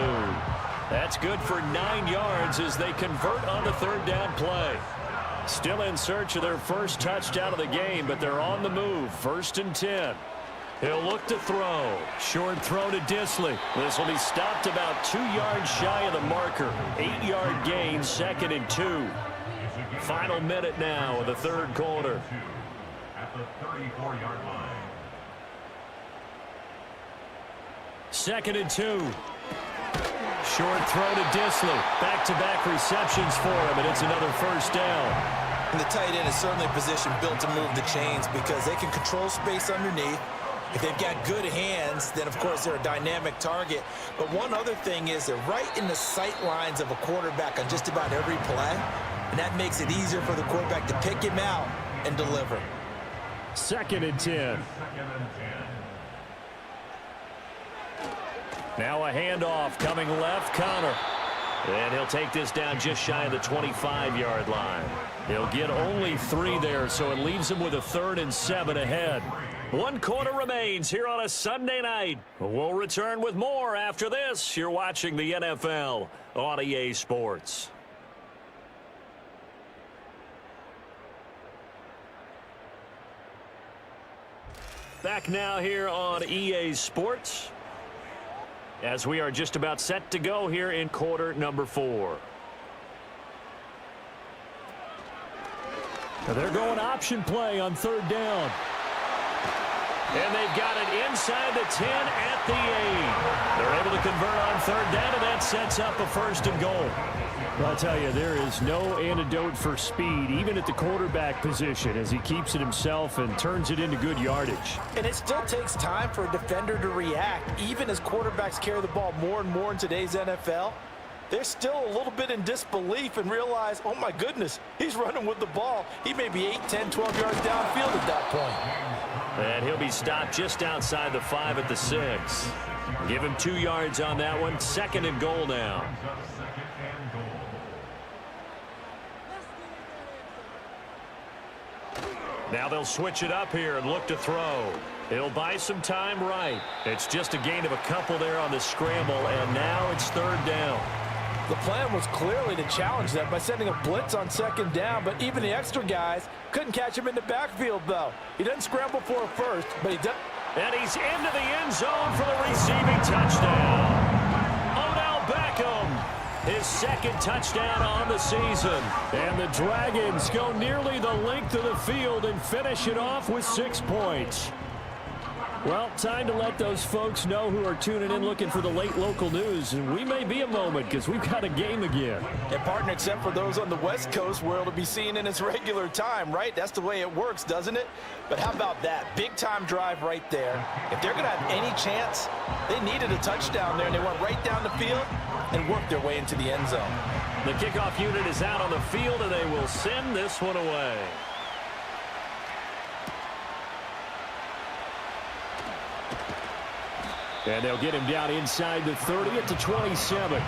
B: That's good for 9 yards as they convert on the third down play. Still in search of their first touchdown of the game, but they're on the move. 1st and 10. He'll look to throw. Short throw to Disley. This will be stopped about 2 yards shy of the marker. 8-yard gain, 2nd and 2. Final minute now of the third quarter.
F: At the 34-yard line.
B: 2nd and 2. Short throw to Disley. Back-to-back receptions for him, and it's another first down.
C: And the tight end is certainly a position built to move the chains because they can control space underneath. If they've got good hands, then, of course, they're a dynamic target. But one other thing is they're right in the sight lines of a quarterback on just about every play, and that makes it easier for the quarterback to pick him out and deliver.
B: 2nd and 10. Now a handoff coming left, Connor. And he'll take this down just shy of the 25-yard line. He'll get only 3 there, so it leaves him with a 3rd and 7 ahead. 1 quarter remains here on a Sunday night. We'll return with more after this. You're watching the NFL on EA Sports. Back now here on EA Sports, as we are just about set to go here in quarter number 4.
E: Now they're going option play on 3rd down.
B: And they've got it inside the 10 at the 8. They're able to convert on 3rd down, and that sets up a 1st and goal.
E: Well, I'll tell you, there is no antidote for speed, even at the quarterback position, as he keeps it himself and turns it into good yardage.
D: And it still takes time for a defender to react, even as quarterbacks carry the ball more and more in today's NFL. They're still a little bit in disbelief and realize, oh my goodness, he's running with the ball. He may be 8, 10, 12 yards downfield at that point.
B: And he'll be stopped just outside the 5 at the 6. Give him 2 yards on that one. 2nd and goal now. Now they'll switch it up here and look to throw. He'll buy some time right. It's just a gain of a couple there on the scramble, and now it's 3rd down.
D: The plan was clearly to challenge that by sending a blitz on 2nd down, but even the extra guys couldn't catch him in the backfield, though. He doesn't scramble for a first, but he does.
B: And he's into the end zone for the receiving touchdown. Odell Beckham, his 2nd touchdown on the season.
E: And the Dragons go nearly the length of the field and finish it off with 6 points. Well, time to let those folks know who are tuning in looking for the late local news. And we may be a moment because we've got a game again.
D: And partner, except for those on the West Coast where it'll be seen in its regular time, right? That's the way it works, doesn't it? But how about that? Big time drive right there. If they're going to have any chance, they needed a touchdown there, and they went right down the field and worked their way into the end zone.
B: The kickoff unit is out on the field, and they will send this one away.
E: And they'll get him down inside the 30 at the 27.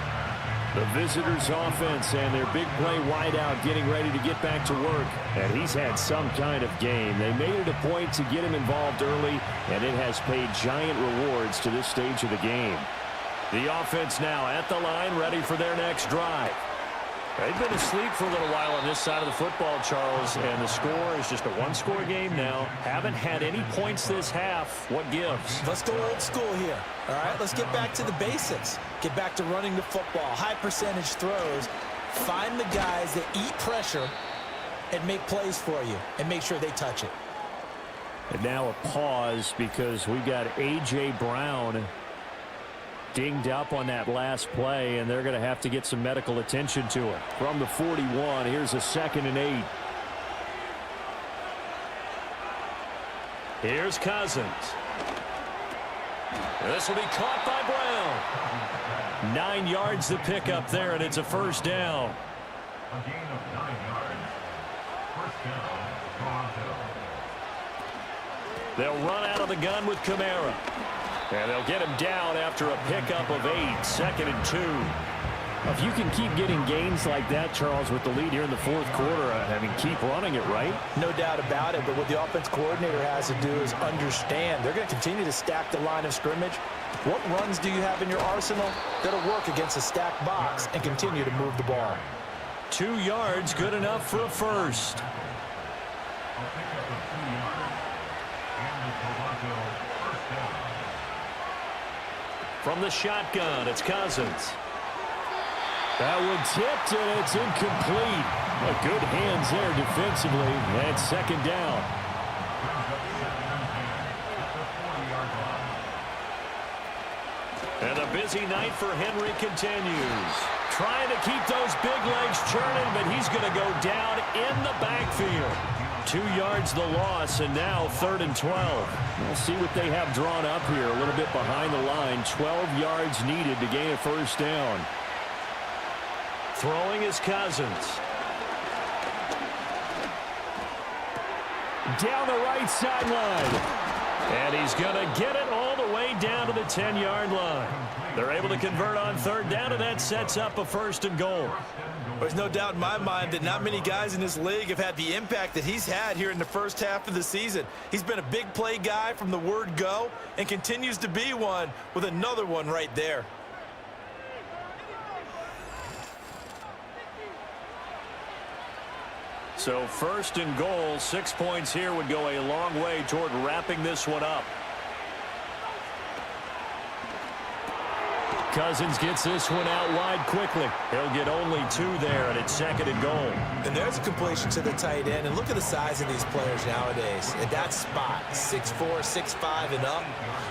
E: The visitors' offense and their big play wideout getting ready to get back to work. And he's had some kind of game. They made it a point to get him involved early, and it has paid giant rewards to this stage of the game.
B: The offense now at the line, ready for their next drive. They've been asleep for a little while on this side of the football, Charles, and the score is just a 1-score game now. Haven't had any points this half. What gives?
C: Let's go old school here. All right, let's get back to the basics. Get back to running the football, high percentage throws. Find the guys that eat pressure and make plays for you and make sure they touch it.
E: And now a pause because we got A.J. Brown dinged up on that last play, and they're going to have to get some medical attention to it. From the 41, here's a 2nd and 8.
B: Here's Cousins. This will be caught by Brown.
E: 9 yards to pick up there, and it's a 1st down.
F: A gain of 9 yards. 1st down, Toronto.
B: They'll run out of the gun with Kamara. And they'll get him down after a pickup of 8. 2nd and 2.
E: If you can keep getting gains like that, Charles, with the lead here in the fourth quarter, I mean, keep running it, right?
D: No doubt about it, but what the offense coordinator has to do is understand. They're going to continue to stack the line of scrimmage. What runs do you have in your arsenal that'll work against a stacked box and continue to move the ball?
E: 2 yards, good enough for a first. From the shotgun, it's Cousins. That one tipped, and it's incomplete. Good hands there defensively, and second down. And a busy night for Henry continues. Trying to keep those big legs churning, but he's going to go down in the backfield. 2 yards the loss, and now 3rd and 12. We'll see what they have drawn up here. A little bit behind the line. 12 yards needed to gain a first down. Throwing is Cousins. Down the right sideline. And he's going to get it all the way down to the 10-yard line. They're able to convert on 3rd down, and that sets up a 1st and goal.
D: There's no doubt in my mind that not many guys in this league have had the impact that he's had here in the first half of the season. He's been a big play guy from the word go and continues to be one with another one right there.
E: So 1st and goal, 6 points here would go a long way toward wrapping this one up. Cousins gets this one out wide quickly. He'll get only 2 there, and it's 2nd and goal.
C: And there's a completion to the tight end. And look at the size of these players nowadays. At that spot, 6'4", 6'5", and up.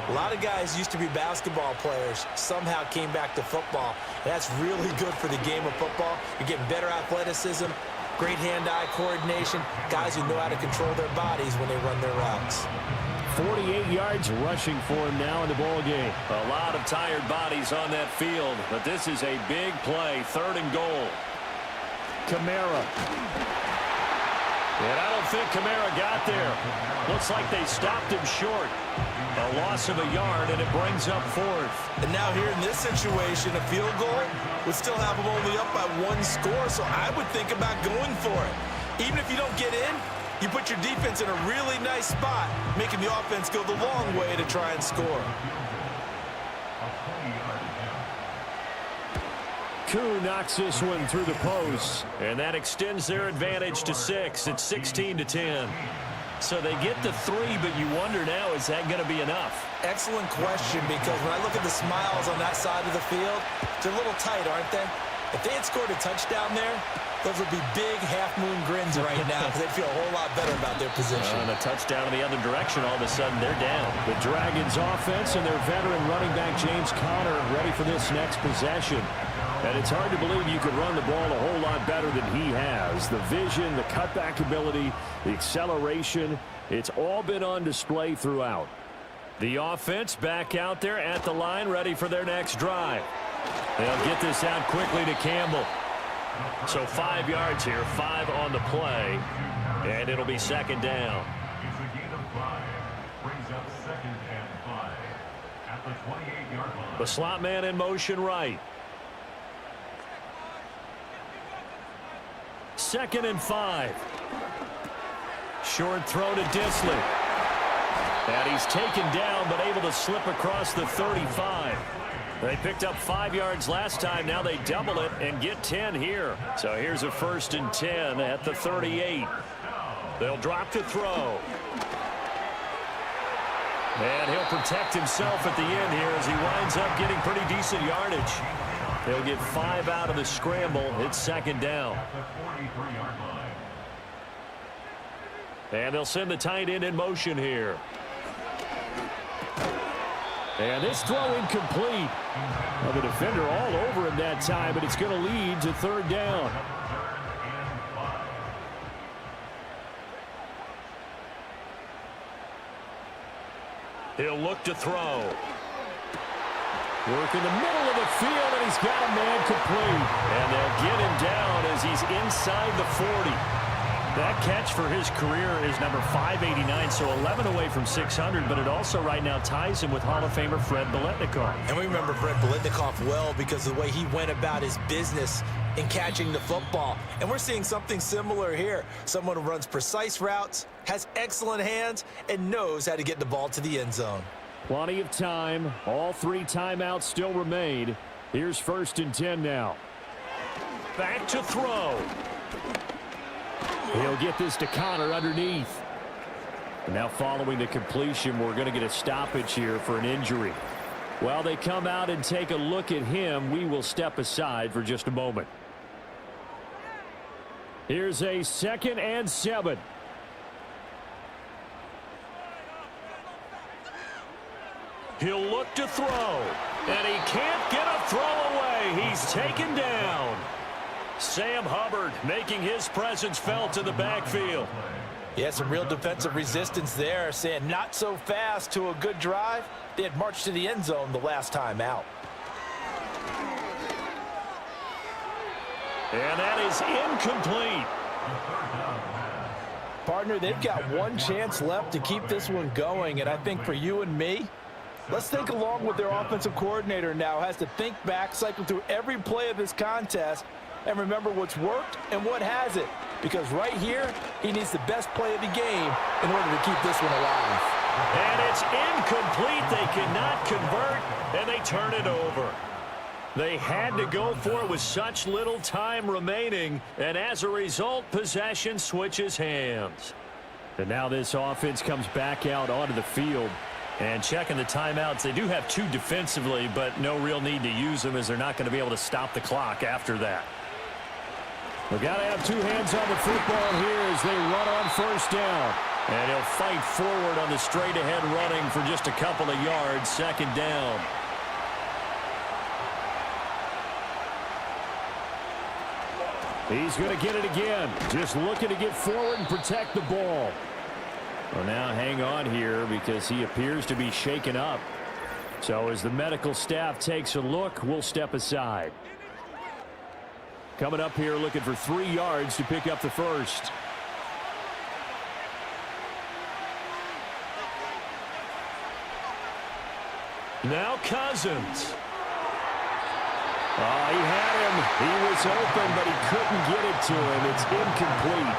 C: A lot of guys used to be basketball players, somehow came back to football. And that's really good for the game of football. You're getting better athleticism, great hand-eye coordination, guys who know how to control their bodies when they run their routes.
E: 48 yards rushing for him now in the ball game.
B: A lot of tired bodies on that field, but this is a big play. 3rd and goal.
E: Kamara.
B: And I don't think Kamara got there. Looks like they stopped him short. A loss of a yard, and it brings up 4th.
D: And now here in this situation, a field goal would still have them only up by 1 score, so I would think about going for it. Even if you don't get in, you put your defense in a really nice spot, making the offense go the long way to try and score.
E: Koo knocks this one through the post,
B: and that extends their advantage to 6. It's 16-10. So they get to 3, but you wonder now, is that going to be enough?
C: Excellent question, because when I look at the smiles on that side of the field, they're a little tight, aren't they? If they had scored a touchdown there, those would be big half-moon grins right now because they'd feel a whole lot better about their position.
B: And a touchdown in the other direction, all of a sudden they're down.
E: The Dragons offense and their veteran running back James Conner ready for this next possession. And it's hard to believe you could run the ball a whole lot better than he has. The vision, the cutback ability, the acceleration, it's all been on display throughout.
B: The offense back out there at the line, ready for their next drive. They'll get this out quickly to Campbell. So 5 yards here, 5 on the play, and it'll be 2nd down.
F: It's a gain of 5. Brings up 2nd and 5 at the 28-yard line.
B: The slot man in motion right.
E: 2nd and 5. Short throw to Disley.
B: And he's taken down, but able to slip across the 35. They picked up 5 yards last time. Now they double it and get 10 here. So here's a 1st and 10 at the 38. They'll drop to throw. And he'll protect himself at the end here as he winds up getting pretty decent yardage. They'll get 5 out of the scramble. It's 2nd down. And they'll send the tight end in motion here.
E: And this throw incomplete. Well, the defender all over him that time, but it's going to lead to 3rd down.
B: He'll look to throw.
E: Work in the middle of the field, and he's got a man complete.
B: And they'll get him down as he's inside the 40. That catch for his career is number 589, so 11 away from 600, but it also right now ties him with Hall of Famer Fred Biletnikoff.
C: And we remember Fred Biletnikoff well because of the way he went about his business in catching the football. And we're seeing something similar here. Someone who runs precise routes, has excellent hands, and knows how to get the ball to the end zone.
B: Plenty of time. All 3 timeouts still remain. Here's 1st and 10 now. Back to throw. He'll get this to Connor underneath. And now following the completion, we're going to get a stoppage here for an injury. While they come out and take a look at him, we will step aside for just a moment. Here's a 2nd and 7. He'll look to throw, and he can't get a throw away. He's taken down. Sam Hubbard making his presence felt in the backfield.
D: Yeah, some real defensive resistance there, saying not so fast to a good drive. They had marched to the end zone the last time out.
B: And that is incomplete.
D: Partner, they've got one chance left to keep this one going, and I think for you and me, let's think along with their offensive coordinator now has to think back, cycle through every play of this contest, and remember what's worked and what hasn't. Because right here, he needs the best play of the game in order to keep this one alive.
B: And it's incomplete. They cannot convert, and they turn it over. They had to go for it with such little time remaining, and as a result, possession switches hands. And now this offense comes back out onto the field. And checking the timeouts, they do have 2 defensively, but no real need to use them as they're not going to be able to stop the clock after that. We've got to have 2 hands on the football here as they run on 1st down. And he'll fight forward on the straight-ahead running for just a couple of yards, 2nd down. He's going to get it again, just looking to get forward and protect the ball. Well, now hang on here because he appears to be shaken up. So as the medical staff takes a look, we'll step aside. Coming up here looking for 3 yards to pick up the 1st. Now Cousins. Oh, he had him. He was open, but he couldn't get it to him. It's incomplete.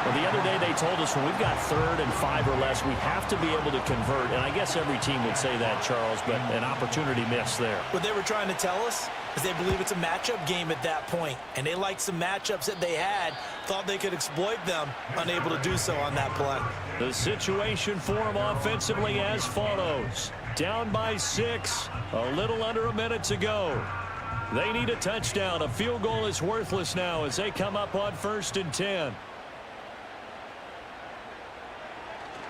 B: Well, the other day they told us when we've got 3rd and 5 or less, we have to be able to convert. And I guess every team would say that, Charles, but an opportunity missed there.
C: What they were trying to tell us is they believe it's a matchup game at that point. And they liked some matchups that they had, thought they could exploit them, unable to do so on that play.
B: The situation for them offensively as follows. Down by 6, a little under a minute to go. They need a touchdown. A field goal is worthless now as they come up on 1st and 10.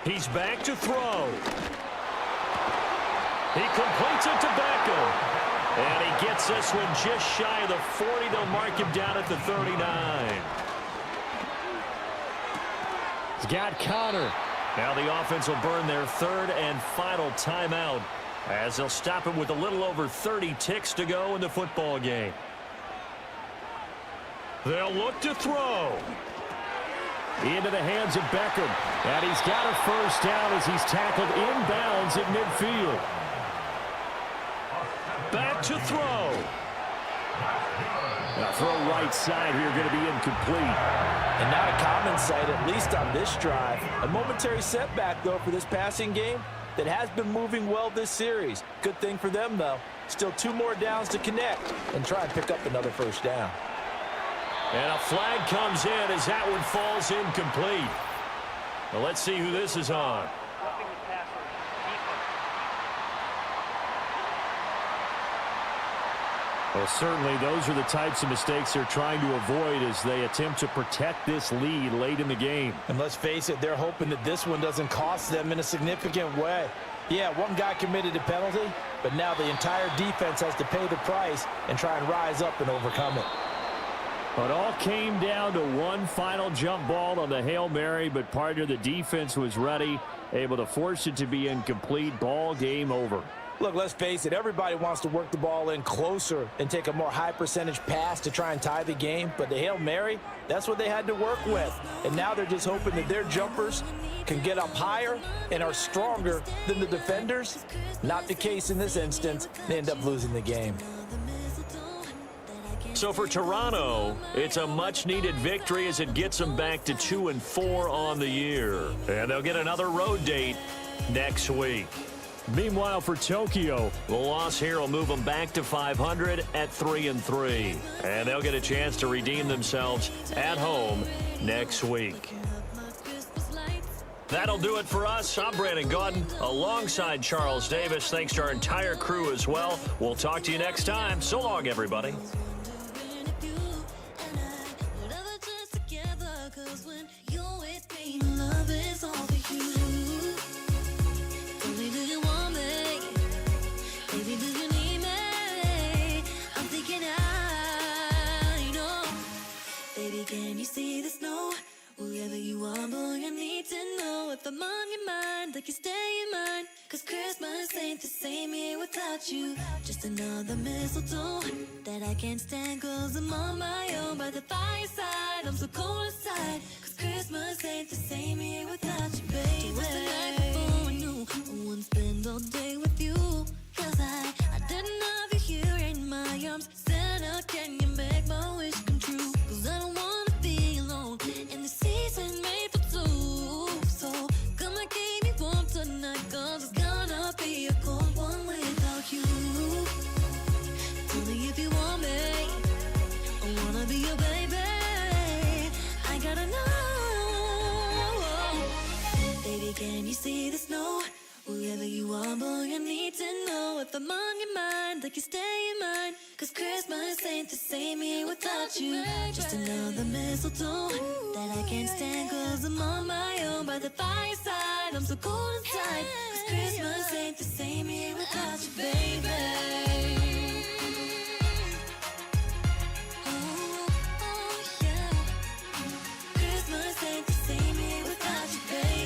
B: He's back to throw. He completes it to Beckham. And he gets this one just shy of the 40. They'll mark him down at the 39. He's got Connor. Now the offense will burn their 3rd and final timeout as they'll stop him with a little over 30 ticks to go in the football game. They'll look to throw. Into the hands of Beckham. And he's got a 1st down as he's tackled inbounds at midfield. Back to throw. Now throw right side here going to be incomplete.
D: And not a common sight, at least on this drive. A momentary setback, though, for this passing game that has been moving well this series. Good thing for them, though. Still 2 more downs to connect and try and pick up another 1st down.
B: And a flag comes in as that one falls incomplete. Well, let's see who this is on. Well, certainly those are the types of mistakes they're trying to avoid as they attempt to protect this lead late in the game.
D: And let's face it, they're hoping that this one doesn't cost them in a significant way. Yeah, one guy committed a penalty, but now the entire defense has to pay the price and try and rise up and overcome it.
B: It all came down to one final jump ball on the Hail Mary, but partner, the defense was ready, able to force it to be incomplete. Ball game over.
D: Look, let's face it, everybody wants to work the ball in closer and take a more high percentage pass to try and tie the game. But the Hail Mary, that's what they had to work with. And now they're just hoping that their jumpers can get up higher and are stronger than the defenders. Not the case in this instance. They end up losing the game.
B: So for Toronto, it's a much-needed victory as it gets them back to 2-4 on the year. And they'll get another road date next week.
E: Meanwhile, for Tokyo,
B: the loss here will move them back to 500 at 3-3. And they'll get a chance to redeem themselves at home next week. That'll do it for us. I'm Brandon Gaudin alongside Charles Davis. Thanks to our entire crew as well. We'll talk to you next time. So long, everybody.
M: Can you see the snow? Wherever you are, boy, I need to know if I'm on your mind, like you stay in mine. Cause Christmas ain't the same year without you. Just another mistletoe that I can't stand, cause I'm on my own by the fireside. I'm so cold inside, cause Christmas ain't the same year without you, baby. So what's the night before I knew I wouldn't spend all day with you? Cause I didn't have you here in my arms. Santa, can you make my wish come true? Cause I don't wanna be alone in the season made for two. So come and keep me warm tonight, cause it's gonna be a cold one without you. Tell me if you want me, I wanna be your baby. I gotta know, baby, can you see the snow? Wherever you are, boy, I need to know if I'm on your mind, like you stay in mine. Cause Christmas ain't the same year without you. Just another mistletoe that I can't stand, cause I'm on my own by the fireside. I'm so cold inside, cause Christmas ain't the same year without you, baby. Christmas ain't the same year without you, baby.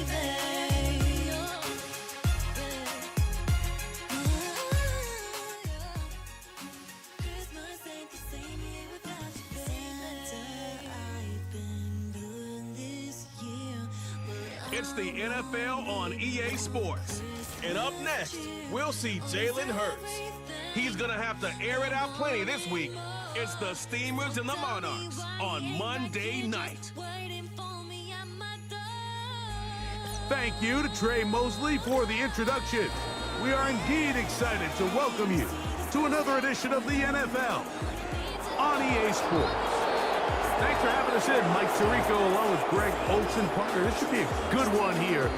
A: It's the NFL on EA Sports. And up next, we'll see Jalen Hurts. He's going to have to air it out plenty this week. It's the Steamers and the Monarchs on Monday night.
N: Thank you to Trey Mosley for the introduction. We are indeed excited to welcome you to another edition of the NFL on EA Sports. Thanks for having us in, Mike Tirico, along with Greg Olsen. Partner, this should be a good one here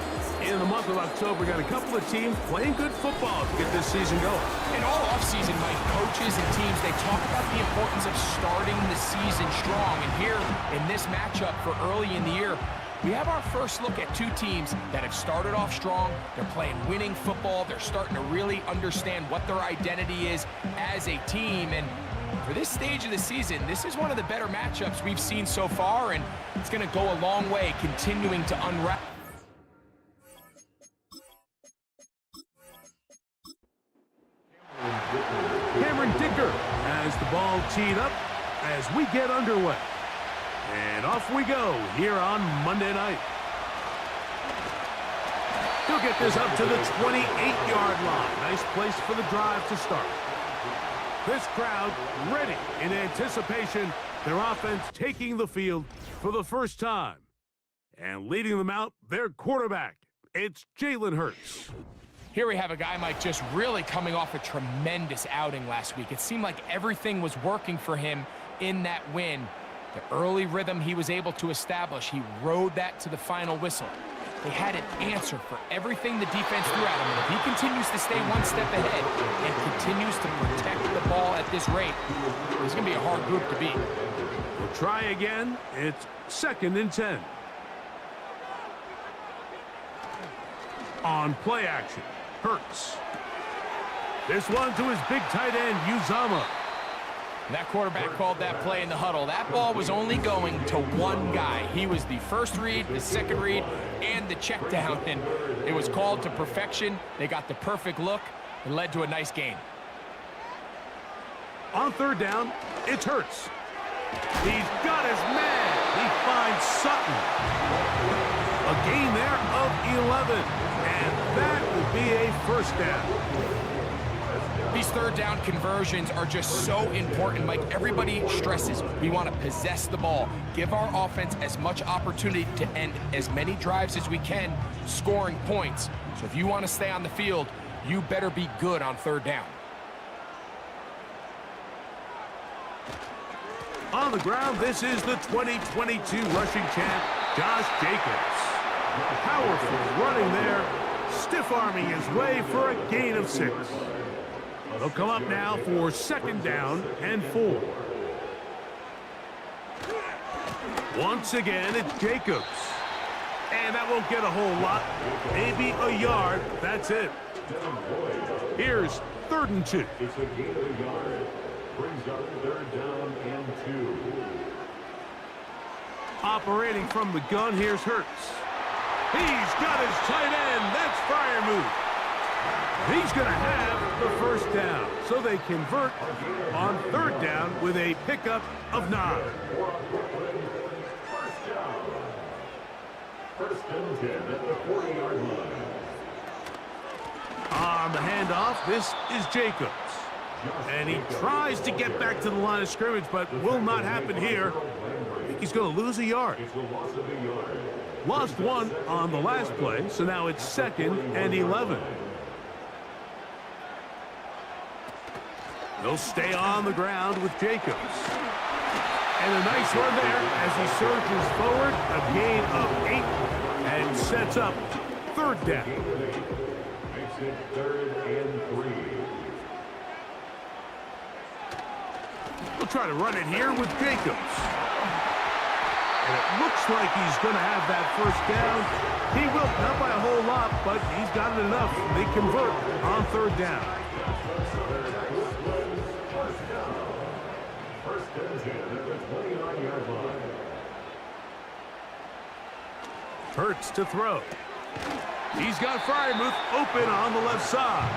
N: in the month of October. Got a couple of teams playing good football to get this season going.
O: And all offseason, Mike, coaches and teams, they talk about the importance of starting the season strong. And here in this matchup for early in the year, we have our first look at two teams that have started off strong. They're playing winning football. They're starting to really understand what their identity is as a team. And for this stage of the season, this is one of the better matchups we've seen so far, and it's going to go a long way continuing to unwrap.
N: Cameron Dicker has the ball teed up as we get underway. And off we go here on Monday night. He'll get this up to the 28-yard line. Nice place for the drive to start. This crowd ready in anticipation. Their offense taking the field for the first time. And leading them out, their quarterback. It's Jalen Hurts.
O: Here we have a guy, Mike, just really coming off a tremendous outing last week. It seemed like everything was working for him in that win. The early rhythm he was able to establish, he rode that to the final whistle. They had an answer for everything the defense threw at him. And if he continues to stay one step ahead and continues to protect the ball at this rate, it's going to be a hard group to beat.
N: We'll try again. It's 2nd and 10. On play action, Hurts. This one to his big tight end, Uzama.
O: That quarterback called that play in the huddle. That ball was only going to one guy. He was the first read, the second read, and the check down. And it was called to perfection. They got the perfect look. It led to a nice gain.
N: On third down, it's Hurts. He's got his man. He finds Sutton. A gain there of 11. And that will be a first down.
O: These third down conversions are just so important. Mike, everybody stresses we want to possess the ball, give our offense as much opportunity to end as many drives as we can, scoring points. So if you want to stay on the field, you better be good on third down.
N: On the ground, this is the 2022 rushing champ, Josh Jacobs. Powerful running there, stiff-arming his way for a gain of 6. They'll come up now for second down and 4. Once again, it's Jacobs. And that won't get a whole lot. Maybe a yard. That's it. Here's 3rd and 2.
F: It's a gain of a yard. Brings up third down and 2.
N: Operating from the gun, here's Hurts. He's got his tight end. That's Freiermuth. He's going to have the first down. So they convert on third down with a pickup of 9.
F: First and 10 at the 40-yard line.
N: On the handoff, this is Jacobs. And he tries to get back to the line of scrimmage, but will not happen here. I think he's going to lose a yard.
F: It's a loss of a yard.
N: Lost 1 on the last play, so now it's 2nd and 11. They'll stay on the ground with Jacobs. And a nice run there as he surges forward, a gain of 8, and sets up third down.
F: Makes it 3rd and 3.
N: We'll try to run it here with Jacobs. And it looks like he's going to have that first down. He will, not by a whole lot, but he's got it enough. They convert on third down.
F: First and 10 at the 29-yard line.
N: Hurts to throw. He's got Freiermuth open on the left side.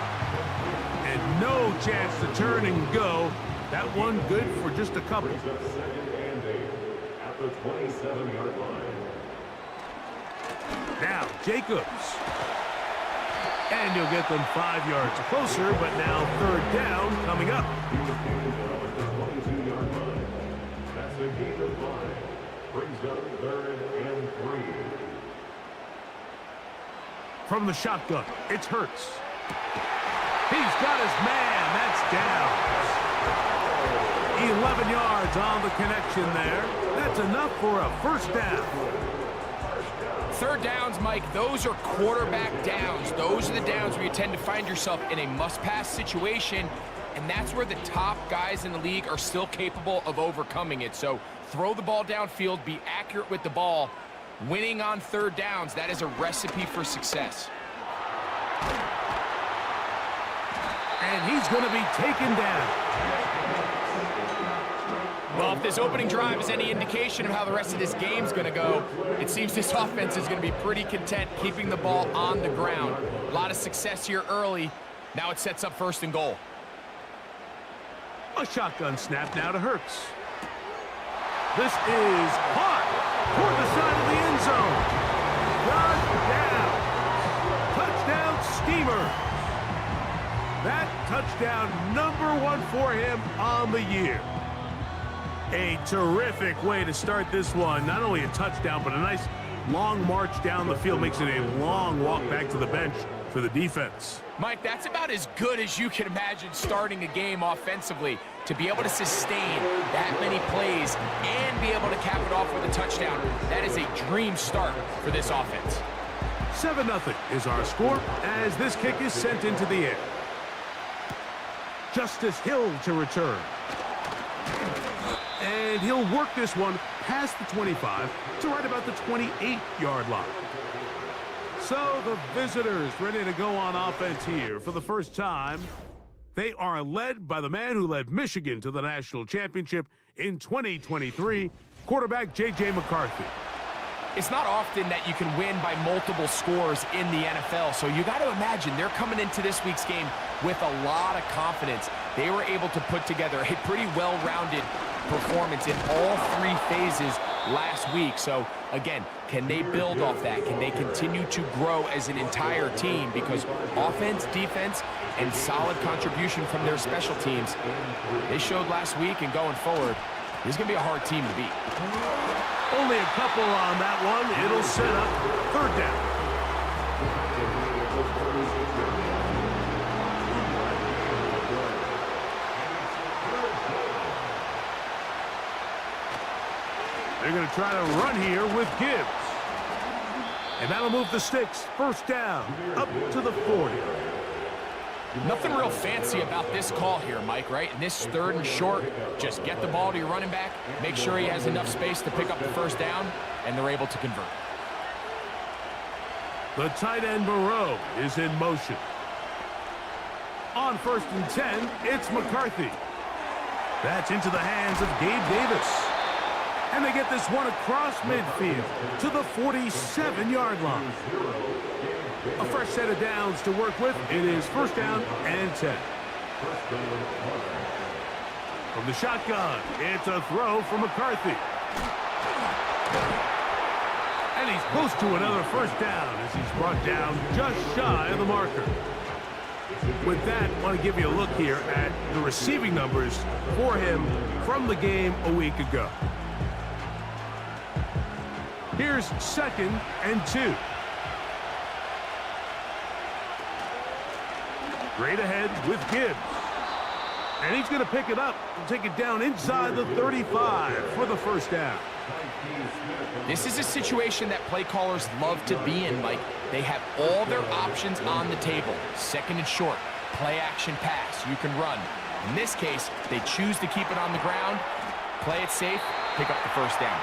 N: And no chance to turn and go. That one good for just a couple.
F: Brings up 2nd and 8 at the 27-yard line.
N: Now Jacobs. And you'll get them 5 yards closer, but now third down coming up.
F: That's a gain of 5. Brings up 3rd and 3.
N: From the shotgun, it's Hurts. He's got his man. That's down. 11 yards on the connection there. That's enough for a first down.
O: Third downs, Mike, those are quarterback downs. Those are the downs where you tend to find yourself in a must-pass situation, and that's where the top guys in the league are still capable of overcoming it. So throw the ball downfield, be accurate with the ball. Winning on third downs, that is a recipe for success.
N: And he's going to be taken down.
O: Well, if this opening drive is any indication of how the rest of this game's going to go, it seems this offense is going to be pretty content keeping the ball on the ground. A lot of success here early. Now it sets up 1st and goal.
N: A shotgun snap now to Hurts. This is caught toward the side of the end zone. Touchdown. Touchdown Steamer. That touchdown #1 for him on the year. A terrific way to start this one. Not only a touchdown, but a nice long march down the field. Makes it a long walk back to the bench for the defense.
O: Mike, that's about as good as you can imagine starting a game offensively. To be able to sustain that many plays and be able to cap it off with a touchdown, that is a dream start for this offense.
N: 7-0 is our score as this kick is sent into the air. Justice Hill to return. And he'll work this one past the 25 to right about the 28-yard line. So the visitors ready to go on offense here for the first time. They are led by the man who led Michigan to the national championship in 2023, quarterback J.J. McCarthy.
O: It's not often that you can win by multiple scores in the NFL, so you got to imagine they're coming into this week's game with a lot of confidence. They were able to put together a pretty well-rounded performance in all three phases last week. So, again, can they build off that? Can they continue to grow as an entire team? Because offense, defense, and solid contribution from their special teams, they showed last week, and going forward, this is going to be a hard team to beat.
N: Only a couple on that one. It'll set up third down. They're going to try to run here with Gibbs. And that'll move the sticks. First down, up to the 40.
O: Nothing real fancy about this call here, Mike, right? And this 3rd and short, just get the ball to your running back, make sure he has enough space to pick up the first down, and they're able to convert.
N: The tight end Moreau is in motion. On 1st and 10, it's McCarthy. That's into the hands of Gabe Davis. And they get this one across midfield to the 47-yard line. A fresh set of downs to work with. It is first down and 10. From the shotgun, it's a throw from McCarthy. And he's close to another first down as he's brought down just shy of the marker. With that, I want to give you a look here at the receiving numbers for him from the game a week ago. Here's 2nd and 2. Straight ahead with Gibbs. And he's going to pick it up and take it down inside the 35 for the first down.
O: This is a situation that play callers love to be in, Mike. They have all their options on the table. 2nd and short, play action pass, you can run. In this case, they choose to keep it on the ground, play it safe, pick up the first down.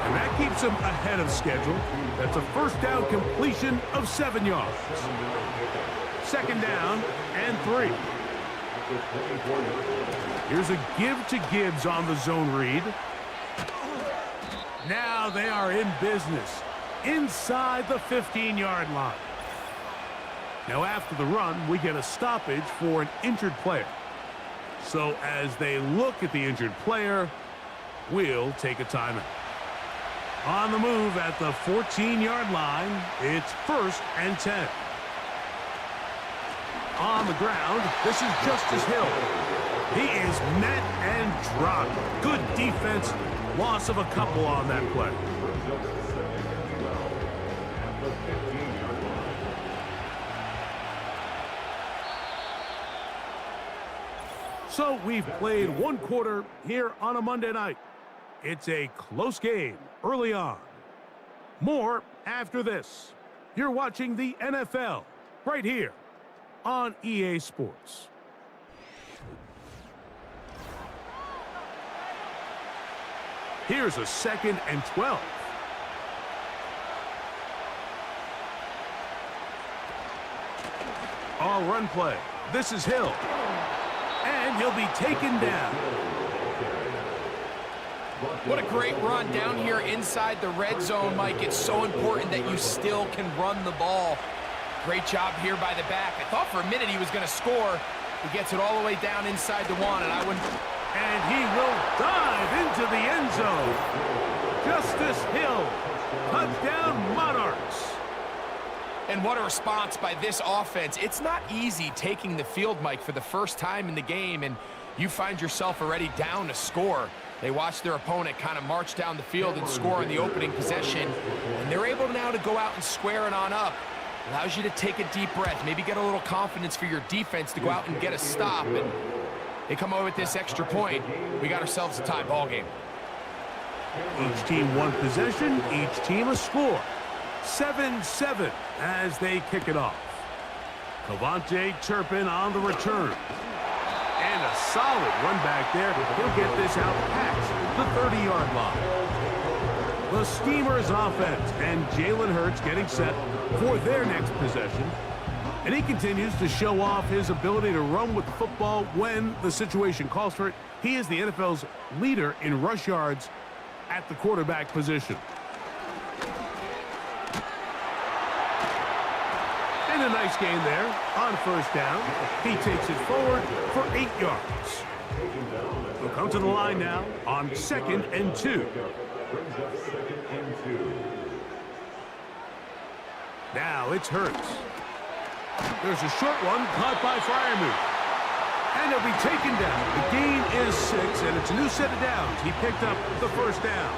N: And that keeps him ahead of schedule. That's a first down completion of 7 yards. 2nd down and 3. Here's a give to Gibbs on the zone read. Now they are in business inside the 15-yard line. Now after the run, we get a stoppage for an injured player. So as they look at the injured player, we'll take a timeout. On the move at the 14-yard line, it's 1st and 10. On the ground, this is Justice Hill. He is met and dropped. Good defense. Loss of a couple on that play. So we've played one quarter here on a Monday night. It's a close game early on. More after this. You're watching the NFL right here on EA Sports. Here's a 2nd and 12. All run play. This is Hill. And he'll be taken down.
O: What a great run down here inside the red zone, Mike. It's so important that you still can run the ball. Great job here by the back. I thought for a minute he was going to score. He gets it all the way down inside the 1, and I wouldn't...
N: And he will dive into the end zone. Justice Hill. Touchdown, Monarchs.
O: And what a response by this offense. It's not easy taking the field, Mike, for the first time in the game, and you find yourself already down to score. They watch their opponent kind of march down the field and score in the opening possession, and they're able now to go out and square it on up. Allows you to take a deep breath, maybe get a little confidence for your defense to go out and get a stop, and they come away with this extra point. We got ourselves a tie ball game.
N: Each team one possession, each team a score. 7-7 as they kick it off. Cavante Turpin on the return. And a solid run back there. He'll get this out past the 30-yard line. The Steamers offense and Jalen Hurts getting set for their next possession. And he continues to show off his ability to run with the football when the situation calls for it. He is the NFL's leader in rush yards at the quarterback position. And a nice gain there on first down. He takes it forward for 8 yards. He'll come to the line now on 2nd and 2. Now it's Hurts. There's a short one caught by Freiermuth. And he'll be taken down. The gain is 6, and it's a new set of downs. He picked up the first down.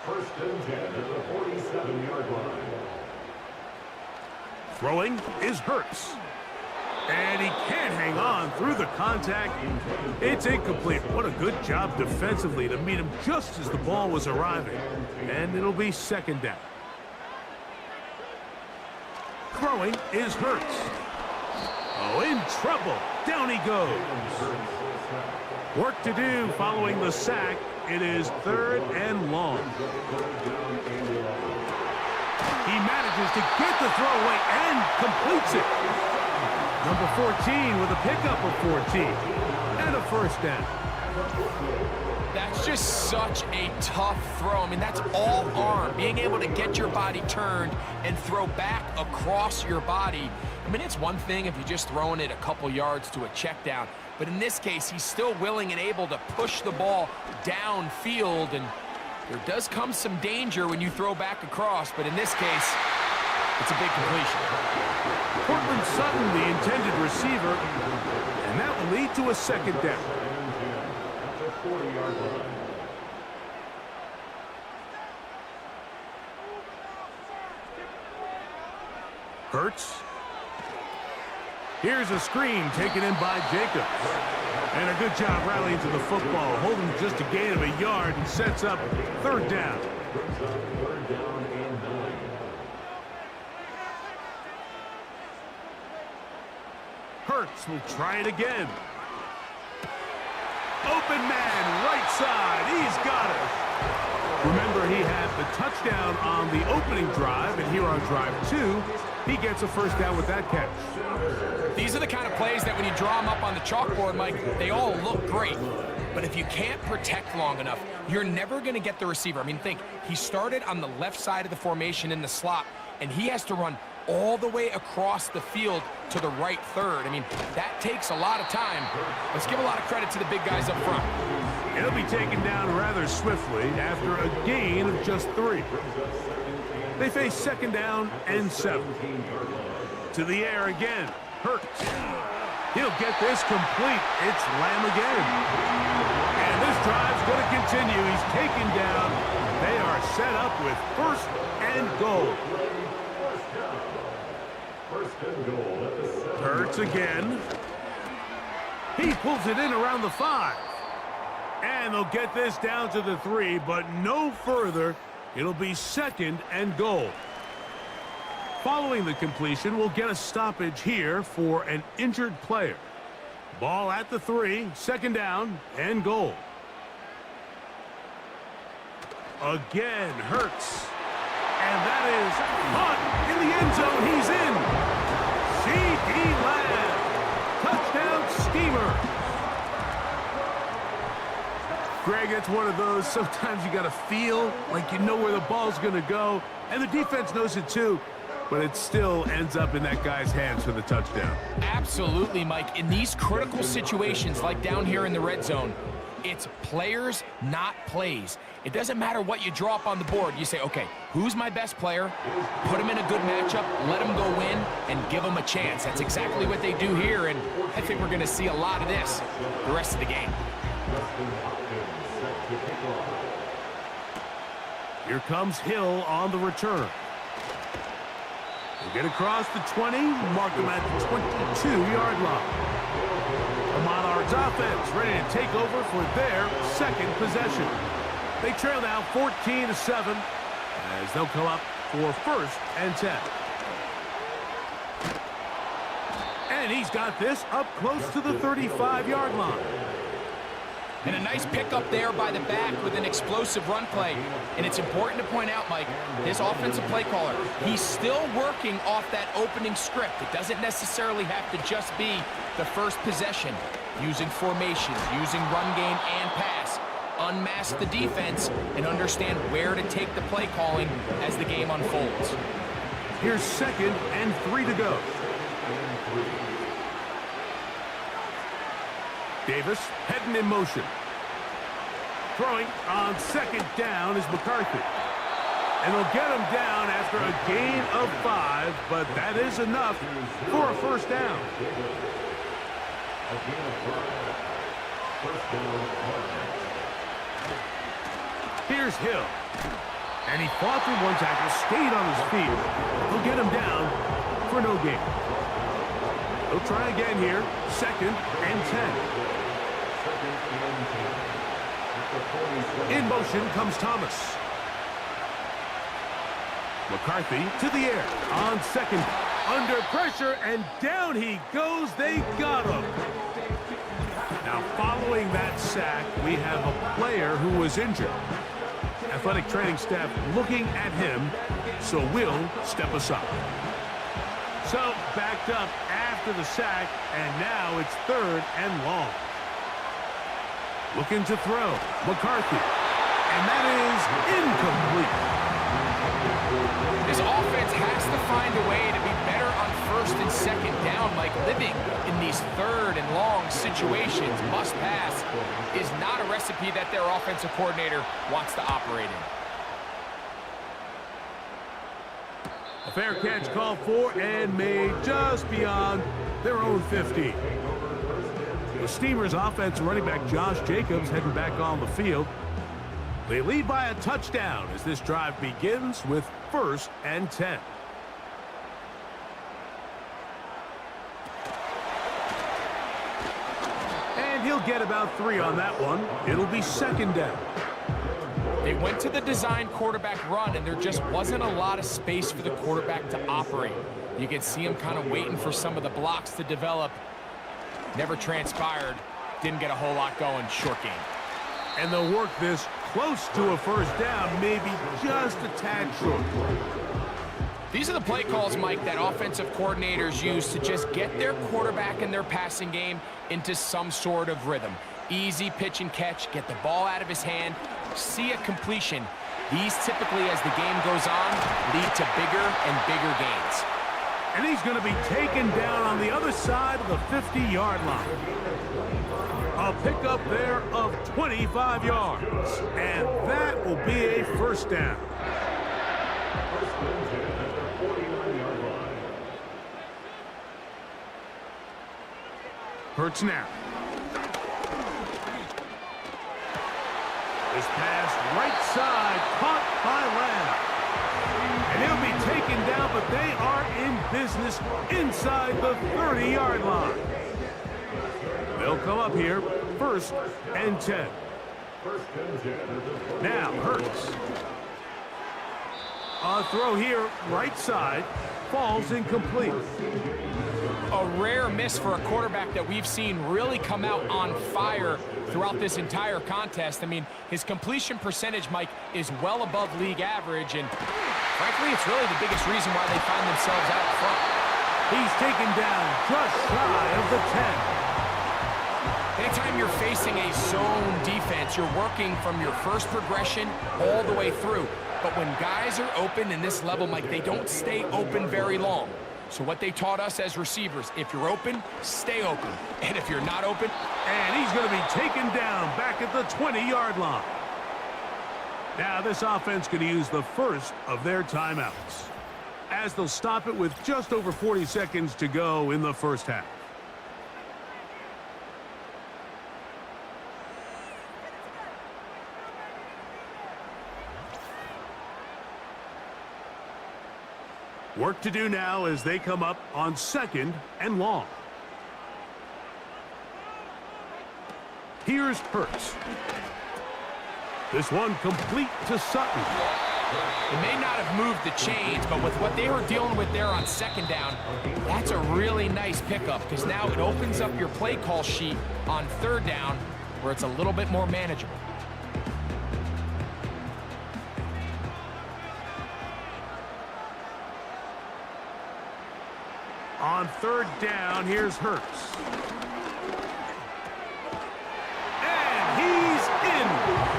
F: First and 10 at the 47-yard line.
N: Throwing is Hurts. And he can't hang on through the contact. It's incomplete. What a good job defensively to meet him just as the ball was arriving. And it'll be 2nd down. Throwing is Hurts. Oh, in trouble. Down he goes. Work to do following the sack. It is 3rd and long. He manages to get the throw away and completes it. Number 14 with a pickup of 14 and a first down.
O: That's just such a tough throw. I mean, that's all arm. Being able to get your body turned and throw back across your body. I mean, it's one thing if you're just throwing it a couple yards to a check down. But in this case, he's still willing and able to push the ball downfield. And there does come some danger when you throw back across. But in this case, it's a big completion.
N: Cortland Sutton, the intended receiver. And that will lead to a 2nd down. Hurts. Here's a screen taken in by Jacobs. And a good job rallying to the football, holding just a gain of a yard and sets up 3rd down. Hurts will try it again. Open man, right side. He's got it. Remember, he had the touchdown on the opening drive, and here on drive 2, he gets a first down with that catch.
O: These are the kind of plays that when you draw them up on the chalkboard, Mike, they all look great. But if you can't protect long enough, you're never going to get the receiver. I mean, think, he started on the left side of the formation in the slot, and he has to run all the way across the field to the right third. I mean, that takes a lot of time. Let's give a lot of credit to the big guys up front.
N: He'll be taken down rather swiftly after a gain of just 3. They face 2nd down and 7. To the air again. Hurts. He'll get this complete. It's Lamb again. And this drive's going to continue. He's taken down. They are set up with 1st and goal. Hurts again. He pulls it in around the 5. And they'll get this down to the 3, but no further. It'll be 2nd and goal. Following the completion, we'll get a stoppage here for an injured player. Ball at the 3, 2nd down and goal. Again, Hurts. And that is caught in the end zone. He's in. C.D. Lamb. Touchdown, Steamer. Greg, it's one of those, sometimes you got to feel like you know where the ball's going to go, and the defense knows it too, but it still ends up in that guy's hands for the touchdown.
O: Absolutely, Mike. In these critical situations, like down here in the red zone, it's players, not plays. It doesn't matter what you draw up on the board. You say, okay, who's my best player? Put him in a good matchup, let him go win, and give him a chance. That's exactly what they do here, and I think we're going to see a lot of this the rest of the game.
N: Here comes Hill on the return. He'll get across the 20, mark him at the 22-yard line. The Monarchs offense ready to take over for their 2nd possession. They trail now 14-7 as they'll come up for 1st and 10. And he's got this up close to the 35-yard line.
O: And a nice pickup there by the back with an explosive run play. And it's important to point out, Mike, his offensive play caller, he's still working off that opening script. It doesn't necessarily have to just be the first possession. Using formations, using run game and pass. unmask the defense and understand where to take the play calling as the game unfolds.
N: Here's 2nd and 3 to go. Davis heading in motion. Throwing on 2nd down is McCarthy. And they'll get him down after a gain of 5, but that is enough for a first down. Here's Hill. And he fought through one tackle, stayed on his feet. They'll get him down for no gain. They'll try again here. 2nd and 10. In motion comes Thomas. McCarthy to the air on 2nd. Under pressure, and down he goes. They got him. Now, following that sack, we have a player who was injured. Athletic training staff looking at him, so we'll step aside. So, backed up after the sack, and now it's 3rd and long. Looking to throw. McCarthy. And that is incomplete.
O: This offense has to find a way to be better on 1st and 2nd down. Like, living in these 3rd and long situations, must pass, is not a recipe that their offensive coordinator wants to operate in.
N: A fair catch called for and made just beyond their own 50. The Steamers offense running back Josh Jacobs heading back on the field. They lead by a touchdown as this drive begins with 1st and 10. And he'll get about 3 on that one. It'll be 2nd down.
O: They went to the design quarterback run, and there just wasn't a lot of space for the quarterback to operate. You can see him kind of waiting for some of the blocks to develop. Never transpired. Didn't get a whole lot going. Short game.
N: And they'll work this close to a first down, maybe just a tad short.
O: These are the play calls, Mike, that offensive coordinators use to just get their quarterback and their passing game into some sort of rhythm. Easy pitch and catch, get the ball out of his hand, see a completion. These typically, as the game goes on, lead to bigger and bigger gains.
N: And he's going to be taken down on the other side of the 50-yard line. A pickup there of 25 yards. And that will be a first down. Hurts now. This pass right side caught by Lamb. And he'll be taken down, but they are in business inside the 30-yard line. They'll come up here, 1st and 10. Now, Hurts. A throw here, right side, falls incomplete.
O: A rare miss for a quarterback that we've seen really come out on fire throughout this entire contest. I mean, his completion percentage, Mike, is well above league average, and frankly, it's really the biggest reason why they find themselves out front.
N: He's taken down just shy of the 10.
O: Anytime you're facing a zone defense, you're working from your first progression all the way through. But when guys are open in this level, Mike, they don't stay open very long. So what they taught us as receivers, if you're open, stay open. And if you're not open...
N: And he's going to be taken down back at the 20-yard line. Now this offense going to use the first of their timeouts, as they'll stop it with just over 40 seconds to go in the first half. Work to do now as they come up on 2nd and long. Here's Hurts. This one complete to Sutton.
O: It may not have moved the chains, but with what they were dealing with there on 2nd down, that's a really nice pickup, because now it opens up your play call sheet on 3rd down where it's a little bit more manageable.
N: On 3rd down, here's Hurts. And he's in.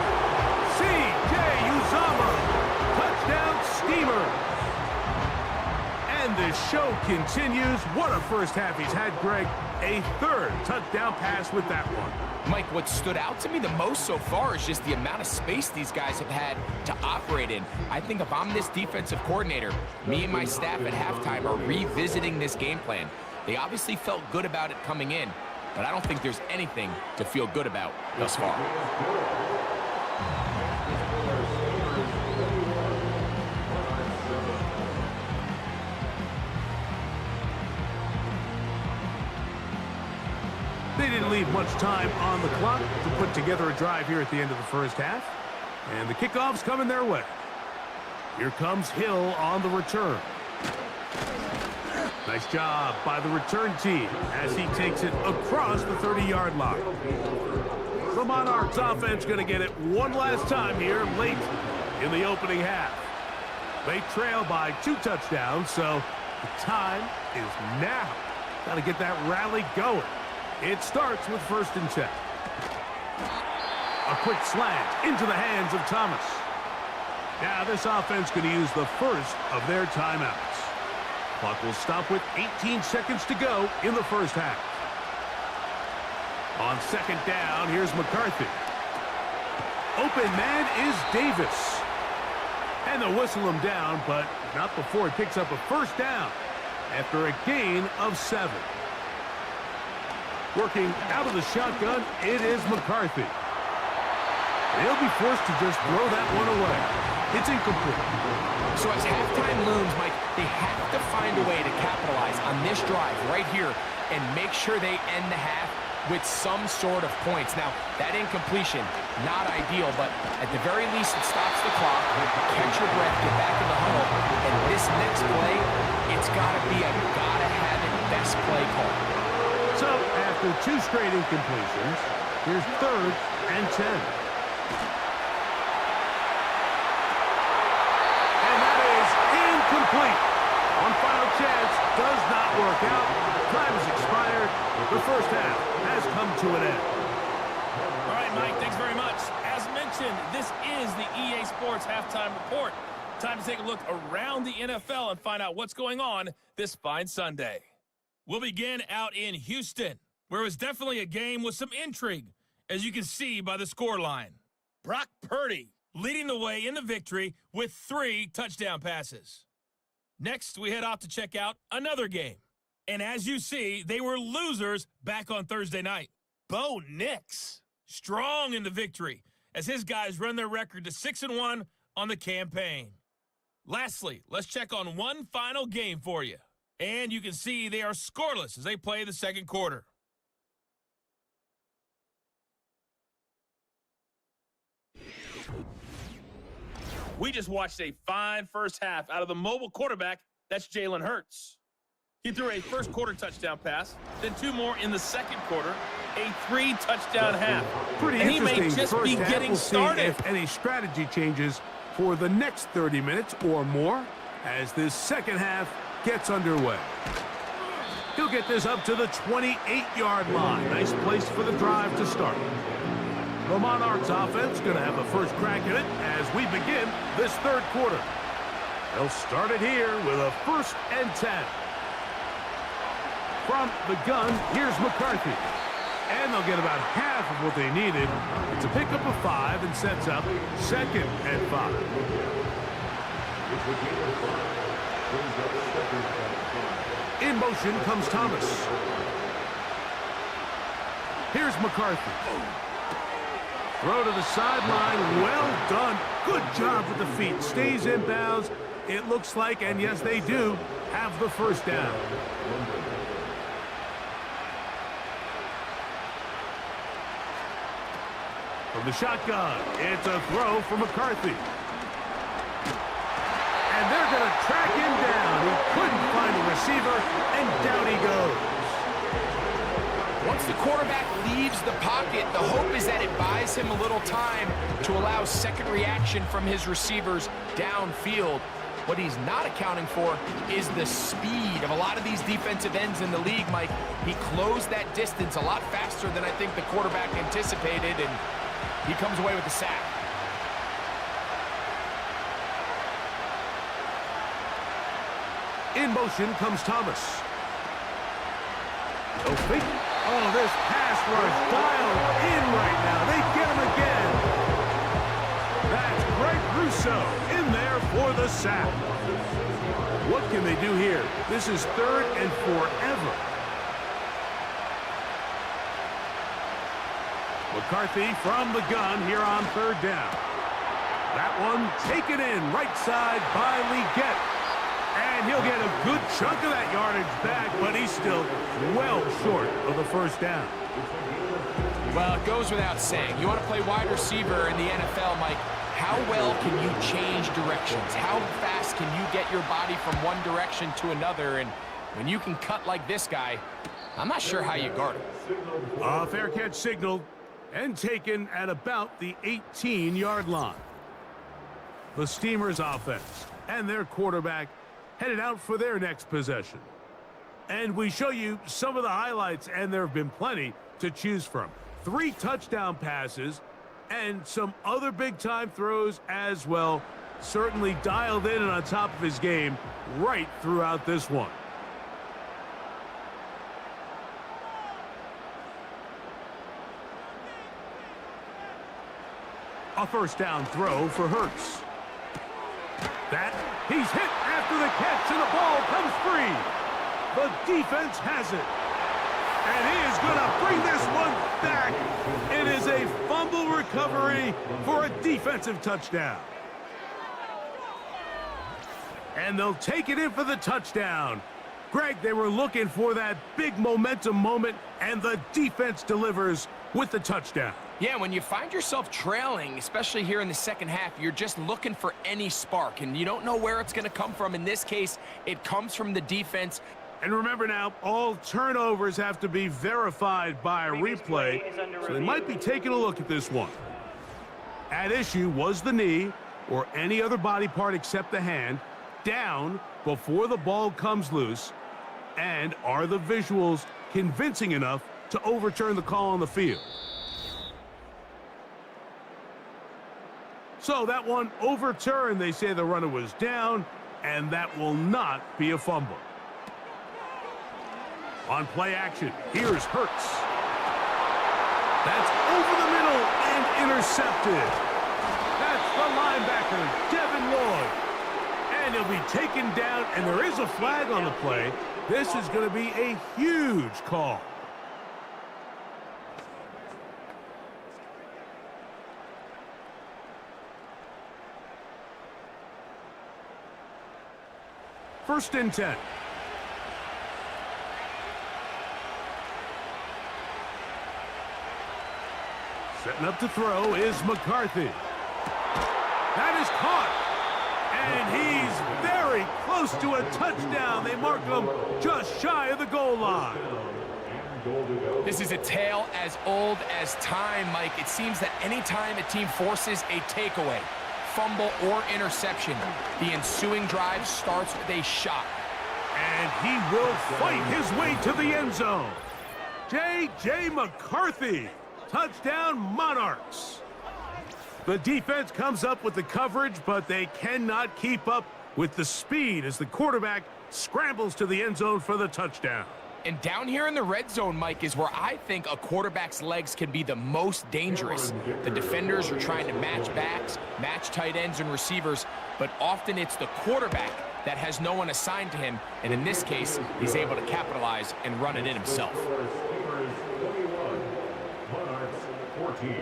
N: continues. What a first half he's had, Greg. A third touchdown pass with that one.
O: Mike, what stood out to me the most so far is just the amount of space these guys have had to operate in. I think if I'm this defensive coordinator, me and my staff at halftime are revisiting this game plan. They obviously felt good about it coming in, but I don't think there's anything to feel good about thus far.
N: They didn't leave much time on the clock to put together a drive here at the end of the first half. And the kickoff's coming their way. Here comes Hill on the return. Nice job by the return team as he takes it across the 30-yard line. The Monarchs offense going to get it one last time here late in the opening half. They trail by 2 touchdowns, so the time is now. Got to get that rally going. It starts with 1st and 10. A quick slant into the hands of Thomas. Now this offense going to use the first of their timeouts. Clock will stop with 18 seconds to go in the first half. On 2nd down, here's McCarthy. Open man is Davis. And they'll whistle him down, but not before he picks up a 1st down after a gain of 7. Working out of the shotgun, it is McCarthy. He'll be forced to just throw that one away. It's incomplete.
O: So as halftime looms, Mike, they have to find a way to capitalize on this drive right here and make sure they end the half with some sort of points. Now, that incompletion, not ideal, but at the very least, it stops the clock. Catch your breath, get back in the huddle, and this next play, it's got to be a gotta-have-it best play call.
N: So, after 2 straight incompletions, here's 3rd and 10. And that is incomplete. One final chance does not work out. Time has expired. The first half has come to an end.
L: All right, Mike, thanks very much. As mentioned, this is the EA Sports Halftime Report. Time to take a look around the NFL and find out what's going on this fine Sunday. We'll begin out in Houston, where it was definitely a game with some intrigue, as you can see by the scoreline. Brock Purdy leading the way in the victory with 3 touchdown passes. Next, we head off to check out another game. And as you see, they were losers back on Thursday night. Bo Nix, strong in the victory, as his guys run their record to 6-1 on the campaign. Lastly, let's check on one final game for you. And you can see they are scoreless as they play the second quarter. We just watched a fine first half out of the mobile quarterback. That's Jalen Hurts. He threw a first quarter touchdown pass, then 2 more in the second quarter, a 3-touchdown half.
N: Pretty
L: and
N: interesting.
L: He may just
N: first
L: be
N: half.
L: getting
N: we'll
L: started.
N: See if any strategy changes for the next 30 minutes or more as this second half gets underway. He'll get this up to the 28-yard line. Nice place for the drive to start. The Monarchs offense going to have the first crack at it as we begin this third quarter. They'll start it here with a 1st and 10. From the gun, here's McCarthy. And they'll get about half of what they needed. It's a pickup of 5 and sets up 2nd and 5. In motion comes Thomas. Here's McCarthy. Throw to the sideline. Well done. Good job with the feet. Stays in bounds. It looks like, and yes, they do, have the first down. From the shotgun, it's a throw for McCarthy. And they're going to track him down. He couldn't find a receiver, and down he goes.
O: Once the quarterback leaves the pocket, the hope is that it buys him a little time to allow second reaction from his receivers downfield. What he's not accounting for is the speed of a lot of these defensive ends in the league, Mike. He closed that distance a lot faster than I think the quarterback anticipated, and he comes away with the sack.
N: In motion comes Thomas. Oh, this pass rush dialed in right now. They get him again. That's Greg Russo in there for the sack. What can they do here? This is 3rd and forever. McCarthy from the gun here on 3rd down. That one taken in right side by Leggett. And he'll get a good chunk of that yardage back, but he's still well short of the 1st down.
O: Well, it goes without saying. You want to play wide receiver in the NFL, Mike. How well can you change directions? How fast can you get your body from one direction to another? And when you can cut like this guy, I'm not sure how you guard him.
N: A fair catch signaled and taken at about the 18-yard line. The Steamers offense and their quarterback headed out for their next possession. And we show you some of the highlights, and there have been plenty to choose from. 3 touchdown passes and some other big-time throws as well. Certainly dialed in and on top of his game right throughout this one. A 1st down throw for Hurts. He's hit after the catch, and the ball comes free. The defense has it. And he is going to bring this one back. It is a fumble recovery for a defensive touchdown. And they'll take it in for the touchdown. Greg, they were looking for that big momentum moment, and the defense delivers with the touchdown.
O: Yeah, when you find yourself trailing, especially here in the 2nd half, you're just looking for any spark, and you don't know where it's going to come from. In this case, it comes from the defense.
N: And remember now, all turnovers have to be verified by a replay, so they might be taking a look at this one. At issue was the knee, or any other body part except the hand, down before the ball comes loose, and are the visuals convincing enough to overturn the call on the field? So that one overturned. They say the runner was down, and that will not be a fumble. On play action, here's Hurts. That's over the middle and intercepted. That's the linebacker, Devin Lloyd. And he'll be taken down, and there is a flag on the play. This is going to be a huge call. First and 10. Setting up to throw is McCarthy. That is caught. And he's very close to a touchdown. They mark him just shy of the goal line.
O: This is a tale as old as time, Mike. It seems that anytime a team forces a takeaway, fumble, or interception, the ensuing drive starts with a shot.
N: And he will fight his way to the end zone. J.J. McCarthy, touchdown Monarchs. The defense comes up with the coverage, but they cannot keep up with the speed as the quarterback scrambles to the end zone for the touchdown.
O: And down here in the red zone, Mike, is where I think a quarterback's legs can be the most dangerous. The defenders are trying to match backs, match tight ends and receivers, but often it's the quarterback that has no one assigned to him, and in this case, he's able to capitalize and run it in himself.
F: Monarchs 14.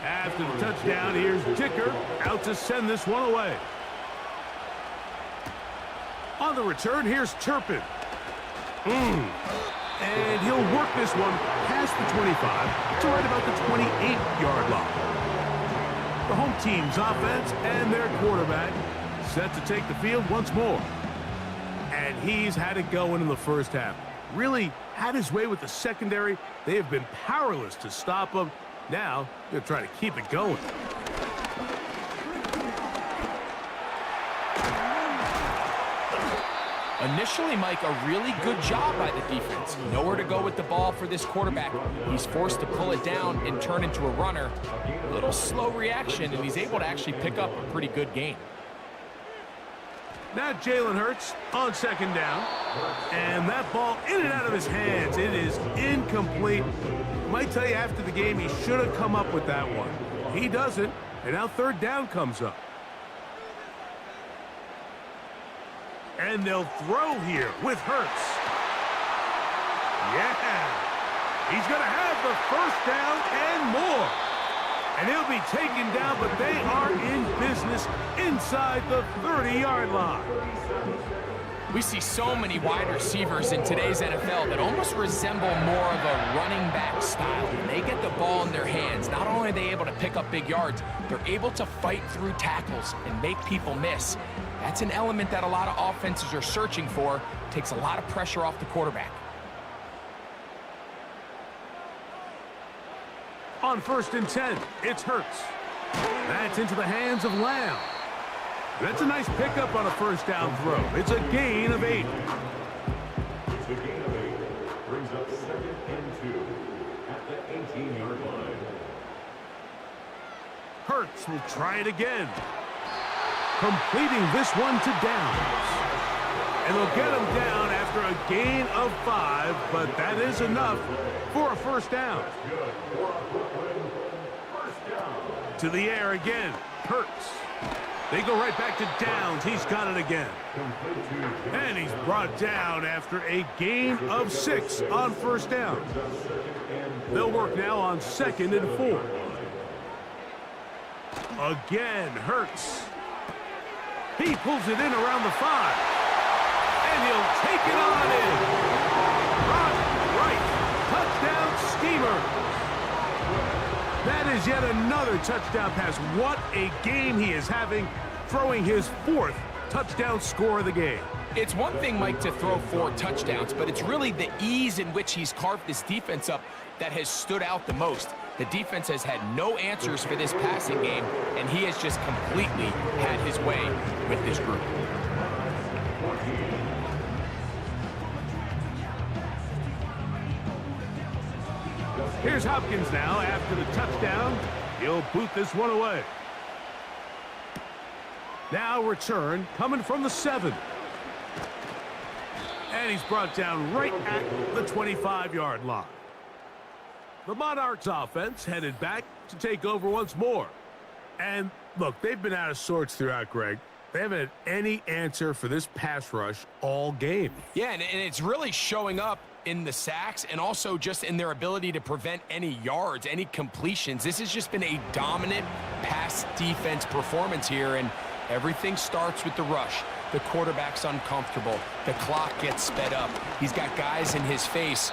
N: After the touchdown, here's Dicker out to send this one away. On the return, here's Turpin. And he'll work this one past the 25 to right about the 28-yard line. The home team's offense and their quarterback set to take the field once more. And he's had it going in the first half. Really had his way with the secondary. They have been powerless to stop him. Now, they're trying to keep it going.
O: Initially, Mike, a really good job by the defense. Nowhere to go with the ball for this quarterback. He's forced to pull it down and turn into a runner. A little slow reaction, and he's able to actually pick up a pretty good gain.
N: Now Jalen Hurts on second down. And that ball in and out of his hands. It is incomplete. Might tell you after the game he should have come up with that one. He doesn't, and now third down comes up. And they'll throw here with Hurts. Yeah. He's going to have the first down and more. And he'll be taken down, but they are in business inside the 30-yard line.
O: We see so many wide receivers in today's NFL that almost resemble more of a running back style. When they get the ball in their hands, not only are they able to pick up big yards, they're able to fight through tackles and make people miss. That's an element that a lot of offenses are searching for. Takes a lot of pressure off the quarterback.
N: On 1st and 10, it's Hurts. That's into the hands of Lamb. That's a nice pickup on a first down throw. It's a gain of 8.
F: It's a gain of 8. Brings up 2nd and 2 at the 18-yard line.
N: Hurts will try it again. Completing this one to Downs. And they'll get him down after a gain of 5, but that is enough for a first down. To the air again. Hurts. They go right back to Downs. He's got it again. And he's brought down after a gain of 6 on first down. They'll work now on 2nd and 4. Again, Hurts. He pulls it in around the 5. And he'll take it on in. Right. Touchdown, Steamer. That is yet another touchdown pass. What a game he is having, throwing his 4th touchdown score of the game.
O: It's one thing, Mike, to throw 4 touchdowns, but it's really the ease in which he's carved this defense up that has stood out the most. The defense has had no answers for this passing game, and he has just completely had his way with this group.
N: Here's Hopkins now after the touchdown. He'll boot this one away. Now return coming from the 7. And he's brought down right at the 25-yard line. The Monarchs offense headed back to take over once more. And look, they've been out of sorts throughout, Greg. They haven't had any answer for this pass rush all game.
O: Yeah, and it's really showing up in the sacks and also just in their ability to prevent any yards, any completions. This has just been a dominant pass defense performance here, and everything starts with the rush. The quarterback's uncomfortable. The clock gets sped up. He's got guys in his face.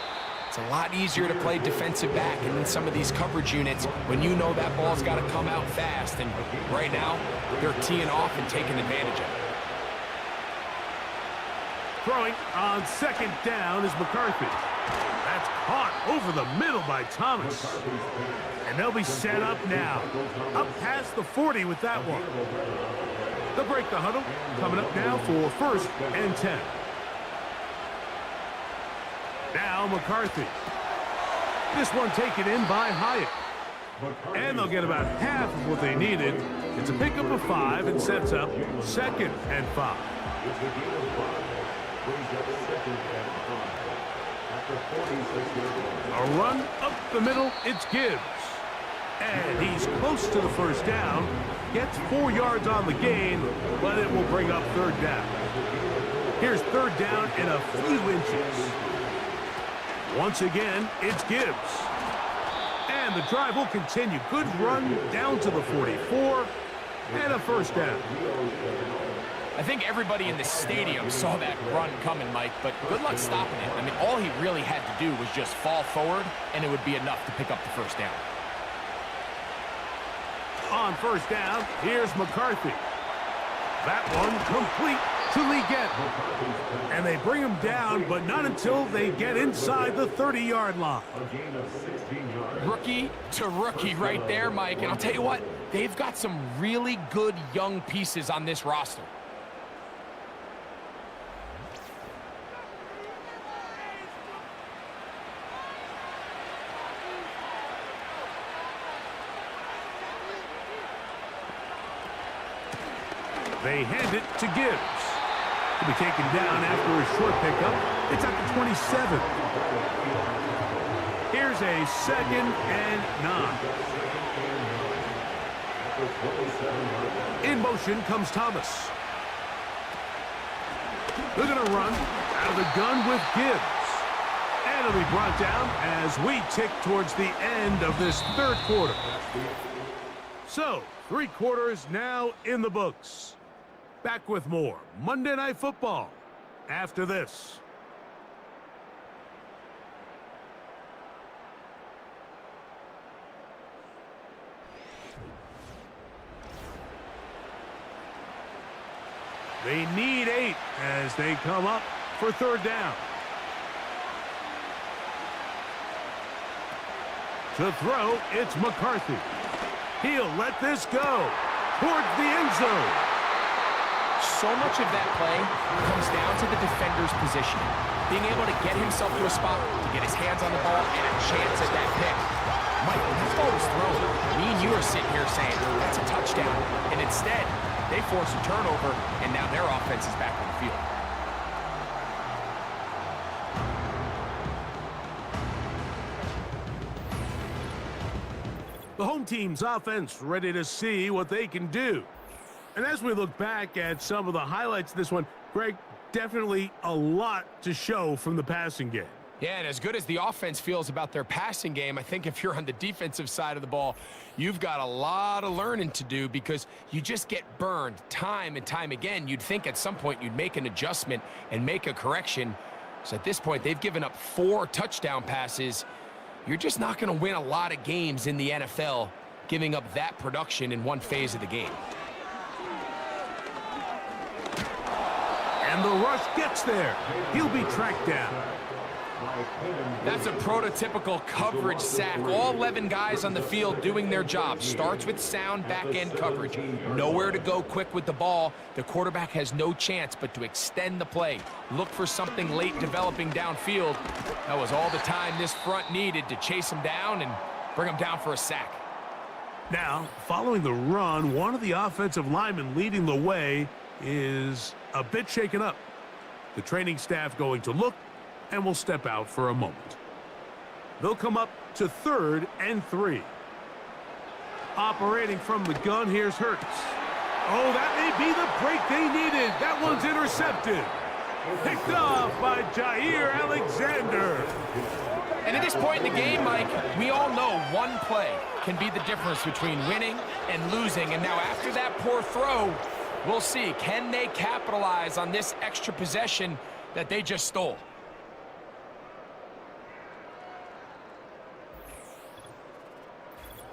O: It's a lot easier to play defensive back and in some of these coverage units when you know that ball's got to come out fast, and right now they're teeing off and taking advantage of it.
N: Throwing on 2nd down is McCarthy. That's caught over the middle by Thomas. And they'll be set up now. Up past the 40 with that one. They'll break the huddle. Coming up now for 1st and 10. Now McCarthy. This one taken in by Hyatt. And they'll get about half of what they needed. It's a pickup of 5 and sets up 2nd and 5. A run up the middle, it's Gibbs. And he's close to the first down. Gets 4 yards on the gain, but it will bring up 3rd down. Here's 3rd down in a few inches. Once again, it's Gibbs. And the drive will continue. Good run down to the 44 and a 1st down.
O: I think everybody in the stadium saw that run coming, Mike, but good luck stopping it. I mean, all he really had to do was just fall forward, and it would be enough to pick up the 1st down.
N: On 1st down, here's McCarthy. That one complete to Leggett. And they bring him down, but not until they get inside the 30-yard line.
O: Rookie to rookie right there, Mike. And I'll tell you what, they've got some really good young pieces on this roster.
N: They hand it to Gibbs. He'll be taken down after a short pickup. It's at the 27. Here's a 2nd and 9. In motion comes Thomas. They're going to run out of the gun with Gibbs. And it'll be brought down as we tick towards the end of this third quarter. So, 3 quarters now in the books. Back with more Monday Night Football after this. They need 8 as they come up for 3rd down. To throw, it's McCarthy. He'll let this go towards the end zone.
O: So much of that play comes down to the defender's position. Being able to get himself to a spot, to get his hands on the ball, and a chance at that pick. Mike, when that ball was thrown, me and you are sitting here saying, that's a touchdown. And instead, they force a turnover, and now their offense is back on the field.
N: The home team's offense ready to see what they can do. And as we look back at some of the highlights of this one, Greg, definitely a lot to show from the passing game.
O: Yeah, and as good as the offense feels about their passing game, I think if you're on the defensive side of the ball, you've got a lot of learning to do because you just get burned time and time again. You'd think at some point you'd make an adjustment and make a correction. So at this point, they've given up 4 touchdown passes. You're just not going to win a lot of games in the NFL giving up that production in one phase of the game.
N: And the rush gets there. He'll be tracked down.
O: That's a prototypical coverage sack. All 11 guys on the field doing their job. Starts with sound back-end coverage. Nowhere to go quick with the ball. The quarterback has no chance but to extend the play. Look for something late developing downfield. That was all the time this front needed to chase him down and bring him down for a sack.
N: Now, following the run, one of the offensive linemen leading the way is a bit shaken up. The training staff going to look and will step out for a moment. They'll come up to 3rd and 3. Operating from the gun, here's Hurts. Oh, that may be the break they needed. That one's intercepted. Picked off by Jair Alexander.
O: And at this point in the game, Mike, we all know one play can be the difference between winning and losing. And now after that poor throw, we'll see, can they capitalize on this extra possession that they just stole?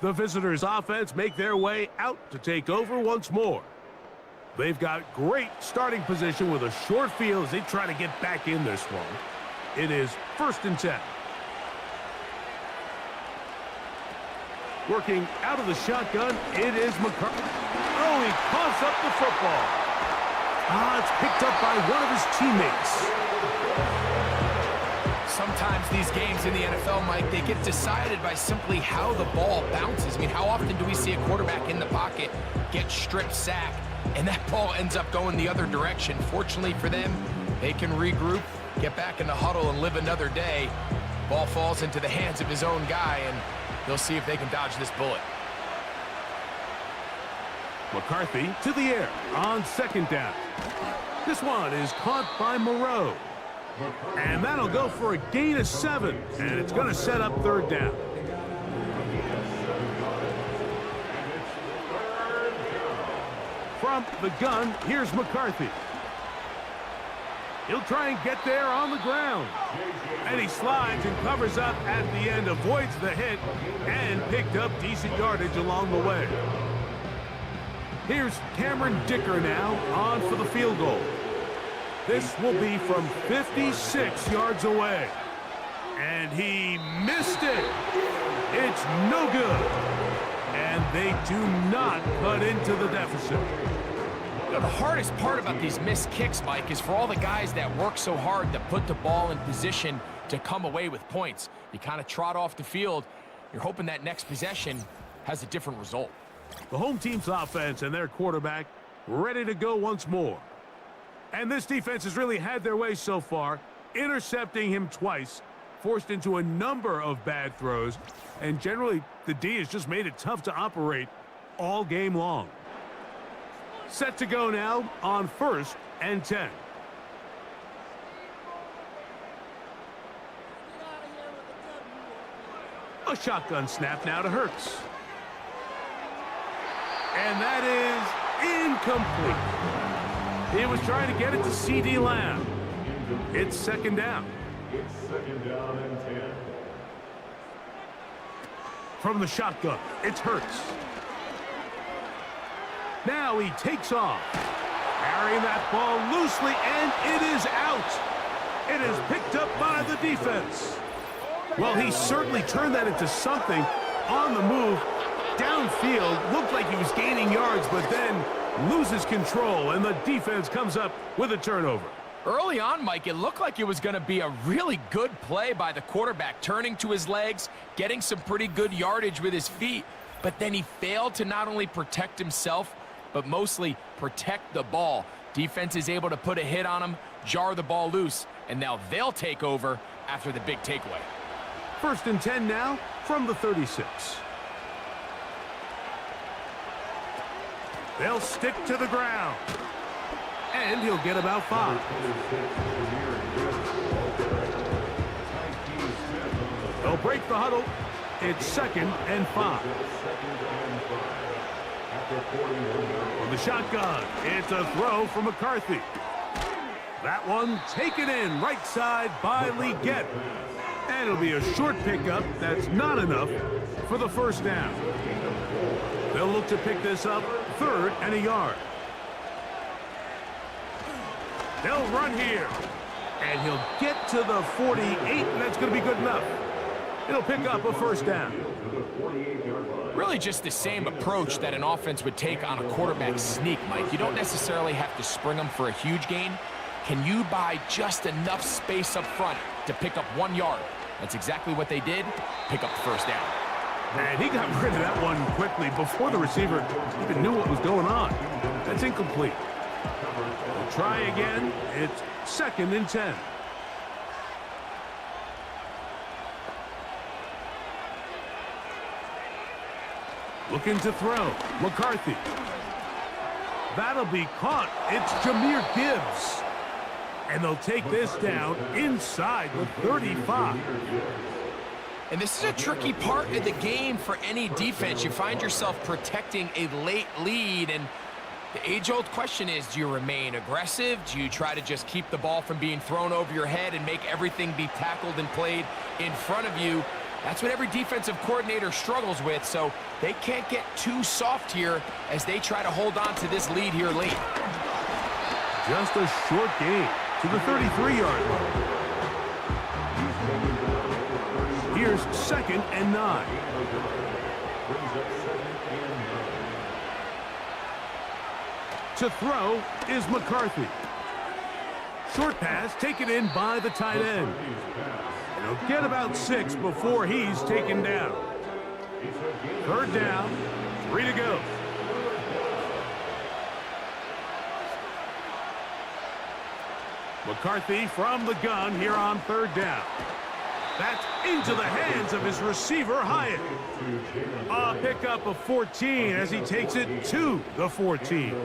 N: The visitors' offense make their way out to take over once more. They've got great starting position with a short field as they try to get back in this one. It is 1st and 10. Working out of the shotgun, it is McCarthy. Oh, he coughs up the football. It's picked up by one of his teammates.
O: Sometimes these games in the NFL, Mike, they get decided by simply how the ball bounces. I mean, how often do we see a quarterback in the pocket get strip sacked, and that ball ends up going the other direction? Fortunately for them, they can regroup, get back in the huddle, and live another day. Ball falls into the hands of his own guy, and they'll see if they can dodge this bullet.
N: McCarthy to the air on 2nd down. This one is caught by Moreau. And that'll go for a gain of 7. And it's going to set up 3rd down. From the gun, here's McCarthy. He'll try and get there on the ground. And he slides and covers up at the end, avoids the hit, and picked up decent yardage along the way. Here's Cameron Dicker now on for the field goal. This will be from 56 yards away. And he missed it. It's no good. And they do not cut into the deficit.
O: You know, the hardest part about these missed kicks, Mike, is for all the guys that work so hard to put the ball in position to come away with points. You kind of trot off the field. You're hoping that next possession has a different result.
N: The home team's offense and their quarterback ready to go once more. And this defense has really had their way so far, intercepting him twice, forced into a number of bad throws, and generally the D has just made it tough to operate all game long. Set to go now on 1st and 10. A shotgun snap now to Hurts. And that is incomplete. He was trying to get it to C.D. Lamb. It's 2nd down.
F: It's 2nd down and 10.
N: From the shotgun, it's Hurts. Now he takes off. Carrying that ball loosely, and it is out. It is picked up by the defense. Well, he certainly turned that into something on the move. Downfield, looked like he was gaining yards, but then loses control, and the defense comes up with a turnover.
O: Early on, Mike, it looked like it was going to be a really good play by the quarterback, turning to his legs, getting some pretty good yardage with his feet, but then he failed to not only protect himself, but mostly protect the ball. Defense is able to put a hit on him, jar the ball loose, and now they'll take over after the big takeaway.
N: 1st and 10 now from the 36. They'll stick to the ground. And he'll get about 5. They'll break the huddle. It's 2nd and 5. On the shotgun, it's a throw from McCarthy. That one taken in right side by Legette. And it'll be a short pickup that's not enough for the 1st down. They'll look to pick this up 3rd and a yard. They'll run here. And he'll get to the 48, and that's going to be good enough. It'll pick up a 1st down.
O: Really just the same approach that an offense would take on a quarterback sneak, Mike. You don't necessarily have to spring them for a huge gain. Can you buy just enough space up front to pick up 1 yard? That's exactly what they did. Pick up the 1st down.
N: And he got rid of that one quickly before the receiver even knew what was going on. That's incomplete. We'll try again. It's 2nd and 10. Looking to throw. McCarthy. That'll be caught. It's Jahmyr Gibbs. And they'll take this down inside the 35.
O: And this is a tricky part of the game for any defense. You find yourself protecting a late lead, and the age-old question is, do you remain aggressive? Do you try to just keep the ball from being thrown over your head and make everything be tackled and played in front of you? That's what every defensive coordinator struggles with, so they can't get too soft here as they try to hold on to this lead here late.
N: Just a short gain to the 33-yard line. Here's 2nd and 9. To throw is McCarthy. Short pass taken in by the tight end. And he'll get about 6 before he's taken down. 3rd down, 3 to go. McCarthy from the gun here on 3rd down. That's into the hands of his receiver, Hyatt. A pickup of 14 as he takes it to the 14.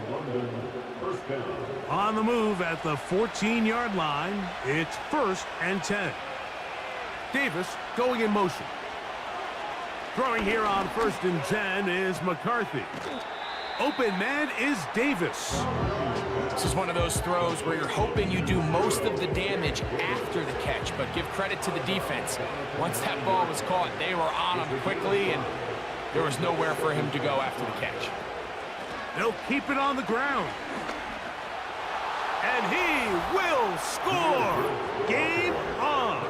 N: On the move at the 14-yard line, it's 1st and 10. Davis going in motion. Throwing here on 1st and 10 is McCarthy. Open man is Davis.
O: This is one of those throws where you're hoping you do most of the damage after the catch, but give credit to the defense. Once that ball was caught, they were on him quickly, and there was nowhere for him to go after the catch.
N: They'll keep it on the ground. And he will score. Game on.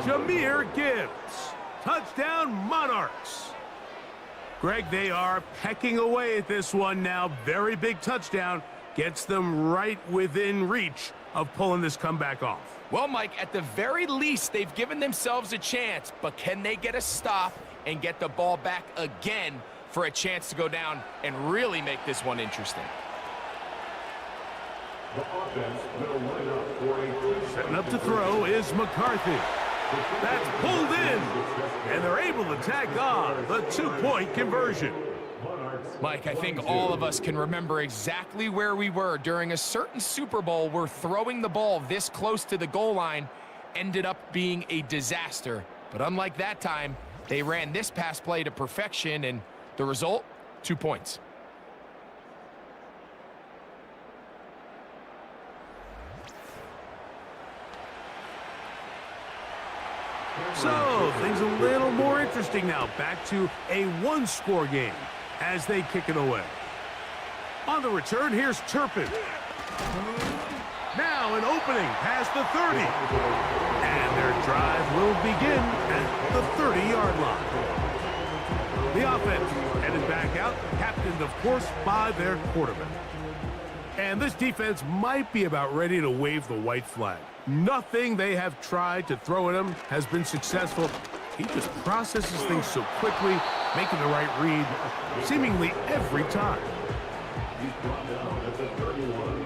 N: Jahmyr Gibbs. Touchdown, Monarchs. Greg, they are pecking away at this one now. Very big touchdown. Gets them right within reach of pulling this comeback off.
O: Well, Mike, at the very least, they've given themselves a chance, but can they get a stop and get the ball back again for a chance to go down and really make this one interesting?
F: The offense will line up for a
N: Setting up to throw is McCarthy. That's pulled in, and they're able to tack on the 2-point conversion.
O: Mike, I think all of us can remember exactly where we were during a certain Super Bowl where throwing the ball this close to the goal line ended up being a disaster. But unlike that time, they ran this pass play to perfection, and the result, 2 points.
N: So, things a little more interesting now. Back to a one-score game as they kick it away. On the return, here's Turpin. Now an opening past the 30. And their drive will begin at the 30-yard line. The offense headed back out, captained, of course, by their quarterback. And this defense might be about ready to wave the white flag. Nothing they have tried to throw at him has been successful. He just processes things so quickly, making the right read seemingly every time.
F: He's brought down at the 31.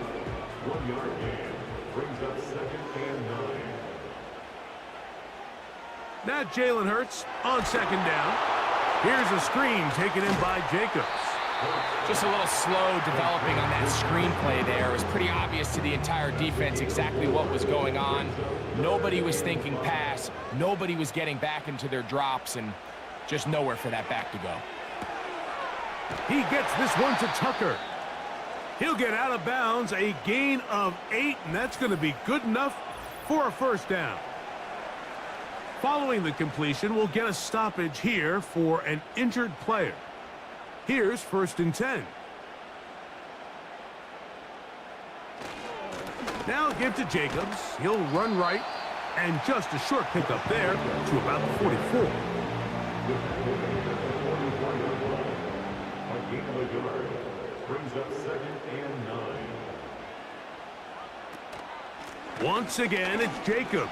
F: 1-yard gain brings up 2nd and 9.
N: Now Jalen Hurts on 2nd down. Here's a screen taken in by Jacobs.
O: Just a little slow developing on that screen play there. It was pretty obvious to the entire defense exactly what was going on. Nobody was thinking pass. Nobody was getting back into their drops, and just nowhere for that back to go.
N: He gets this one to Tucker. He'll get out of bounds, a gain of 8, and that's going to be good enough for a first down. Following the completion, we'll get a stoppage here for an injured player. Here's 1st and 10. Now give to Jacobs. He'll run right, and just a short pickup there to about the 44.
F: A gain of a yard brings up 2nd and 9.
N: Once again, it's Jacobs.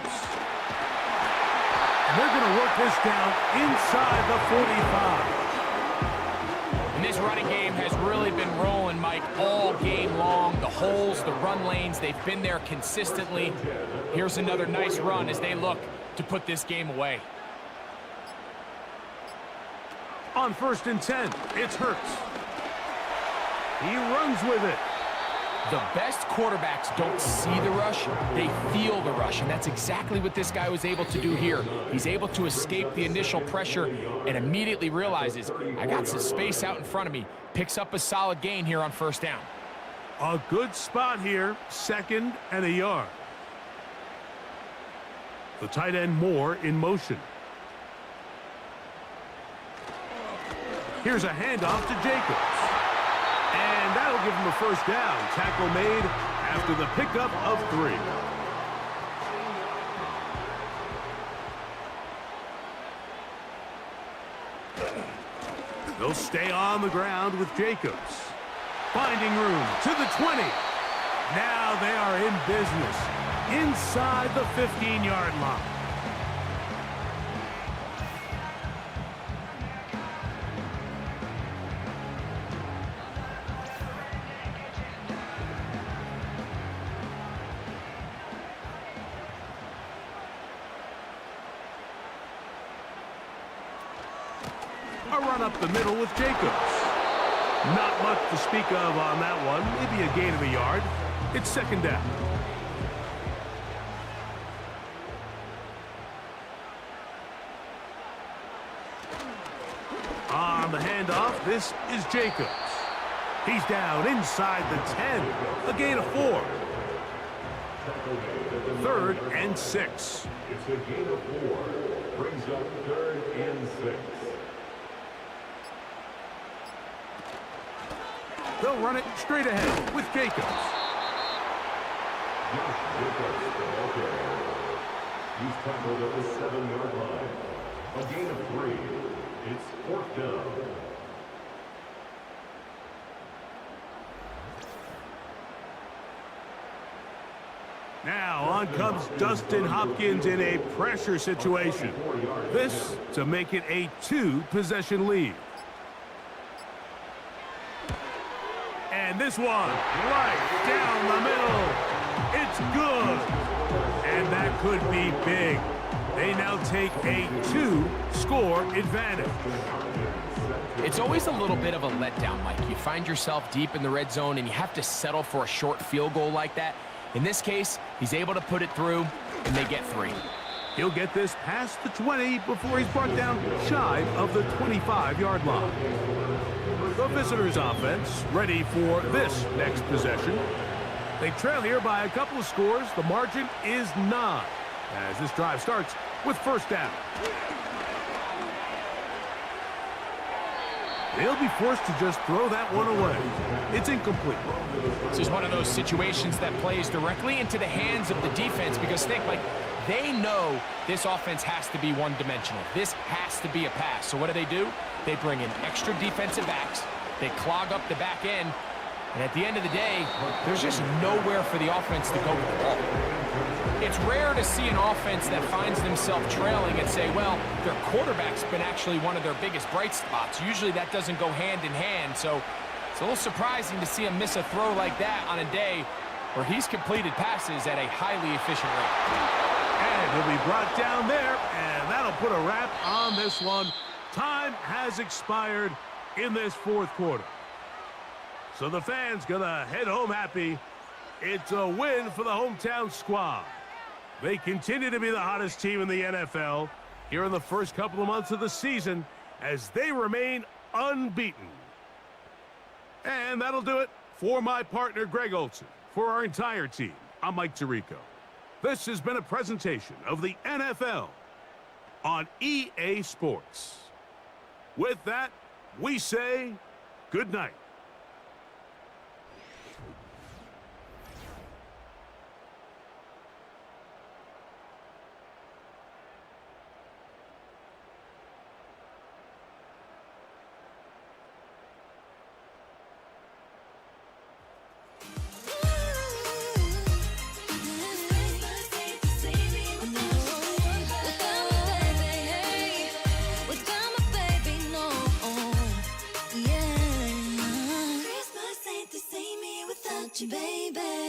N: And they're going to work this down inside the 45.
O: And this running game has really been rolling, Mike, all game long. The holes, the run lanes, they've been there consistently. Here's another nice run as they look to put this game away.
N: On 1st and 10, it's Hurts. He runs with it.
O: The best quarterbacks don't see the rush, they feel the rush, and that's exactly what this guy was able to do here. He's able to escape the initial pressure and immediately realizes, I got some space out in front of me. Picks up a solid gain here on 1st down.
N: A good spot here, 2nd and a yard. The tight end Moore in motion. Here's a handoff to Jacobs. And that'll give him a first down. Tackle made after the pickup of 3. They'll stay on the ground with Jacobs. Finding room to the 20. Now they are in business inside the 15-yard line. A run up the middle with Jacobs. Not much to speak of on that one. Maybe a gain of a yard. It's 2nd down. On the handoff, this is Jacobs. He's down inside the 10. A gain of 4. 3rd and 6.
F: It's a gain of 4. Brings up 3rd and 6.
N: They'll run it straight ahead with Jacobs.
F: He's tackled at the 7-yard line. A gain of 3. It's 4th down.
N: Now on comes Dustin Hopkins in a pressure situation. This to make it a 2-possession lead. And this one, right down the middle. It's good. And that could be big. They now take a 2-score advantage.
O: It's always a little bit of a letdown, Mike. You find yourself deep in the red zone, and you have to settle for a short field goal like that. In this case, he's able to put it through, and they get 3.
N: He'll get this past the 20 before he's brought down shy of the 25-yard line. The visitors' offense ready for this next possession. They trail here by a couple of scores. The margin is 9 as this drive starts with first down. They'll be forced to just throw that one away. It's incomplete.
O: This is one of those situations that plays directly into the hands of the defense because think, like, they know this offense has to be one-dimensional. This has to be a pass. So what do? They bring in extra defensive backs. They clog up the back end. And at the end of the day, there's just nowhere for the offense to go with the ball. It's rare to see an offense that finds themselves trailing and say, well, their quarterback's been actually one of their biggest bright spots. Usually that doesn't go hand in hand. So it's a little surprising to see him miss a throw like that on a day where he's completed passes at a highly efficient rate.
N: And he'll be brought down there, and that'll put a wrap on this one. Time has expired in this fourth quarter. So the fans gonna head home happy. It's a win for the hometown squad. They continue to be the hottest team in the NFL here in the first couple of months of the season as they remain unbeaten. And that'll do it for my partner, Greg Olson. For our entire team, I'm Mike Tirico. This has been a presentation of the NFL on EA Sports. With that, we say good night.
M: You, baby.